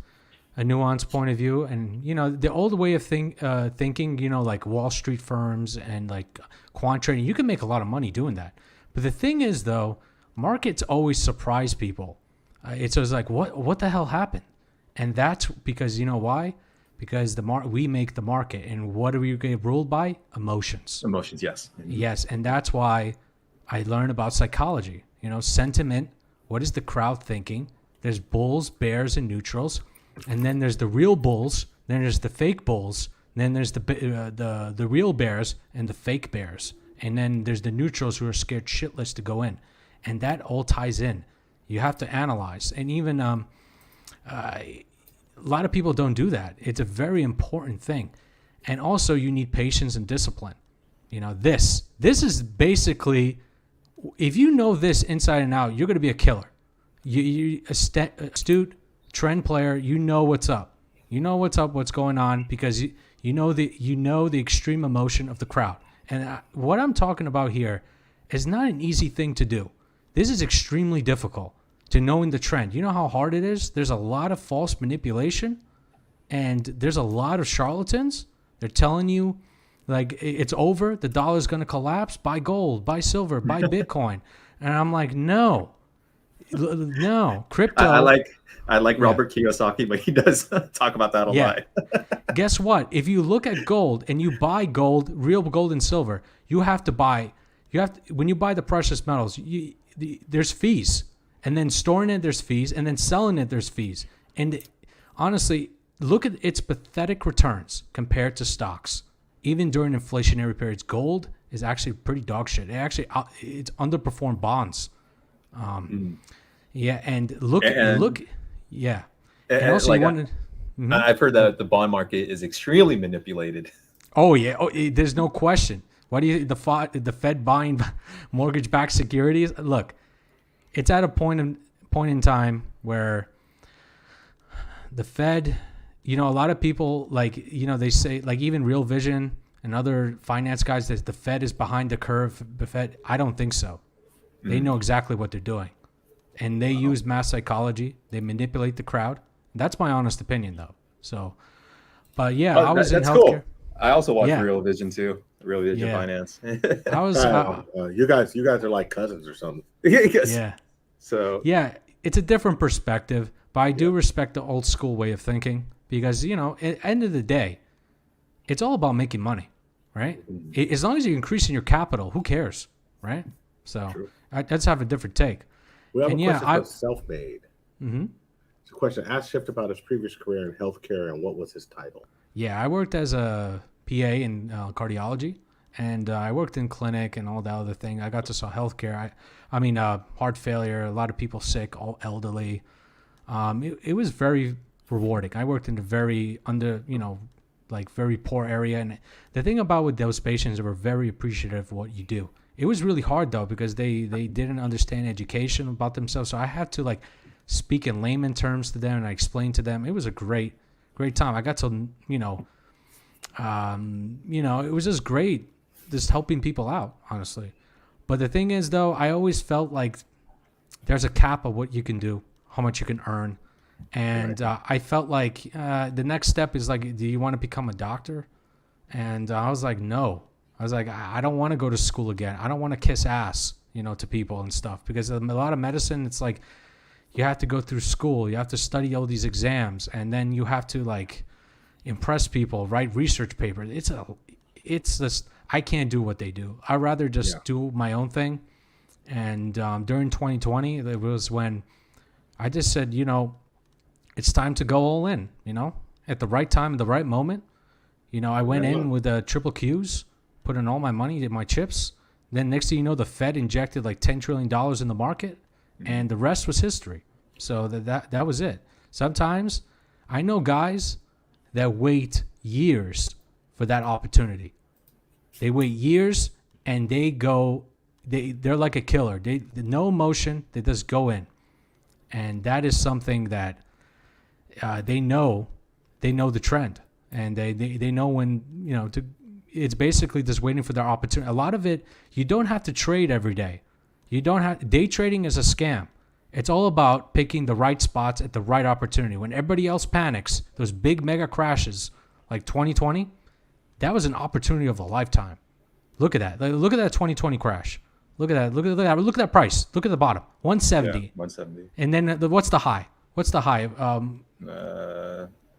[SPEAKER 11] a nuanced point of view, and you know, the old way of thinking, you know, like Wall Street firms and like quant trading, you can make a lot of money doing that. But the thing is, though, markets always surprise people. It's always like, what the hell happened? And that's because, you know why? Because we make the market, and what do we get ruled by? Emotions.
[SPEAKER 1] Emotions, yes.
[SPEAKER 11] Yes, and that's why I learned about psychology. You know, sentiment. What is the crowd thinking? There's bulls, bears, and neutrals, and then there's the real bulls. Then there's the fake bulls. Then there's the real bears and the fake bears, and then there's the neutrals who are scared shitless to go in, and that all ties in. You have to analyze, and even a lot of people don't do that. It's a very important thing, and also you need patience and discipline. You know, this is basically, if you know this inside and out, you're going to be a killer. You astute trend player. You know what's up. You know what's up, what's going on, because you know the extreme emotion of the crowd. And what I'm talking about here is not an easy thing to do. This is extremely difficult, to knowing the trend. You know how hard it is? There's a lot of false manipulation, and there's a lot of charlatans. They're telling you, like, it's over, the dollar's going to collapse, buy gold, buy silver, buy Bitcoin. And I'm like, no, crypto.
[SPEAKER 1] I like Robert Kiyosaki, but he does talk about that a lot.
[SPEAKER 11] Guess what? If you look at gold and you buy gold, real gold and silver, when you buy the precious metals, there's fees. And then storing it, there's fees. And then selling it, there's fees. And honestly, look at its pathetic returns compared to stocks. Even during inflationary periods, gold is actually pretty dog shit. It's underperformed bonds. Yeah, and look. Yeah. And also,
[SPEAKER 1] I've heard that the bond market is extremely manipulated.
[SPEAKER 11] Oh yeah, there's no question. Why do you the Fed buying mortgage-backed securities? Look, it's at a point in time where the Fed, you know, a lot of people, like, you know, they say, like, even Real Vision and other finance guys, that the Fed is behind the curve. The Fed, I don't think so. They know exactly what they're doing. And they use mass psychology. They manipulate the crowd. That's my honest opinion, though. So, but yeah, I was in healthcare. Cool.
[SPEAKER 1] I also watch Real Vision too. Real Vision Finance.
[SPEAKER 2] I was. You guys are like cousins or something.
[SPEAKER 11] Yeah.
[SPEAKER 1] So.
[SPEAKER 11] Yeah, it's a different perspective, but I do respect the old school way of thinking, because, you know, at the end of the day, it's all about making money, right? As long as you're increasing your capital, who cares, right? So let's have a different take.
[SPEAKER 2] We have a question for Self-Made. It's a question. Ask Shift about his previous career in healthcare and what was his title.
[SPEAKER 11] Yeah, I worked as a PA in cardiology, and I worked in clinic and all that other thing. I got to saw healthcare. I mean, heart failure, a lot of people sick, all elderly. It was very rewarding. I worked in a very very poor area, and the thing about with those patients, they were very appreciative of what you do. It was really hard though, because they didn't understand education about themselves. So I had to, like, speak in layman terms to them, and I explained to them. It was a great time. I got to, it was just great, just helping people out, honestly. But the thing is, though, I always felt like there's a cap of what you can do, how much you can earn. And I felt like the next step is, like, do you want to become a doctor? And I was like, no. I was like, I don't want to go to school again. I don't want to kiss ass, to people and stuff. Because a lot of medicine, it's like you have to go through school. You have to study all these exams. And then you have to, like, impress people, write research papers. It's just, I can't do what they do. I'd rather just do my own thing. And during 2020, it was when I just said, it's time to go all in, at the right time, at the right moment. I went in with triple Qs, put in all my money, did my chips. Then next thing you know, the Fed injected like $10 trillion in the market, and the rest was history. So that was it. Sometimes I know guys that wait years for that opportunity. They wait years, and they're like a killer. They no emotion. They just go in, and that is something that they know. They know the trend, and they know when it's basically just waiting for their opportunity. A lot of it, you don't have to trade every day. You don't have day trading is a scam. It's all about picking the right spots at the right opportunity. When everybody else panics, those big mega crashes like 2020, that was an opportunity of a lifetime. Look at that. Look at that 2020 crash. Look at that. Look at that. Look at that price. Look at the bottom. 170.
[SPEAKER 1] Yeah, 170.
[SPEAKER 11] And then what's the high? What's the high?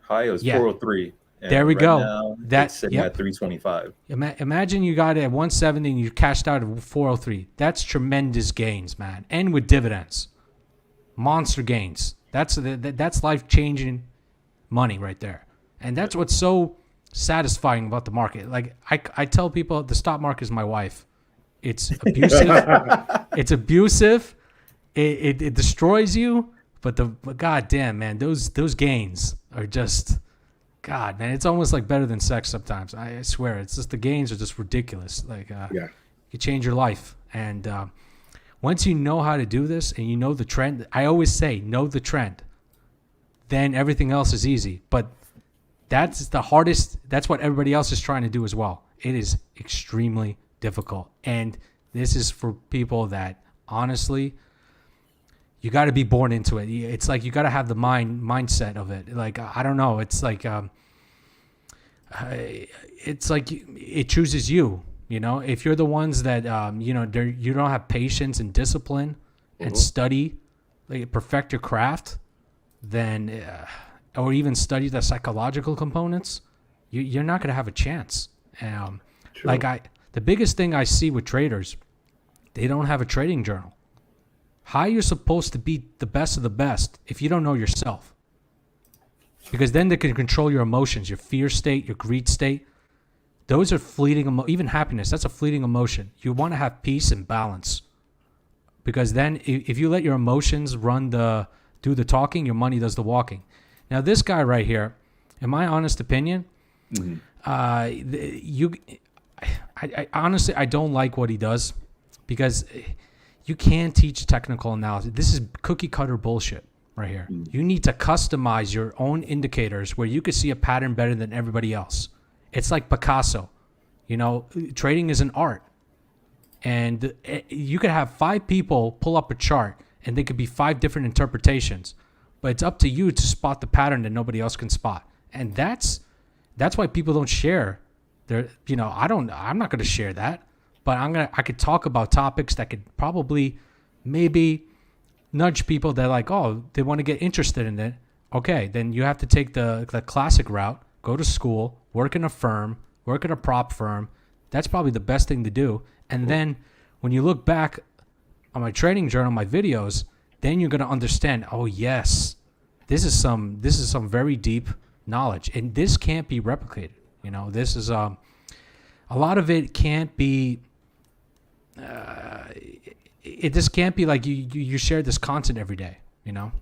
[SPEAKER 1] High was 403.
[SPEAKER 11] There we go.
[SPEAKER 1] Now,
[SPEAKER 11] That's
[SPEAKER 1] sitting at 325.
[SPEAKER 11] Imagine you got it at 170 and you cashed out at 403. That's tremendous gains, man. And with dividends. Monster gains. That's life-changing money right there. And that's what's so satisfying about the market. Like I tell people the stock market is my wife. It's abusive. It's abusive. It destroys you. But goddamn, man, those gains are just, God, man, it's almost like better than sex sometimes. I swear, it's just the gains are just ridiculous. Like, you change your life, and once you know how to do this and you know the trend, I always say know the trend. Then everything else is easy. But that's the hardest. That's what everybody else is trying to do as well. It is extremely difficult, and this is for people that honestly. You got to be born into it. It's like you got to have the mindset of it. Like I don't know. It's like it chooses you. If you're the ones that you don't have patience and discipline and study, like perfect your craft, then or even study the psychological components, you're not going to have a chance. The biggest thing I see with traders, they don't have a trading journal. How you're supposed to be the best of the best if you don't know yourself? Because then they can control your emotions, your fear state, your greed state. Those are fleeting, even happiness, that's a fleeting emotion. You want to have peace and balance. Because then if you let your emotions do the talking, your money does the walking. Now this guy right here, in my honest opinion, I honestly, I don't like what he does because you can't teach technical analysis. This is cookie cutter bullshit right here. You need to customize your own indicators where you could see a pattern better than everybody else. It's like Picasso. Trading is an art. And you could have 5 people pull up a chart and they could be 5 different interpretations. But it's up to you to spot the pattern that nobody else can spot. And that's why people don't share their, I'm not going to share that. But I could talk about topics that could probably maybe nudge people that they want to get interested in it. Okay, then you have to take the classic route, go to school, work in a firm, work at a prop firm. That's probably the best thing to do. And then when you look back on my trading journal, my videos, then you're going to understand, oh yes, this is some very deep knowledge. And this can't be replicated. This is a lot of it can't be it just can't be like you share this content every day,
[SPEAKER 1] Have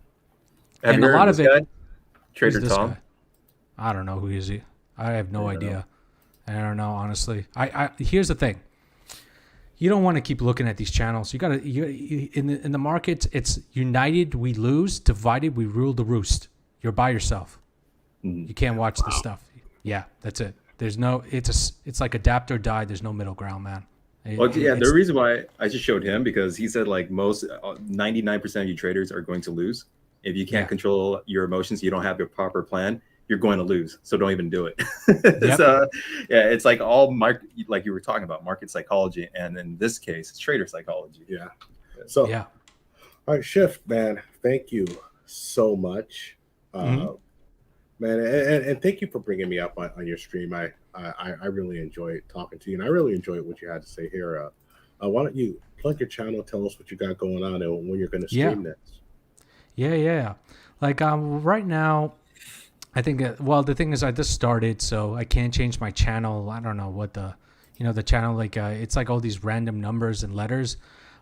[SPEAKER 11] and
[SPEAKER 1] you
[SPEAKER 11] a
[SPEAKER 1] heard
[SPEAKER 11] lot
[SPEAKER 1] of
[SPEAKER 11] of
[SPEAKER 1] this
[SPEAKER 11] it
[SPEAKER 1] guy? Trader
[SPEAKER 11] who's this
[SPEAKER 1] Tom?
[SPEAKER 11] guy? I don't know who is he. I have no idea. I don't know, honestly. I here's the thing. You don't want to keep looking at these channels. In the markets, it's united we lose, divided we rule the roost. You're by yourself. You can't watch this stuff. Yeah, that's it. There's no. It's like adapt or die. There's no middle ground, man.
[SPEAKER 1] The reason why I just showed him because he said most 99% of you traders are going to lose. If you can't control your emotions, you don't have your proper plan, you're going to lose. So don't even do it. So it's like all like you were talking about market psychology, and in this case, it's trader psychology.
[SPEAKER 2] Yeah. So all right, Shift, man. Thank you so much, man, and thank you for bringing me up on your stream. I really enjoyed talking to you, and I really enjoyed what you had to say here. Why don't you plug your channel, tell us what you got going on, and when you're going to stream next?
[SPEAKER 11] Yeah. Like right now, I think the thing is I just started, so I can't change my channel. I don't know what the channel it's like all these random numbers and letters,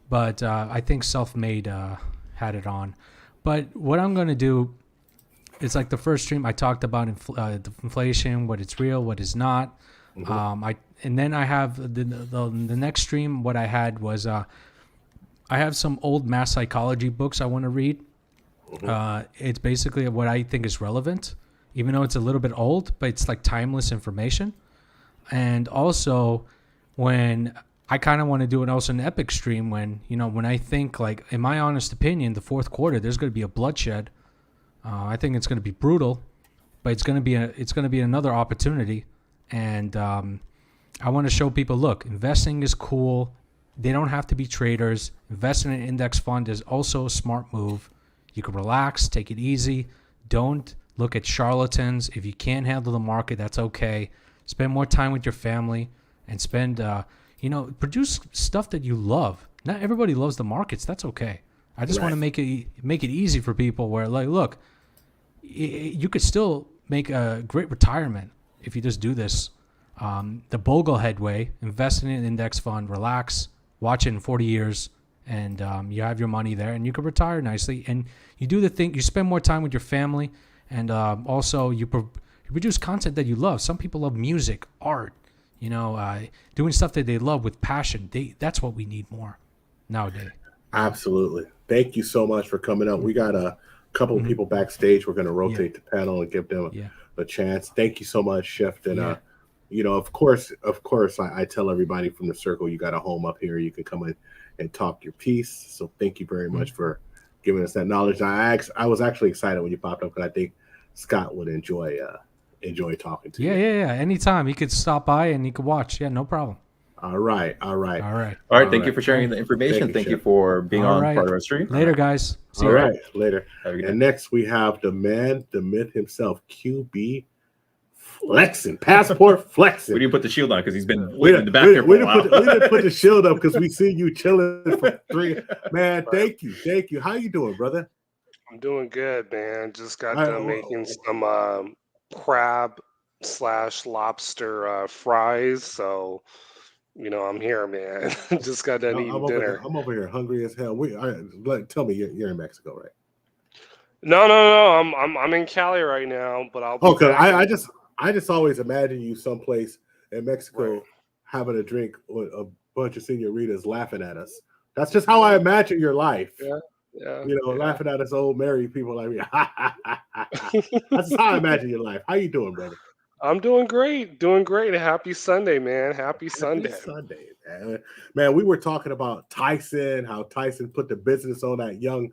[SPEAKER 11] but I think Self-Made had it on. But what I'm going to do. It's like the first stream I talked about inflation, what it's real, what is not. And then I have the next stream. What I had was I have some old mass psychology books I want to read. It's basically what I think is relevant, even though it's a little bit old, but it's like timeless information. And also, when I kind of want to do an epic stream, when I think, like, in my honest opinion, the fourth quarter there's going to be a bloodshed. I think it's going to be brutal, but it's going to be another opportunity. And I want to show people, look, investing is cool. They don't have to be traders. Investing in an index fund is also a smart move. You can relax, take it easy. Don't look at charlatans. If you can't handle the market, that's okay. Spend more time with your family and spend, produce stuff that you love. Not everybody loves the markets. That's okay. I just want to make it easy for people where, like, look, you could still make a great retirement if you just do this. The Boglehead way: invest in an index fund, relax, watch it in 40 years, and you have your money there, and you can retire nicely. And you do the thing. You spend more time with your family, and also you produce content that you love. Some people love music, art, doing stuff that they love with passion. That's what we need more nowadays.
[SPEAKER 2] Absolutely. Thank you so much for coming up. We got a couple of people backstage. We're going to rotate the panel and give them a chance. Thank you so much, Chef. And of course, I tell everybody from the circle, you got a home up here. You can come in and talk your piece. So thank you very much for giving us that knowledge. I was actually excited when you popped up, because I think Scott would enjoy talking to you.
[SPEAKER 11] Yeah. Anytime he could stop by and he could watch. Yeah, no problem.
[SPEAKER 2] All right.
[SPEAKER 1] Thank you for sharing the information. Thank you for being on part of our stream.
[SPEAKER 11] Later, guys.
[SPEAKER 2] See you. Right, later. And next we have the man, the myth himself, QB flexing, passport flexing.
[SPEAKER 1] We didn't put the shield on because he's been waiting in the back there for a while.
[SPEAKER 2] We didn't put the shield up because we see you chilling for 3. Man, thank you. How you doing, brother?
[SPEAKER 12] I'm doing good, man. Just got done making some crab/lobster fries. So, I'm here, man. Just got done eating dinner.
[SPEAKER 2] I'm over here hungry as hell. Tell me you're in Mexico, right?
[SPEAKER 12] No. I'm in Cali right now, but I'll be
[SPEAKER 2] back. I just always imagine you someplace in Mexico having a drink with a bunch of senoritas laughing at us. That's just how I imagine your life.
[SPEAKER 12] Yeah.
[SPEAKER 2] Laughing at us old married people like me. That's how I imagine your life. How you doing, brother?
[SPEAKER 12] I'm doing great. Happy Sunday, man. Happy Sunday,
[SPEAKER 2] man. We were talking about Tyson, how Tyson put the business on that young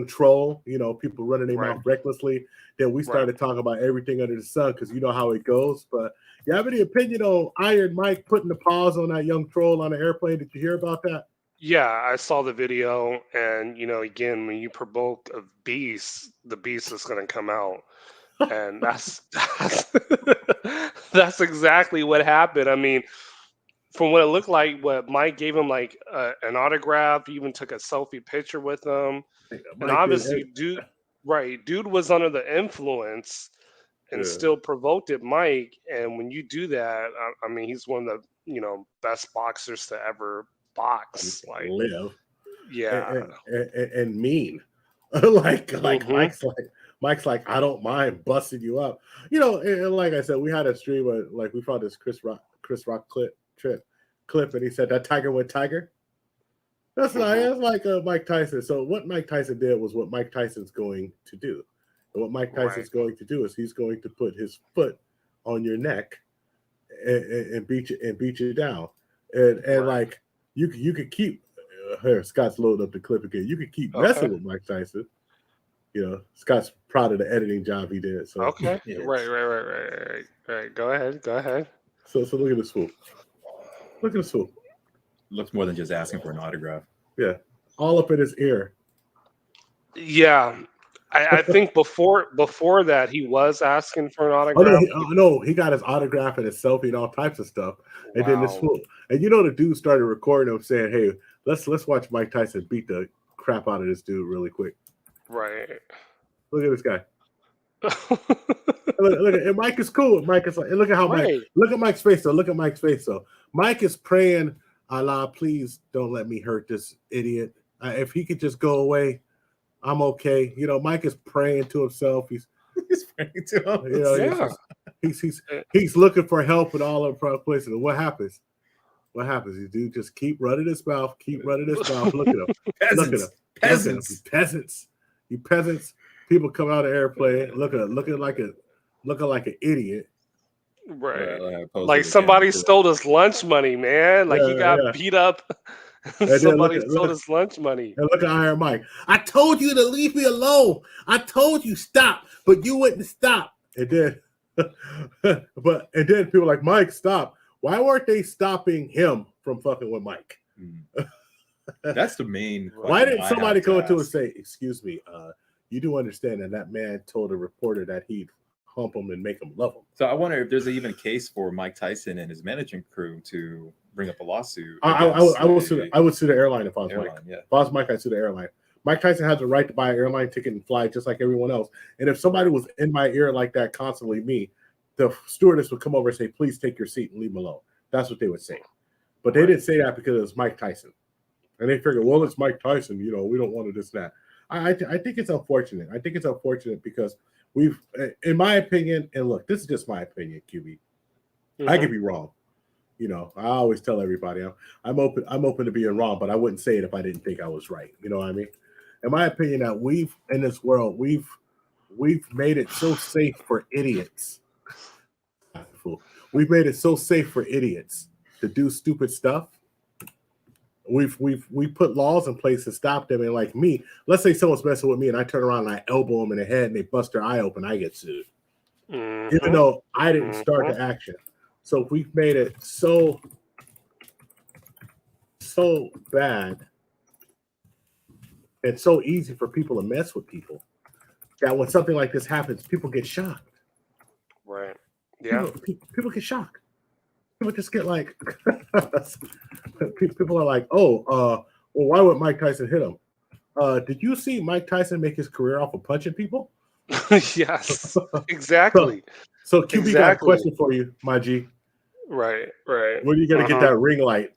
[SPEAKER 2] troll. People running their mouth recklessly. Then we started talking about everything under the sun, because you know how it goes. But you have any opinion on Iron Mike putting the pause on that young troll on the airplane? Did you hear about that?
[SPEAKER 12] Yeah, I saw the video, and again, when you provoke a beast, the beast is going to come out, and that's exactly what happened. I mean, from what it looked like, what Mike gave him, like an autograph, he even took a selfie picture with him, and obviously, dude was under the influence and still provoked it, Mike. And when you do that, I mean, he's one of the best boxers to ever box, like
[SPEAKER 2] live, and mean, like Mike's like, I don't mind busting you up, and like I said, we had a stream where, like, we found this Chris Rock clip, and he said that tiger went tiger. That's like Mike Tyson. So what Mike Tyson did was what Mike Tyson's going to do, and what Mike Tyson's going to do is he's going to put his foot on your neck and beat you down, and like. You could keep here. Scott's loading up the clip again. You could keep messing with Mike Tyson. Scott's proud of the editing job he did. So
[SPEAKER 12] right. Go ahead.
[SPEAKER 2] So look at this fool.
[SPEAKER 1] Looks more than just asking for an autograph.
[SPEAKER 2] Yeah, all up in his ear.
[SPEAKER 12] Yeah, I think before that he was asking for an autograph.
[SPEAKER 2] No, he got his autograph and his selfie and all types of stuff. And then this fool, and the dude started recording him saying, "Hey, let's watch Mike Tyson beat the crap out of this dude really quick."
[SPEAKER 12] Right.
[SPEAKER 2] Look at this guy. look, and Mike is cool. Mike is like, and look at how look at Mike's face though. Look at Mike's face though. Mike is praying, Allah, please don't let me hurt this idiot. If he could just go away, I'm okay. Mike is praying to himself. He's praying to himself. he's looking for help in all of the places. And what happens? What happens? You do just keep running his mouth, keep running his mouth. Look at him. Look at him.
[SPEAKER 1] Peasants.
[SPEAKER 2] Peasants. You peasants. People come out of airplane looking like an idiot.
[SPEAKER 12] Right. Like somebody stole his lunch money, man. Like he got beat up. Somebody stole his lunch money.
[SPEAKER 2] And look at Iron Mike. I told you to leave me alone. I told you stop, but you wouldn't stop. And then and then people like, Mike, stop. Why weren't they stopping him from fucking with Mike?
[SPEAKER 1] That's the main.
[SPEAKER 2] Why didn't somebody go to and say, excuse me, you do understand that man told a reporter that he'd hump him and make him love him.
[SPEAKER 1] So I wonder if there's even a case for Mike Tyson and his management crew to bring up a lawsuit.
[SPEAKER 2] I would sue the airline if I was Mike.
[SPEAKER 1] Yeah.
[SPEAKER 2] If I was Mike, I'd sue the airline. Mike Tyson has the right to buy an airline ticket and fly just like everyone else. And if somebody was in my ear like that constantly, the stewardess would come over and say, please take your seat and leave him alone. That's what they would say. But they didn't say that because it was Mike Tyson. And they figured, well, it's Mike Tyson. We don't want to this and that. I think it's unfortunate. I think it's unfortunate because we've, in my opinion, and look, this is just my opinion, QB. I could be wrong. I always tell everybody I'm open to being wrong, but I wouldn't say it if I didn't think I was right. You know what I mean? In my opinion, that we've in this world, we've made it so safe for idiots. We've made it so safe for idiots to do stupid stuff. We've put laws in place to stop them. And like me, let's say someone's messing with me and I turn around and I elbow them in the head and they bust their eye open, I get sued. Even though I didn't start the action. So we've made it so bad and so easy for people to mess with people that when something like this happens, people get shocked.
[SPEAKER 12] Right. Yeah.
[SPEAKER 2] People get shocked. People just get like, people are like, well, why would Mike Tyson hit him? Did you see Mike Tyson make his career off of punching people?
[SPEAKER 12] Yes, exactly.
[SPEAKER 2] So QB got a question for you, my G.
[SPEAKER 12] Right.
[SPEAKER 2] When are you going to get that ring light?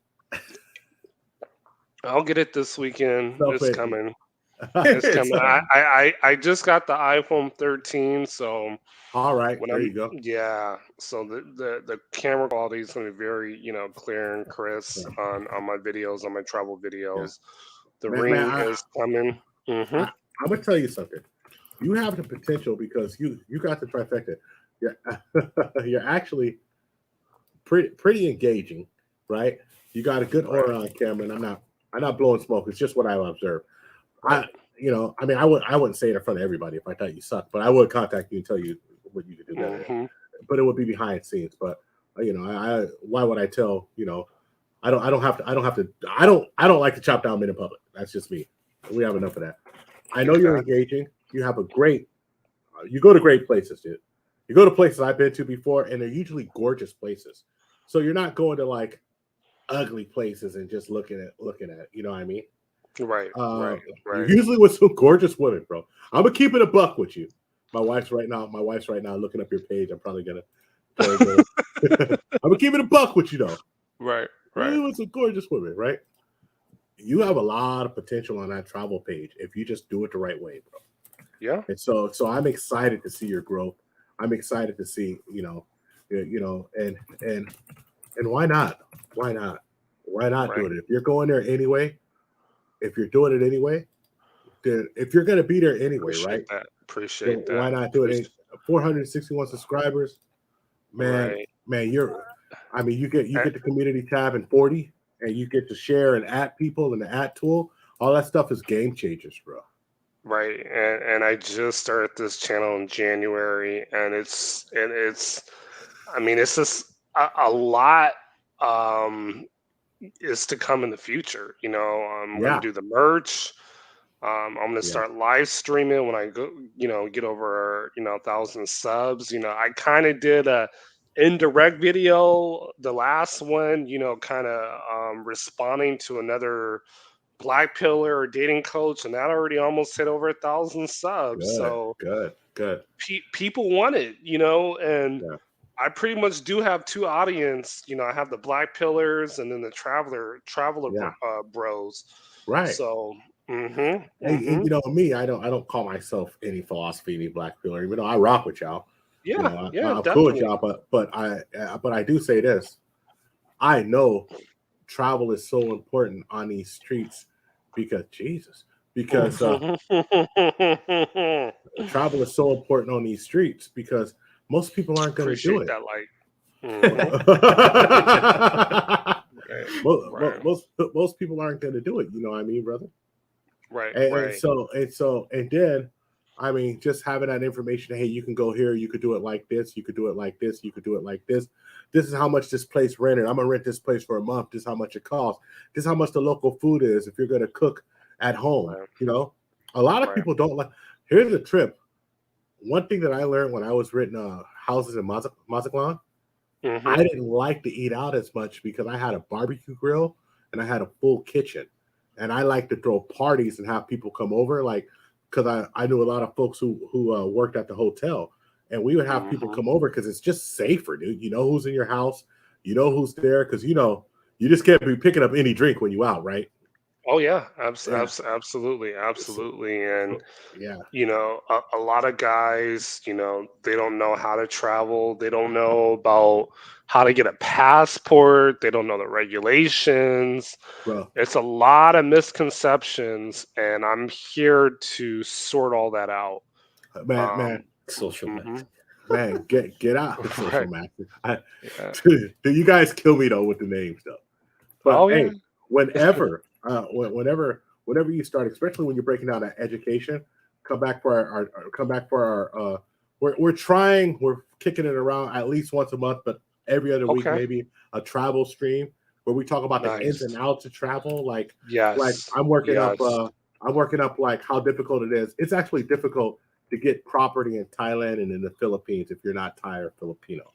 [SPEAKER 12] I'll get it this weekend. It's coming.
[SPEAKER 2] It's
[SPEAKER 12] coming. I just got the iPhone 13, so
[SPEAKER 2] all right, there you go.
[SPEAKER 12] Yeah, so the camera quality is going to be very clear and crisp on my videos, on my travel videos. The ring is coming.
[SPEAKER 2] I'm gonna tell you something. You have the potential because you got the trifecta. You're actually pretty engaging, right? You got a good aura on camera, and I'm not blowing smoke. It's just what I observed. I wouldn't say it in front of everybody if I thought you sucked, but I would contact you and tell you what you could do better. But it would be behind scenes. But why would I tell? I don't like to chop down men in public. That's just me. We have enough of that. I know you're engaging. You have you go to great places, dude. You go to places I've been to before, and they're usually gorgeous places. So you're not going to like ugly places and just looking at. You know what I mean?
[SPEAKER 12] Right.
[SPEAKER 2] Usually with some gorgeous women, bro. I'm gonna keep it a buck with you. My wife's right now looking up your page. I'm probably gonna. I'm gonna keep it a buck with you though.
[SPEAKER 12] Right.
[SPEAKER 2] Really with some gorgeous women, right? You have a lot of potential on that travel page if you just do it the right way, bro.
[SPEAKER 12] Yeah.
[SPEAKER 2] And so I'm excited to see your growth. I'm excited to see, and why not? Why not do it? If you're going there anyway, if you're doing it anyway, then if you're gonna be there anyway,
[SPEAKER 12] Appreciate that.
[SPEAKER 2] Why not do it? 461 subscribers, man. You get the community tab in 40, and you get to share and at people and the at tool. All that stuff is game changers, bro.
[SPEAKER 12] Right, and I just started this channel in January, and it's just a lot is to come in the future. I'm gonna do the merch. I'm gonna start live streaming when I go, get over 1,000 subs. I kind of did a indirect video, the last one, kind of responding to another Black Pillar dating coach, and that already almost hit over 1,000 subs.
[SPEAKER 2] Good.
[SPEAKER 12] People want it, and I pretty much do have two audience. I have the Black Pillars and then the traveler bros.
[SPEAKER 2] Right.
[SPEAKER 12] So.
[SPEAKER 2] And me, I don't call myself any philosophy, any Black Pillar, even though I rock with y'all.
[SPEAKER 12] Yeah,
[SPEAKER 2] You know,
[SPEAKER 12] yeah,
[SPEAKER 2] I'm cool with
[SPEAKER 12] definitely.
[SPEAKER 2] y'all, but I do say this. I know travel is so important on these streets because travel is so important on these streets because most people aren't going to do
[SPEAKER 12] Appreciate
[SPEAKER 2] it.
[SPEAKER 12] that light. Mhm. Right,
[SPEAKER 2] Most people aren't going to do it. You know what I mean, brother?
[SPEAKER 12] right,
[SPEAKER 2] And
[SPEAKER 12] right.
[SPEAKER 2] then, I mean, just having that information. Hey, you can go here. You could do it like this. You could do it like this. You could do it like this. This is how much this place rented. I'm gonna rent this place for a month. This is how much it costs. This is how much the local food is if you're gonna cook at home.
[SPEAKER 12] Right.
[SPEAKER 2] You know, a lot of
[SPEAKER 12] Right.
[SPEAKER 2] people don't like. Here's the trip. One thing that I learned when I was renting houses in Mazatlan,
[SPEAKER 12] Mhm.
[SPEAKER 2] I didn't like to eat out as much because I had a barbecue grill and I had a full kitchen, and I like to throw parties and have people come over, like because I knew a lot of folks who worked at the hotel, and we would have people
[SPEAKER 12] Mhm.
[SPEAKER 2] come over because it's just safer, dude. You know who's in your house, you know who's there, because you just can't be picking up any drink when you out, right?
[SPEAKER 12] Oh yeah,
[SPEAKER 2] Yeah.
[SPEAKER 12] absolutely, absolutely. And
[SPEAKER 2] Yeah.
[SPEAKER 12] you know, a lot of guys, you know, they don't know how to travel. They don't know about how to get a passport. They don't know the regulations.
[SPEAKER 2] Bro.
[SPEAKER 12] It's a lot of misconceptions, and I'm here to sort all that out.
[SPEAKER 2] Man,
[SPEAKER 1] Social
[SPEAKER 12] mhm.
[SPEAKER 2] man, get out the social
[SPEAKER 12] Right.
[SPEAKER 2] master.
[SPEAKER 12] Yeah.
[SPEAKER 2] You guys kill me though with the name stuff. But
[SPEAKER 12] Oh yeah.
[SPEAKER 2] hey, whenever you start, especially when you're breaking down that education, come back for our we're kicking it around at least once a month, but every other week
[SPEAKER 12] Okay.
[SPEAKER 2] maybe a travel stream where we talk about the ins
[SPEAKER 12] Nice.
[SPEAKER 2] and outs of travel. Like
[SPEAKER 12] Yes.
[SPEAKER 2] I'm working up
[SPEAKER 12] Yes.
[SPEAKER 2] like how difficult it is. It's actually difficult to get property in Thailand and in the Philippines if you're not Thai or Filipino.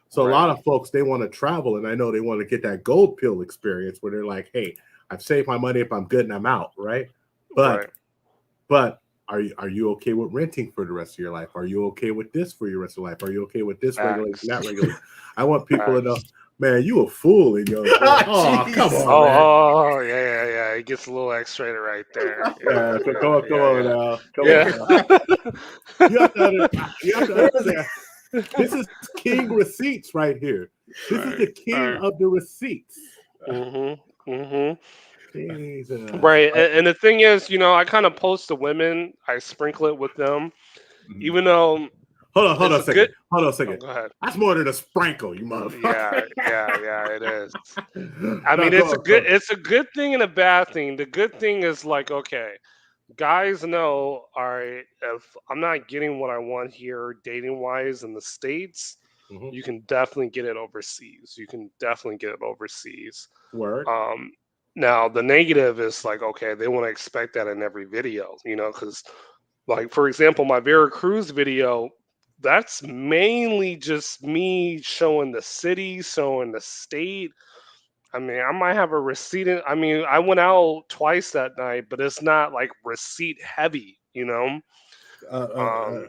[SPEAKER 2] So a lot
[SPEAKER 12] Right.
[SPEAKER 2] of folks, they want to travel, and I know they want to get that gold pill experience where they're like, "Hey, I've saved my money. If I'm good and I'm out, right?"
[SPEAKER 12] Right.
[SPEAKER 2] But are you okay with renting for the rest of your life? Are you okay with this for your rest of your life? Are you okay with this regulation,
[SPEAKER 12] Facts.
[SPEAKER 2] that regulation? I want people to know,
[SPEAKER 12] Facts.
[SPEAKER 2] man, you a fool in your oh, come
[SPEAKER 1] Jeez.
[SPEAKER 2] on, man.
[SPEAKER 12] Yeah, yeah, yeah. It gets a little X-rated right there. Yeah,
[SPEAKER 2] So
[SPEAKER 12] yeah,
[SPEAKER 2] come on
[SPEAKER 12] yeah,
[SPEAKER 2] now. Come
[SPEAKER 12] yeah.
[SPEAKER 2] on now. You have to understand. This is king receipts right here. This is the king
[SPEAKER 12] Right.
[SPEAKER 2] of the receipts.
[SPEAKER 12] Mm-hmm. Mm-hmm.
[SPEAKER 2] Jesus.
[SPEAKER 12] Right. And the thing is, you know, I kind of post the women. I sprinkle it with them, even though
[SPEAKER 2] Hold on
[SPEAKER 12] it's
[SPEAKER 2] a
[SPEAKER 12] a good.
[SPEAKER 2] second. Hold on a
[SPEAKER 12] Oh,
[SPEAKER 2] second.
[SPEAKER 12] go ahead.
[SPEAKER 2] That's more than a sprinkle, you motherfucker.
[SPEAKER 12] Yeah, it is. I
[SPEAKER 2] No,
[SPEAKER 12] mean,
[SPEAKER 2] go on.
[SPEAKER 12] it's a good thing and a bad thing. The good thing is like, okay, guys know, all right, if I'm not getting what I want here dating wise in the States,
[SPEAKER 2] Mhm.
[SPEAKER 12] you can definitely get it overseas. You can definitely get it overseas.
[SPEAKER 2] Word.
[SPEAKER 12] Um, Now the negative is like, okay, they want to expect that in every video, you know, because like for example, my Veracruz video, that's mainly just me showing the city, showing the state. I mean, I might have a receipt. I mean, I went out twice that night, but it's not like receipt heavy, you know.
[SPEAKER 2] Uh, uh, uh,
[SPEAKER 12] Um,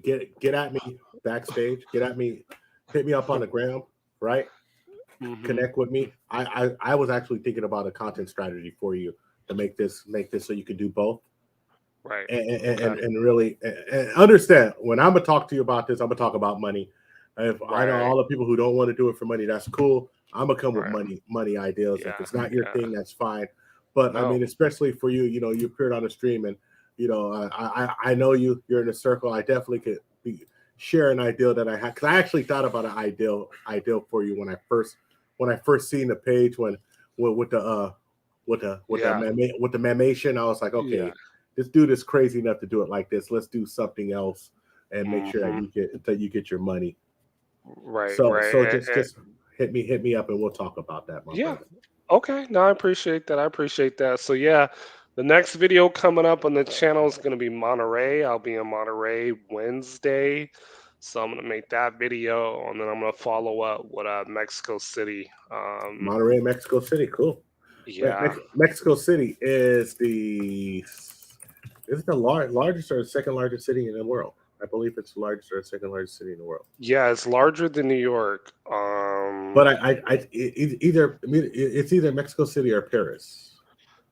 [SPEAKER 2] get at me backstage. Get at me. Hit me up on the gram. Right.
[SPEAKER 12] mhm.
[SPEAKER 2] Connect with me. I was actually thinking about a content strategy for you to make this so you can do both.
[SPEAKER 12] Right.
[SPEAKER 2] And
[SPEAKER 12] Okay.
[SPEAKER 2] really and understand when I'm gonna talk to you about this, I'm gonna talk about money. If I know
[SPEAKER 12] Right.
[SPEAKER 2] all the people who don't want to do it for money, that's cool. I'm gonna come with
[SPEAKER 12] Right.
[SPEAKER 2] money ideas. If
[SPEAKER 12] Yeah.
[SPEAKER 2] it's not your
[SPEAKER 12] Yeah.
[SPEAKER 2] thing, that's fine. But I
[SPEAKER 12] No.
[SPEAKER 2] mean, especially for you, you appeared on the stream, and I know you're in a circle. I definitely could share an ideal that I had because I actually thought about an ideal for you when I first seen the page with the
[SPEAKER 12] Yeah.
[SPEAKER 2] mamation. I was like,
[SPEAKER 12] Yeah.
[SPEAKER 2] okay, this dude is crazy enough to do it like this. Let's do something else and make sure
[SPEAKER 12] Mhm.
[SPEAKER 2] that you get your money.
[SPEAKER 12] Right.
[SPEAKER 2] So
[SPEAKER 12] Right.
[SPEAKER 2] just hit me up and we'll talk about that, my
[SPEAKER 12] Yeah.
[SPEAKER 2] brother.
[SPEAKER 12] Okay. No, I appreciate that. I appreciate that. So yeah, the next video coming up on the channel is going to be Monterey. I'll be in Monterey Wednesday. So I'm going to make that video and then I'm going to follow up with Mexico City.
[SPEAKER 2] Monterey, Mexico City, cool.
[SPEAKER 12] Yeah.
[SPEAKER 2] Mexico City is the largest or second largest city in the world. I believe it's the largest or second largest city in the world.
[SPEAKER 12] Yeah, it's larger than New York.
[SPEAKER 2] But it's either Mexico City or Paris.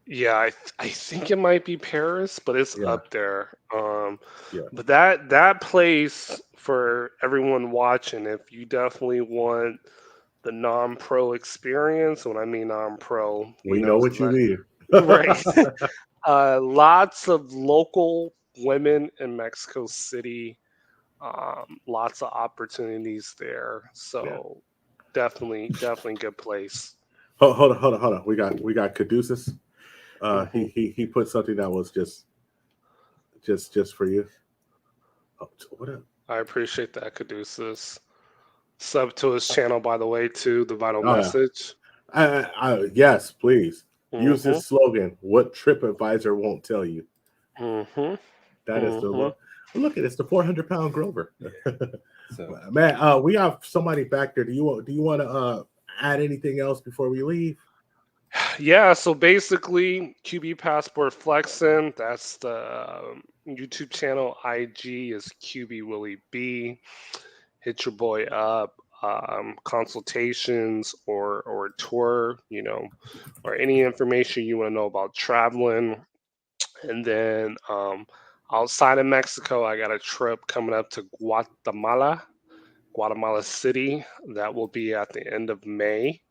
[SPEAKER 12] Yeah, I think it might be Paris, but it's
[SPEAKER 2] Yeah.
[SPEAKER 12] up there.
[SPEAKER 2] Yeah.
[SPEAKER 12] But that place for everyone watching, if you definitely want the non-pro experience, when I mean non-pro,
[SPEAKER 2] We know what you mean.
[SPEAKER 12] right? Lots of local women in Mexico City. Lots of opportunities there. So definitely good place.
[SPEAKER 2] Hold on. We got Caduceus. He put something that was just for you. Oh, what up?
[SPEAKER 12] I appreciate that, Caduceus. Sub to his channel, by the way, too. The Vital
[SPEAKER 2] Oh, yeah.
[SPEAKER 12] Message.
[SPEAKER 2] Yes, please use
[SPEAKER 12] Mhm.
[SPEAKER 2] this slogan. What TripAdvisor won't tell you. That is the look. Look at it's the 400-pound Grover.
[SPEAKER 1] So,
[SPEAKER 2] Man, we have somebody back there. Do you want to add anything else before we leave?
[SPEAKER 12] Yeah, so basically, QB Passport Flexin. That's the YouTube channel. IG is QB Willie B. Hit your boy up. Consultations or tour, or any information you want to know about traveling. And then outside of Mexico, I got a trip coming up to Guatemala City. That will be at the end of May.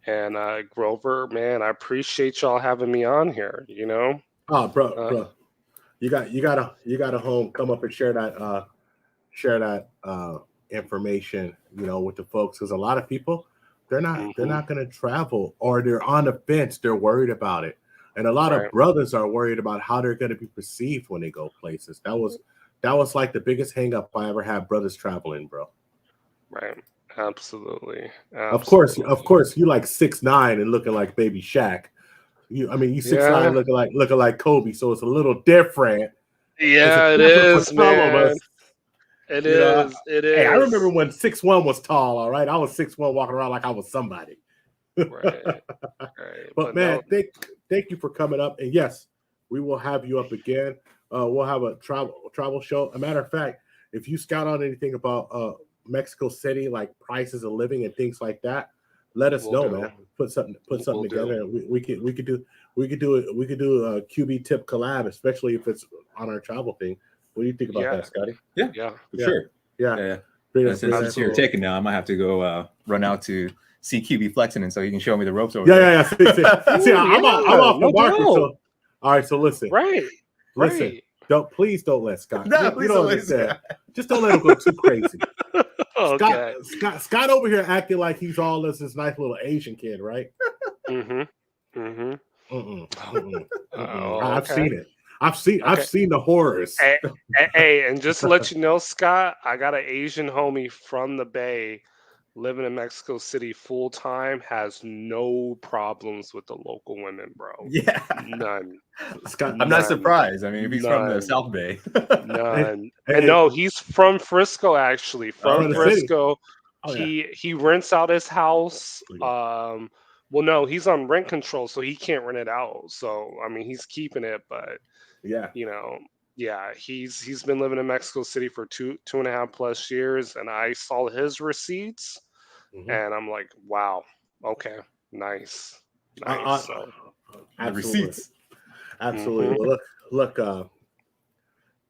[SPEAKER 12] And Grover, man, I appreciate y'all having me on here.
[SPEAKER 2] Oh, bro, you got a home. Come up and share that information, with the folks, because a lot of people they're not going to travel, or they're on the fence. They're worried about it, and a lot of brothers are worried about how they're going to be perceived when they go places. That was like the biggest hang up I ever had. Brothers traveling, bro.
[SPEAKER 12] Right. Absolutely.
[SPEAKER 2] Of course, you like 6'9" and looking like Baby Shaq. You 6'9" looking like Kobe, so it's a little different.
[SPEAKER 12] Yeah, it is, man. It is.
[SPEAKER 2] Hey, I remember when 6'1" was tall. All right, I was 6'1", walking around like I was somebody.
[SPEAKER 12] Right.
[SPEAKER 2] But man, thank you for coming up. And yes, we will have you up again. We'll have a travel show. A matter of fact, if you scout on anything about Mexico City, like prices of living and things like that, let us know, man. Put something together. We could do a QB tip collab, especially if it's on our travel thing. What do you think about that, Scotty?
[SPEAKER 1] Yeah, for sure.
[SPEAKER 2] Yeah.
[SPEAKER 1] Since you're taking now, I might have to go run out to see QB flexing, and so you can show me the ropes over
[SPEAKER 2] there. See,
[SPEAKER 12] Ooh,
[SPEAKER 2] I'm off the market. So, all right, so listen.
[SPEAKER 12] Right.
[SPEAKER 2] Please don't let Scott.
[SPEAKER 1] No, please don't let Scott.
[SPEAKER 2] Just don't let him go too crazy.
[SPEAKER 12] Okay.
[SPEAKER 2] Scott over here acting like he's all this nice little Asian kid, right? I've seen it. I've seen the horrors.
[SPEAKER 12] Hey, and just to let you know, Scott, I got an Asian homie from the Bay living in Mexico City full time, has no problems with the local women, bro.
[SPEAKER 1] Yeah.
[SPEAKER 12] None.
[SPEAKER 2] Scott,
[SPEAKER 1] I'm not surprised. I mean, if he's from the South Bay.
[SPEAKER 12] None. And no, he's from Frisco, actually. From Frisco. He rents out his house. Well, no, he's on rent control, so he can't rent it out. So I mean, he's keeping it, but he's been living in Mexico City for 2.5+ years, and I saw his receipts, and I'm like, wow, okay, nice.
[SPEAKER 2] The receipts, absolutely. Well, look,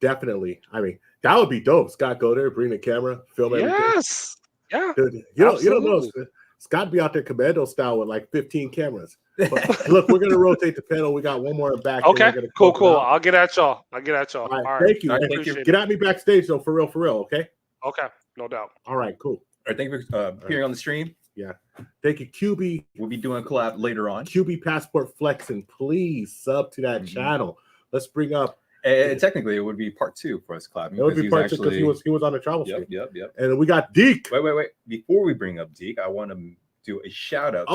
[SPEAKER 2] definitely. I mean, that would be dope. Scott, go there, bring the camera, film everything.
[SPEAKER 12] Yes, yeah.
[SPEAKER 2] Dude, you don't know. Scott be out there commando style with like 15 cameras. But look, we're gonna rotate the panel. We got one more back.
[SPEAKER 12] Okay, cool. I'll get at y'all.
[SPEAKER 2] All right. Thank you. Get at me backstage though, for real. Okay.
[SPEAKER 12] Okay, no doubt.
[SPEAKER 2] All right, cool.
[SPEAKER 1] All right, thank you for appearing on the stream.
[SPEAKER 2] Yeah. Thank you, QB.
[SPEAKER 1] We'll be doing a collab later on.
[SPEAKER 2] QB Passport Flexing. Please sub to that channel. Let's bring up.
[SPEAKER 1] Technically, it would be part 2 for us collab.
[SPEAKER 2] It would be part 2 because he was on the travel stream.
[SPEAKER 1] Yep.
[SPEAKER 2] And we got Deke.
[SPEAKER 1] Wait. Before we bring up Deke, I want to do a shout out to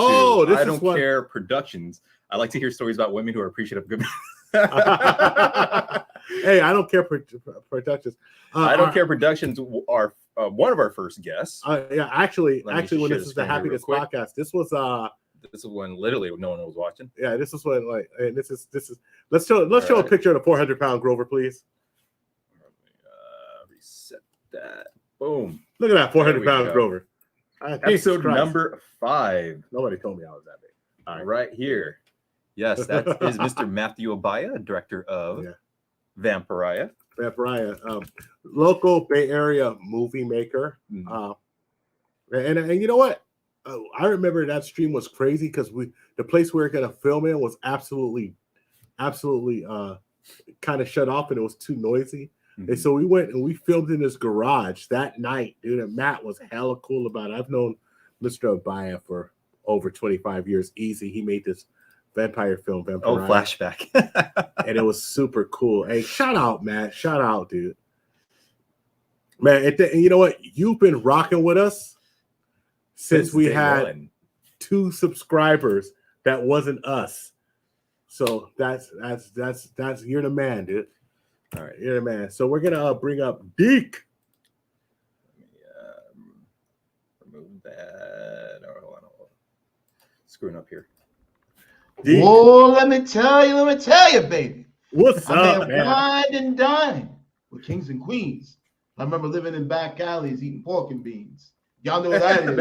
[SPEAKER 1] I Don't Care Productions. I like to hear stories about women who are appreciative of good.
[SPEAKER 2] Hey, I Don't Care Productions.
[SPEAKER 1] I Don't Care Productions are one of our first guests.
[SPEAKER 2] Actually, when this is the Happiness Podcast, this is
[SPEAKER 1] when literally no one was watching.
[SPEAKER 2] Yeah, this is when and this is. Let's show a picture of the 400-pound Grover, please.
[SPEAKER 1] Reset that. Boom.
[SPEAKER 2] Look at that 400-pound Grover.
[SPEAKER 1] Episode number 5.
[SPEAKER 2] Nobody told me I was that big.
[SPEAKER 1] All right here. Yes, that is Mr. Matthew Abaya, director of Vampiriah.
[SPEAKER 2] Vampiriah, local Bay Area movie maker. And you know what? I remember that stream was crazy because the place we were gonna film in was absolutely kind of shut off and it was too noisy. And so we went and we filmed in his garage that night, dude. And Matt was hella cool about it. I've known Mr. Abaya for over 25 years. Easy. He made this vampire film, Vampiriah.
[SPEAKER 1] Oh, flashback.
[SPEAKER 2] And it was super cool. Hey, shout out, Matt. Shout out, dude. Man, and you know what? You've been rocking with us since we had 2 subscribers that wasn't us. So that's you're the man, dude. All right, you're the man. So we're gonna bring up Deke.
[SPEAKER 1] Let me remove that. Hold on. Screwing up here.
[SPEAKER 2] Deke.
[SPEAKER 13] Whoa, let me tell you, baby.
[SPEAKER 2] What's
[SPEAKER 13] I
[SPEAKER 2] up,
[SPEAKER 13] have
[SPEAKER 2] man?
[SPEAKER 13] wined and dined with kings and queens. I remember living in back alleys eating pork and beans. Y'all know what that is.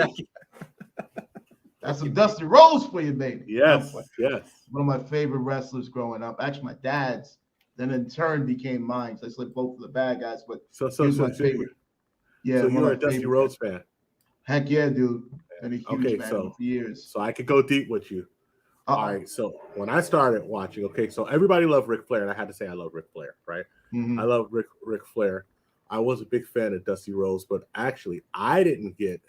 [SPEAKER 13] That's some Dusty Rhodes for you, baby.
[SPEAKER 2] Yes, yes.
[SPEAKER 13] One of my favorite wrestlers growing up. Actually, my dad's. Then in turn became mine. So I slept both of the bad guys, but
[SPEAKER 2] so
[SPEAKER 13] my favorite. Yeah,
[SPEAKER 2] so you're a Dusty Rhodes fan.
[SPEAKER 13] Heck yeah, dude. Been a huge fan
[SPEAKER 2] so
[SPEAKER 13] for years.
[SPEAKER 2] So I could go deep with you. All right. So when I started watching, so everybody loved Ric Flair, and I had to say I love Ric Flair, right? I love Ric Flair. I was a big fan of Dusty Rhodes, but actually I didn't get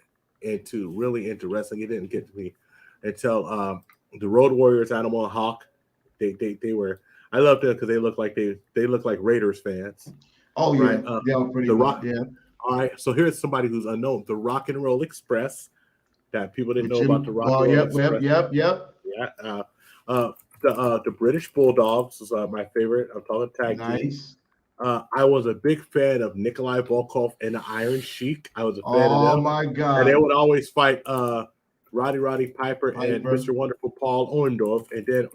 [SPEAKER 2] really into wrestling. It didn't get to me until the Road Warriors, Animal and Hawk. They were. I loved them because they look like Raiders fans.
[SPEAKER 13] Oh
[SPEAKER 2] right?
[SPEAKER 13] Yeah, pretty
[SPEAKER 2] the
[SPEAKER 13] much.
[SPEAKER 2] Rock.
[SPEAKER 13] Yeah.
[SPEAKER 2] All right, so here's somebody who's unknown. The Rock and Roll Express, that people didn't know about the Rock and Roll Express.
[SPEAKER 13] Yep.
[SPEAKER 2] Yeah. The British Bulldogs is my favorite. I'm talking tag team.
[SPEAKER 13] Nice.
[SPEAKER 2] I was a big fan of Nikolai Volkov and the Iron Sheik. I was a fan of them.
[SPEAKER 13] Oh my God!
[SPEAKER 2] And they would always fight Roddy Piper and Mr. Wonderful Paul Orndorff, and then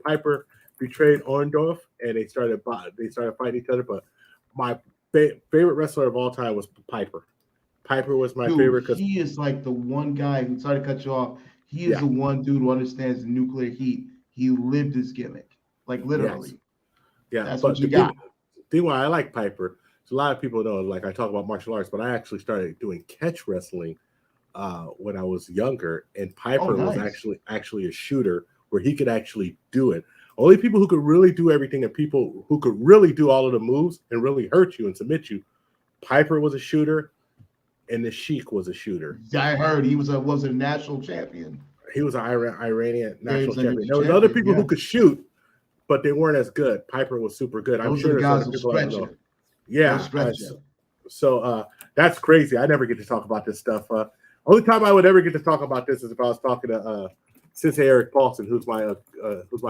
[SPEAKER 2] Piper betrayed Orndorff, and they started fighting each other. But my favorite wrestler of all time was Piper. Piper was my favorite because
[SPEAKER 13] he is like the one guy who, sorry to cut you off. He is the one dude who understands the nuclear heat. He lived his gimmick, like literally.
[SPEAKER 2] Yes. Yeah,
[SPEAKER 13] that's
[SPEAKER 2] but
[SPEAKER 13] what you got.
[SPEAKER 2] The thing why I like Piper, so a lot of people know, like I talk about martial arts, but I actually started doing catch wrestling when I was younger, and Piper was actually a shooter where he could actually do it. Only people who could really do everything and people who could really do all of the moves and really hurt you and submit you. Piper was a shooter, and the Sheik was a shooter.
[SPEAKER 13] I heard he was a national champion.
[SPEAKER 2] He was an Iranian national champion. There was other people who could shoot, but they weren't as good. Piper was super good. I'm sure there's other people I don't know. Yeah. So that's crazy. I never get to talk about this stuff. Only time I would ever get to talk about this is if I was talking to Sensei Eric Paulson, who's my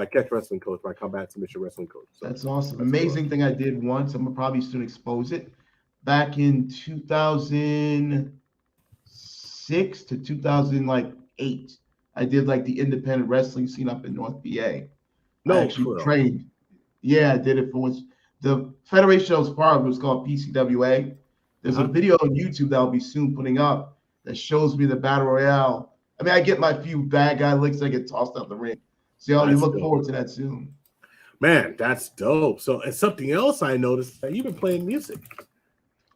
[SPEAKER 2] catch wrestling coach, my combat submission wrestling coach. So
[SPEAKER 13] that's awesome. Amazing thing I did once. I'm gonna probably soon expose it. Back in 2006 to 2008, I did like the independent wrestling scene up in North PA. I actually trained. Yeah, I did it for the federation I was part of. It was called PCWA. There's a video on YouTube that I'll be soon putting up that shows me the battle royale. I mean, I get my few bad guy licks. I get tossed out the ring. So you look forward to that soon.
[SPEAKER 2] Man, that's dope. So, and something else I noticed that you've been playing music.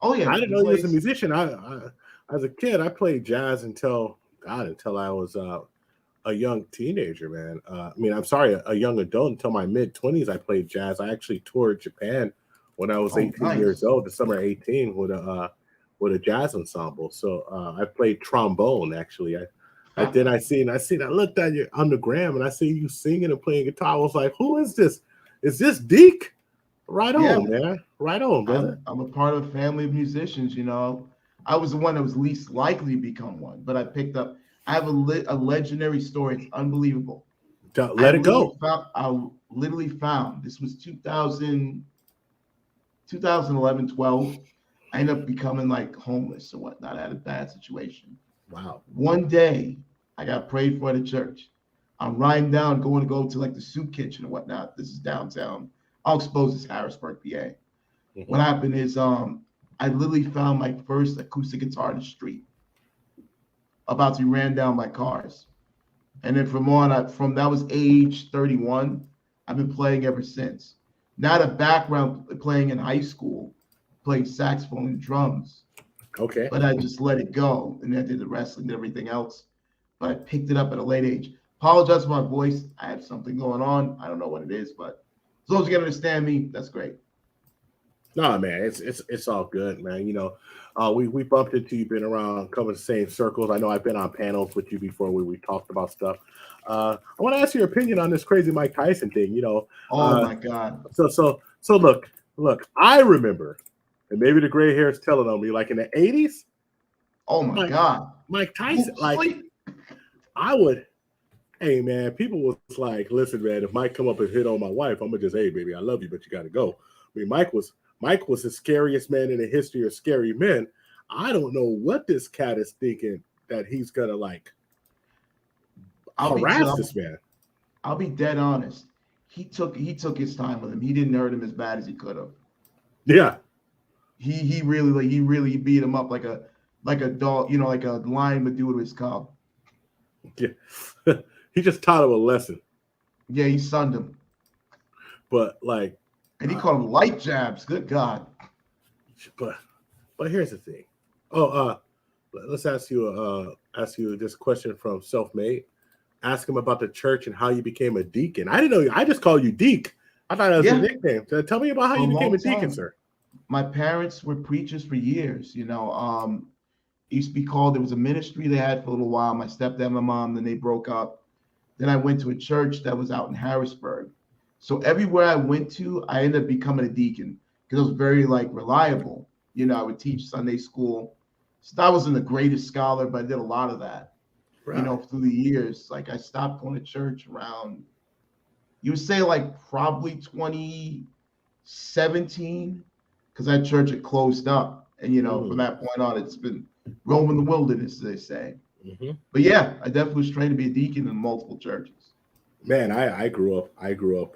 [SPEAKER 13] Oh yeah,
[SPEAKER 2] I didn't know you was a musician. I as a kid, I played jazz until I was a young teenager, man. A young adult. Until my mid-20s, I played jazz. I actually toured Japan when I was 18 years old, the summer 18, with a jazz ensemble. So I played trombone. Actually, I looked at you on the gram and I see you singing and playing guitar. I was like, who is this? Is this Deke? Right on, man. Right on, brother.
[SPEAKER 13] I'm a part of a family of musicians. You know, I was the one that was least likely to become one, but I picked up. I have a legendary story. It's unbelievable.
[SPEAKER 2] Let it go.
[SPEAKER 13] I literally found this was 2011, 12. I ended up becoming like homeless or whatnot. I had a bad situation.
[SPEAKER 2] Wow.
[SPEAKER 13] One day I got prayed for at a church. I'm riding down, going to go to like the soup kitchen and whatnot. This is downtown. I'll expose this Harrisburg, PA. Mm-hmm. What happened is I literally found my first acoustic guitar in the street, about to be ran down by cars. And then from that was age 31. I've been playing ever since. Not a background playing in high school, playing saxophone and drums.
[SPEAKER 2] Okay.
[SPEAKER 13] But I just let it go, and I did the wrestling and everything else. But I picked it up at a late age. Apologize for my voice. I have something going on. I don't know what it is, but as long as you can understand me, that's great.
[SPEAKER 2] No, man, it's all good, man. You know, we bumped into you, been around, covered the same circles. I know I've been on panels with you before where we talked about stuff. I want to ask your opinion on this crazy Mike Tyson thing. You know,
[SPEAKER 13] oh my God.
[SPEAKER 2] So look. I remember, and maybe the gray hair is telling on me, like in the 80s.
[SPEAKER 13] Oh my God,
[SPEAKER 2] Mike Tyson, like I would. Hey man, people was like, listen, man, if Mike come up and hit on my wife, I'm gonna just, hey baby, I love you, but you gotta go. I mean, Mike was the scariest man in the history of scary men. I don't know what this cat is thinking that he's gonna like harass this man.
[SPEAKER 13] I'll be dead honest. He took his time with him. He didn't hurt him as bad as he could have.
[SPEAKER 2] Yeah.
[SPEAKER 13] He really beat him up like a dog, you know, like a lion would do with his cub.
[SPEAKER 2] Yeah. He just taught him a lesson.
[SPEAKER 13] Yeah, he sunned him.
[SPEAKER 2] But like,
[SPEAKER 13] and he called him light jabs. Good God.
[SPEAKER 2] But here's the thing. Let's ask you this question from Self-Made. Ask him about the church and how you became a deacon. I didn't know. I just called you Deke. I thought that was a nickname. So tell me about how you became a deacon, sir.
[SPEAKER 13] My parents were preachers for years. You know, it used to be called. There was a ministry they had for a little while. My stepdad, and my mom. Then they broke up. Then I went to a church that was out in Harrisburg. So everywhere I went to, I ended up becoming a deacon because I was very like reliable. You know, I would teach Sunday school. So I wasn't the greatest scholar, but I did a lot of that. Right. You know, through the years. Like I stopped going to church around, you would say like probably 2017, because that church had closed up. And you know, from that point on, it's been roaming the wilderness, they say. Mm-hmm. But yeah, I definitely was trained to be a deacon in multiple churches.
[SPEAKER 2] Man, I grew up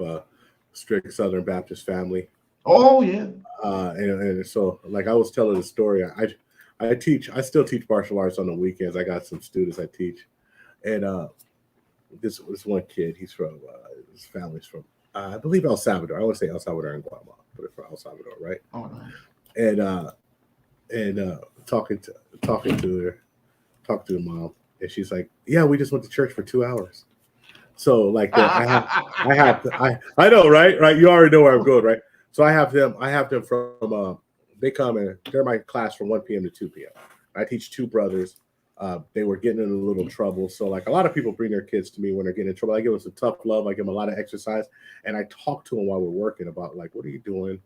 [SPEAKER 2] a strict Southern Baptist family.
[SPEAKER 13] Oh yeah.
[SPEAKER 2] And so like I was telling the story, I still teach martial arts on the weekends. I got some students I teach, and this one kid, he's from his family's from I believe El Salvador. I want to say El Salvador and Guatemala, but it's from El Salvador, right?
[SPEAKER 13] Oh no.
[SPEAKER 2] And talking to the mom, and she's like, "Yeah, we just went to church for 2 hours." So like I know, right? You already know where I'm going, right? So I have them from they come and they're my class from 1 p.m. to 2 p.m. I teach two brothers. They were getting in a little trouble. So like a lot of people bring their kids to me when they're getting in trouble. I give them some tough love. I give them a lot of exercise. And I talk to them while we're working about like, what are you doing?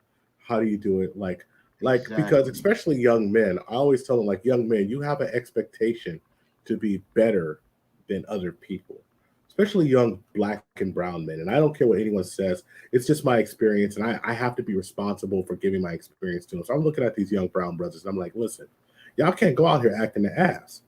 [SPEAKER 2] How do you do it? Like exactly. Because especially young men, I always tell them like, young men, you have an expectation to be better than other people, especially young Black and brown men. And I don't care what anyone says. It's just my experience. And I have to be responsible for giving my experience to them. So I'm looking at these young brown brothers and I'm like, listen, y'all can't go out here acting the ass.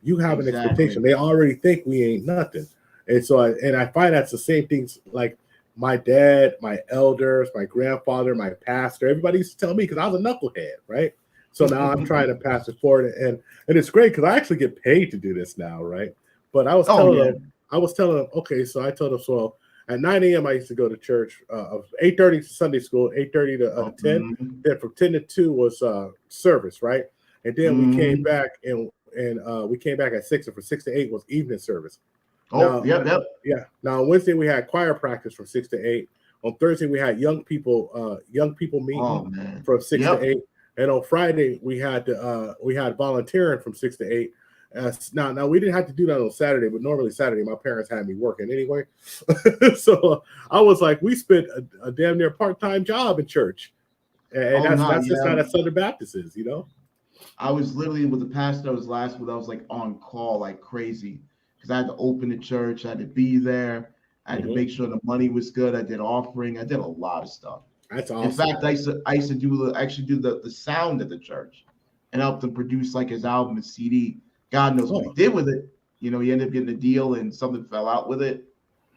[SPEAKER 2] You have an expectation. They already think we ain't nothing. And so I find that's the same things like my dad, my elders, my grandfather, my pastor, everybody used to tell me because I was a knucklehead, right? So now I'm trying to pass it forward. And it's great because I actually get paid to do this now, right? But I was telling them, okay, so I told them, so at 9 a.m. I used to go to church, 8:30 to Sunday school, 8:30 to 10. Then from 10 to 2 was service, right? And then we came back and we came back at 6, and from 6 to 8 was evening service. Yeah. Now on Wednesday we had choir practice from 6 to 8. On Thursday we had young people meeting from 6 to 8. And on Friday we had volunteering from 6 to 8. Now we didn't have to do that on Saturday, but normally Saturday my parents had me working anyway. So I was like, we spent a damn near part-time job in church, and that's just how that Southern Baptist is, you know.
[SPEAKER 13] I was literally with the pastor I was last with. I was like on call like crazy because I had to open the church, I had to be there, I had to make sure the money was good. I did offering, I did a lot of stuff.
[SPEAKER 2] That's awesome.
[SPEAKER 13] In fact, I used to do the sound at the church and help them produce like his album and CD. God knows what he did with it. You know, he ended up getting a deal and something fell out with it.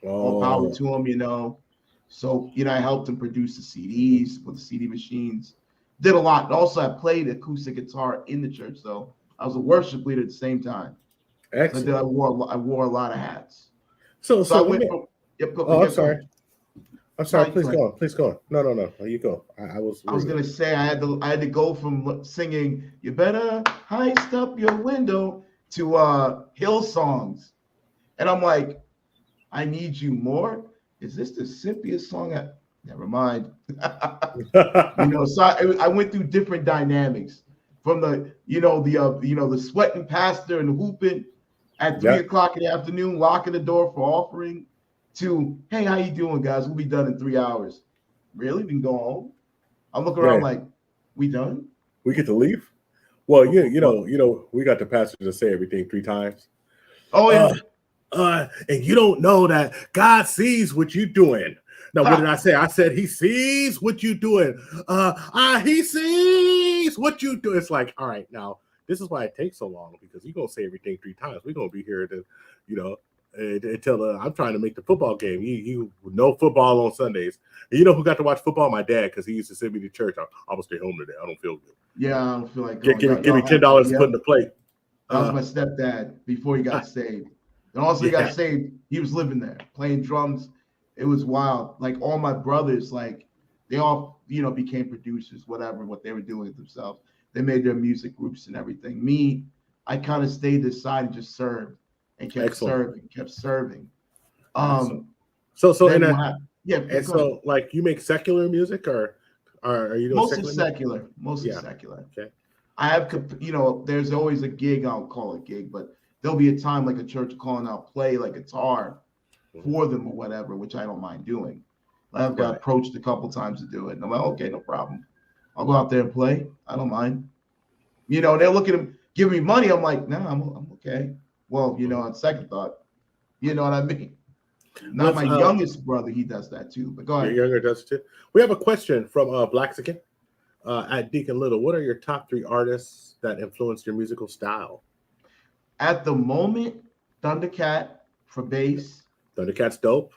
[SPEAKER 13] All power to him, you know. So, you know, I helped him produce the CDs with the CD machines. Did a lot. And also, I played acoustic guitar in the church, so I was a worship leader at the same time.
[SPEAKER 2] Excellent.
[SPEAKER 13] So I wore a lot of hats.
[SPEAKER 2] So
[SPEAKER 13] I
[SPEAKER 2] let
[SPEAKER 13] went
[SPEAKER 2] me.
[SPEAKER 13] from. Yep, go,
[SPEAKER 2] Oh,
[SPEAKER 13] yeah,
[SPEAKER 2] I'm sorry.
[SPEAKER 13] go.
[SPEAKER 2] I'm sorry.
[SPEAKER 13] No,
[SPEAKER 2] Please
[SPEAKER 13] go
[SPEAKER 2] go
[SPEAKER 13] ahead.
[SPEAKER 2] on. Please go on. No. You go. I was.
[SPEAKER 13] I was gonna say I had to go from singing "You Better Heist Up Your Window" to Hill songs, and I'm like, I need you more. Is this the simpiest song? Never mind. So I went through different dynamics from the sweating pastor and hooping at 3 o'clock in the afternoon, locking the door for offering, to hey, how you doing, guys? We'll be done in 3 hours. Really? We can go home. I'm looking around like, we done?
[SPEAKER 2] We get to leave? Well, you know, we got the pastor to say everything 3 times.
[SPEAKER 13] Oh yeah.
[SPEAKER 2] And you don't know that God sees what you're doing. Now, what did I say? I said he sees what you're doing. He sees what you do. It's like, all right, now this is why it takes so long, because you're gonna say everything 3 times. We're gonna be here to, until I'm trying to make the football game. You know football on Sundays. And you know who got to watch football? My dad, because he used to send me to church. I'm gonna stay home today. I don't feel good.
[SPEAKER 13] Yeah, I don't feel like
[SPEAKER 2] give me $10 to put in the plate.
[SPEAKER 13] That was my stepdad before he got saved. And also he got saved, he was living there, playing drums. It was wild. Like all my brothers, like they all, became producers, whatever, what they were doing with themselves. They made their music groups and everything. Me, I kind of stayed aside and just served and kept serving.
[SPEAKER 2] So like you make secular music, or are you doing
[SPEAKER 13] mostly secular? Mostly secular.
[SPEAKER 2] Okay.
[SPEAKER 13] I have, there's always a gig, I'll call it gig, but there'll be a time like a church calling out play like guitar for them or whatever, which I don't mind doing. I've got approached a couple times to do it, and I'm like, okay, no problem. I'll go out there and play. I don't mind. They're looking at them, give me money. I'm like, no, I'm okay. Well, on second thought, you know what I mean? Not my youngest brother, he does that too. But go ahead.
[SPEAKER 2] Your younger does too. We have a question from Blaxican at Deacon Little. What are your top 3 artists that influenced your musical style?
[SPEAKER 13] At the moment, Thundercat for bass.
[SPEAKER 2] Thundercat's dope.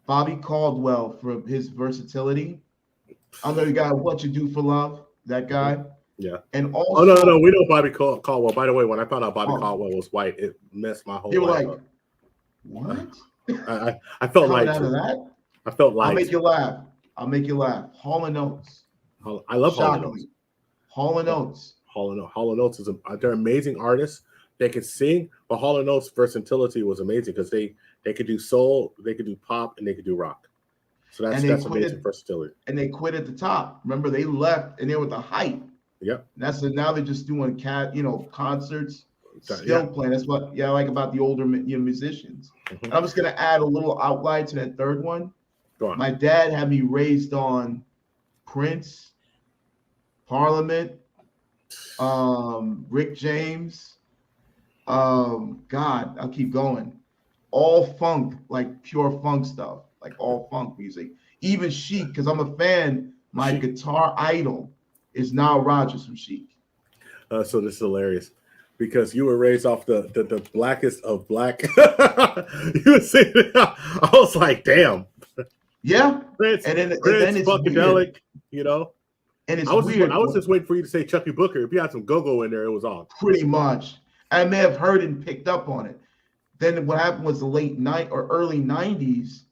[SPEAKER 13] Bobby Caldwell for his versatility. I know you got What You Do for Love, that guy.
[SPEAKER 2] Yeah.
[SPEAKER 13] And also,
[SPEAKER 2] no, we know Bobby Caldwell. By the way, when I found out Bobby Caldwell was white, it messed my whole life.
[SPEAKER 13] You were like,
[SPEAKER 2] up.
[SPEAKER 13] What?
[SPEAKER 2] I felt
[SPEAKER 13] like
[SPEAKER 2] out
[SPEAKER 13] of that.
[SPEAKER 2] I felt like
[SPEAKER 13] I'll make you laugh. Hall & Oates.
[SPEAKER 2] I love Hall & Oates.
[SPEAKER 13] Hall & Oates.
[SPEAKER 2] Hall & Oates they're amazing artists. They can sing, but Hall & Oates' versatility was amazing because they could do soul, they could do pop, and they could do rock. So that's amazing versatility.
[SPEAKER 13] And they quit at the top. Remember, they left and they were the height.
[SPEAKER 2] Yep.
[SPEAKER 13] Now they're just doing concerts, still playing. That's what I like about the older musicians. And I'm just gonna add a little outline to that third one.
[SPEAKER 2] Go on.
[SPEAKER 13] My dad had me raised on Prince, Parliament, Rick James. God, I'll keep going. All funk, like pure funk stuff, like all funk music. Even Chic, because I'm a fan. My guitar idol is Nile Rodgers from Chic.
[SPEAKER 2] So this is hilarious because you were raised off the blackest of black. You were saying, I was like, damn.
[SPEAKER 13] Yeah.
[SPEAKER 2] Prince,
[SPEAKER 13] and then it's
[SPEAKER 2] funkadelic,
[SPEAKER 13] weird. And it's
[SPEAKER 2] weird. I was
[SPEAKER 13] just
[SPEAKER 2] waiting for you to say Chucky Booker. If you had some go-go in there, it was on.
[SPEAKER 13] Pretty much. I may have heard and picked up on it. Then what happened was the early 90s,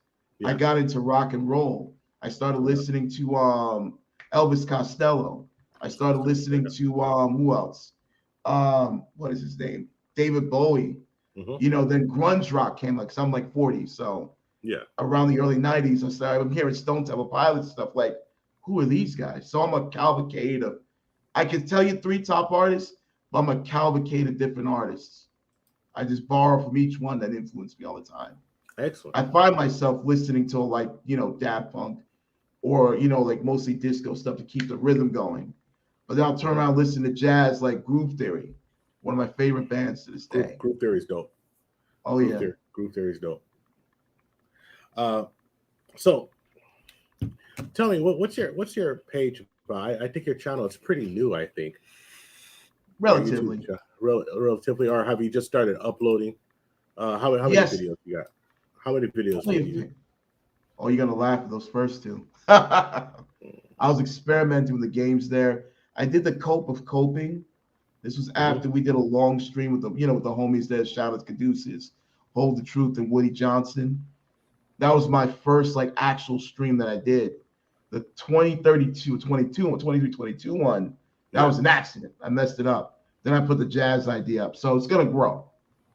[SPEAKER 13] I got into rock and roll. I started listening to Elvis Costello. I started listening to who else? What is his name? David Bowie. Then grunge rock came because I'm like 40. So around the early 90s, I'm hearing Stone Temple Pilots stuff. Like, who are these guys? So I'm a cavalcade of, I can tell you 3 top artists, but I'm a cavalcade of different artists. I just borrow from each one that influenced me all the time.
[SPEAKER 2] Excellent.
[SPEAKER 13] I find myself listening to Daft Punk or, like mostly disco stuff to keep the rhythm going. But then I'll turn around and listen to jazz like Groove Theory, one of my favorite bands to this day.
[SPEAKER 2] Groove Theory is dope.
[SPEAKER 13] Oh,
[SPEAKER 2] Groove Theory is dope. So tell me, what's your page? I think your channel is pretty new, I think.
[SPEAKER 13] Relatively.
[SPEAKER 2] Relatively, or have you just started uploading? How many videos you got? How many videos do you?
[SPEAKER 13] Oh, you're gonna laugh at those first 2. I was experimenting with the games there. I did the Cope of Coping. This was after we did a long stream with the, with the homies there. Shout out to Caduceus Hold the Truth and Woody Johnson. That was my first like actual stream that I did. The 2322 one, that was an accident. I messed it up. Then I put the jazz idea up. So it's going to grow.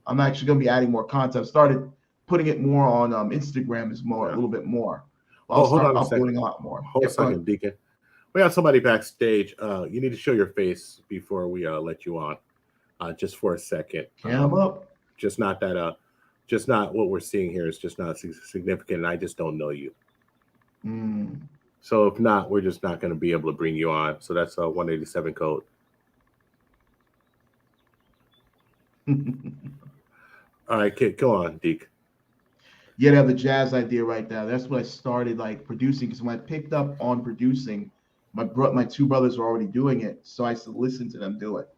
[SPEAKER 13] I'm actually going to be adding more content. I started putting it more on Instagram a little bit more. I'll start uploading a lot more.
[SPEAKER 2] Hold a second, Deacon. We have somebody backstage. You need to show your face before we let you on, just for a second.
[SPEAKER 13] Cam up.
[SPEAKER 2] Just not what we're seeing here is just not significant, and I just don't know you. So if not, we're just not going to be able to bring you on. So that's a 187 code. All right, kid, go on, Deke.
[SPEAKER 13] Yeah, they have the jazz idea right now. That's what I started like producing, because when I picked up on producing, my two brothers were already doing it, so I used to listen to them do it,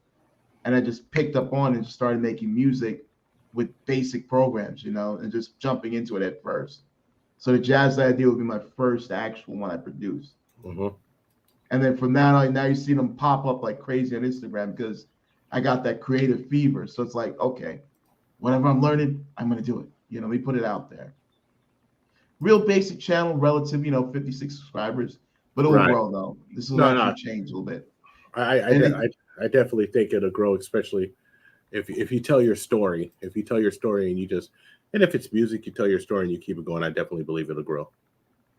[SPEAKER 13] and I just picked up on and just started making music with basic programs, you know, and just jumping into it at first. So the jazz idea would be my first actual one I produced. And then from that on, now you see them pop up like crazy on Instagram because I got that creative fever. So it's like, okay, whatever I'm learning, I'm going to do it. You know, let me put it out there. Real basic channel, relative, 56 subscribers, but it will grow though. This will actually change a little bit.
[SPEAKER 2] I definitely think it'll grow, especially if you tell your story. If you tell your story and and if it's music, you tell your story and you keep it going, I definitely believe it'll grow.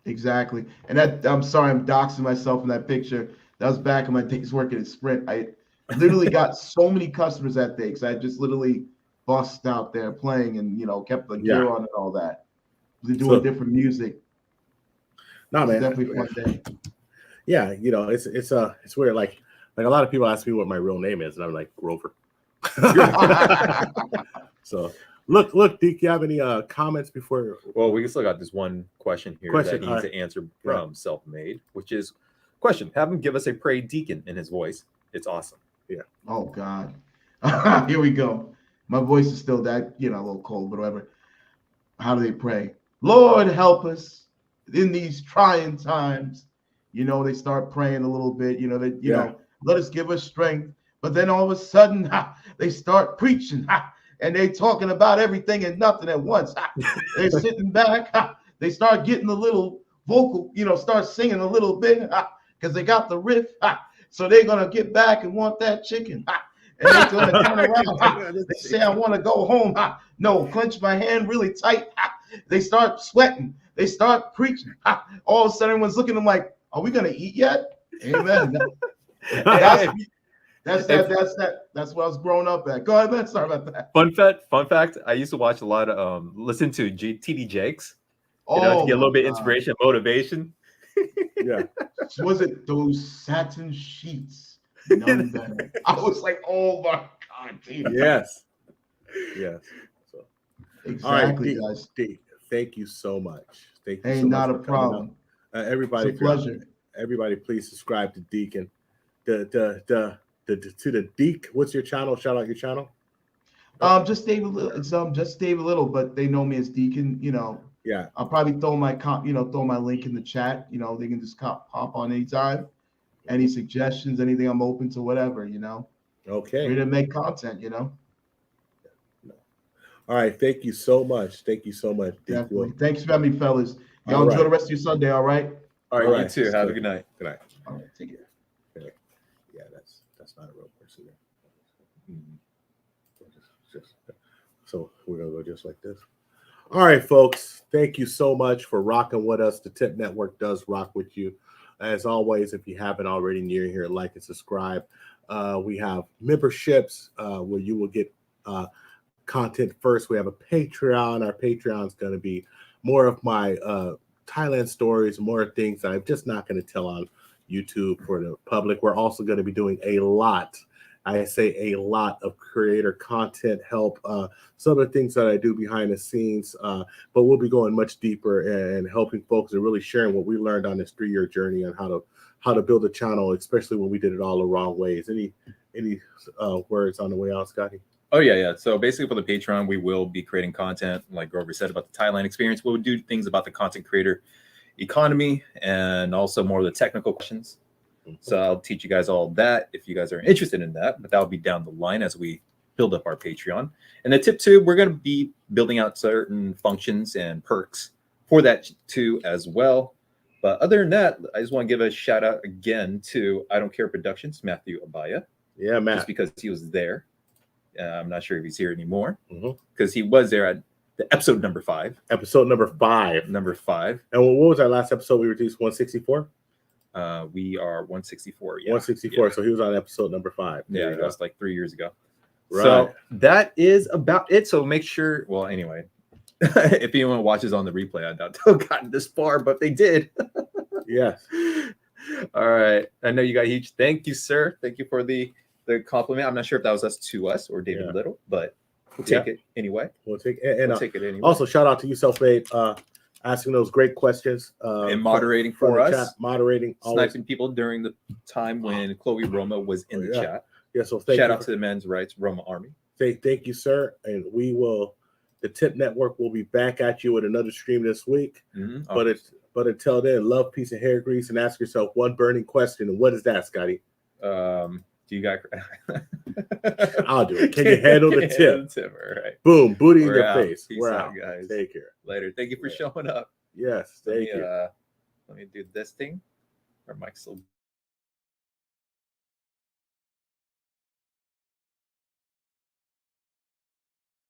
[SPEAKER 13] Exactly. And I'm sorry, I'm doxing myself in that picture. That was back in my days working at Sprint. I literally got so many customers that day because I just literally bust out there playing and, kept the gear on and all that. They're doing different music.
[SPEAKER 2] No, man.
[SPEAKER 13] Definitely a fun day.
[SPEAKER 2] Yeah, it's weird. Like a lot of people ask me what my real name is, and I'm like, Grover. So look, Deke, you have any comments before?
[SPEAKER 1] Well, we still got this one question here that he needs to answer from Self-Made, which is question. Have him give us a pray deacon in his voice. It's awesome.
[SPEAKER 2] Yeah.
[SPEAKER 13] Oh God. Here we go. My voice is still that, a little cold, but whatever. How do they pray? Lord, help us in these trying times. They start praying a little bit, let us give us strength. But then all of a sudden, they start preaching, and they talking about everything and nothing at once. They're sitting back. They start getting a little vocal, start singing a little bit because they got the riff. So they're going to get back and want that chicken. And they're going to turn around. They say, I want to go home. No, clench my hand really tight. They start sweating. They start preaching. All of a sudden, everyone's looking at them like, are we going to eat yet? Amen. That's what I was growing up at. Go ahead, man. Sorry about that.
[SPEAKER 1] Fun fact. I used to watch a lot of listen to TD Jakes. To get a little bit of inspiration, motivation.
[SPEAKER 2] Yeah.
[SPEAKER 13] Was it those satin sheets? None better. I was like, oh my God, dude.
[SPEAKER 2] Yes. Yes. So,
[SPEAKER 13] exactly,
[SPEAKER 2] all right,
[SPEAKER 13] guys.
[SPEAKER 2] Thank you so much. Thank you.
[SPEAKER 13] Hey,
[SPEAKER 2] so
[SPEAKER 13] not
[SPEAKER 2] much
[SPEAKER 13] a problem.
[SPEAKER 2] Everybody,
[SPEAKER 13] it's a pleasure.
[SPEAKER 2] Everybody, please subscribe to Deacon. To the Deke. What's your channel? Shout out your channel.
[SPEAKER 13] Just David Little. It's just David Little, but they know me as Deacon.
[SPEAKER 2] Yeah.
[SPEAKER 13] I'll probably throw my link in the chat. They can just pop on anytime. Any suggestions, anything, I'm open to whatever.
[SPEAKER 2] Okay.
[SPEAKER 13] Ready to make content.
[SPEAKER 2] All right. Thank you so much.
[SPEAKER 13] Definitely. Thanks for having me, fellas. Y'all enjoy the rest of your Sunday. All right.
[SPEAKER 1] All right. You too. Have a good night.
[SPEAKER 2] Good night.
[SPEAKER 13] All right. Take care.
[SPEAKER 2] Okay. Yeah, that's not a real person there. So we're gonna go just like this. All right, folks. Thank you so much for rocking with us. The TIP Network does rock with you. As always, if you haven't already, near here, like and subscribe. We have memberships where you will get content first. We have a Patreon. Our Patreon is going to be more of my Thailand stories, more things that I'm just not going to tell on YouTube for the public. We're also going to be doing a lot of creator content help, some of the things that I do behind the scenes, but we'll be going much deeper and helping folks and really sharing what we learned on this 3-year journey on how to build a channel, especially when we did it all the wrong ways. Any words on the way out, Scotty?
[SPEAKER 1] Oh yeah. So basically for the Patreon, we will be creating content, like Grover said, about the Thailand experience. We'll do things about the content creator economy and also more of the technical questions. So I'll teach you guys all that if you guys are interested in that, but that'll be down the line as we build up our Patreon. And the tip tube, we're going to be building out certain functions and perks for that too as well. But other than that, I just want to give a shout out again to I Don't Care Productions, Matthew Abaya.
[SPEAKER 2] Yeah, Matt.
[SPEAKER 1] Just because he was there. I'm not sure if he's here anymore because he was there at the episode number 5.
[SPEAKER 2] Episode number 5.
[SPEAKER 1] Number 5.
[SPEAKER 2] And what was our last episode we released? 164?
[SPEAKER 1] We are 164. Yeah.
[SPEAKER 2] 164.
[SPEAKER 1] Yeah.
[SPEAKER 2] So he was on episode number 5.
[SPEAKER 1] Yeah, that was like 3 years ago.
[SPEAKER 2] Right.
[SPEAKER 1] So that is about it. So make sure, well, anyway, if anyone watches on the replay, I doubt they've gotten this far, but they did.
[SPEAKER 2] Yes.
[SPEAKER 1] All right. I know you got huge. Thank you, sir. Thank you for the compliment. I'm not sure if that was us to us or David Little, but we'll take it anyway.
[SPEAKER 2] We'll take it.
[SPEAKER 1] We'll take it anyway.
[SPEAKER 2] Also, shout out to you, Self-Made, asking those great questions.
[SPEAKER 1] And moderating for us.
[SPEAKER 2] Chat, moderating.
[SPEAKER 1] Sniping people during the time when Chloe Roma was in the chat.
[SPEAKER 2] Yeah, so
[SPEAKER 1] shout out to the Men's Rights Roma Army.
[SPEAKER 2] Thank you, sir. And the TIP Network will be back at you with another stream this week. But until then, love, peace, and hair grease, and ask yourself one burning question. And what is that, Scotty?
[SPEAKER 1] Do you got?
[SPEAKER 2] I'll do it. Can you handle the tip?
[SPEAKER 1] All right.
[SPEAKER 2] Boom, booty
[SPEAKER 1] We're
[SPEAKER 2] in your
[SPEAKER 1] out.
[SPEAKER 2] face.
[SPEAKER 1] Peace
[SPEAKER 2] We're
[SPEAKER 1] out,
[SPEAKER 2] out,
[SPEAKER 1] guys.
[SPEAKER 2] Take care.
[SPEAKER 1] Later. Thank you for showing up.
[SPEAKER 2] Yes, thank you.
[SPEAKER 1] Let me do this thing. Our mic's still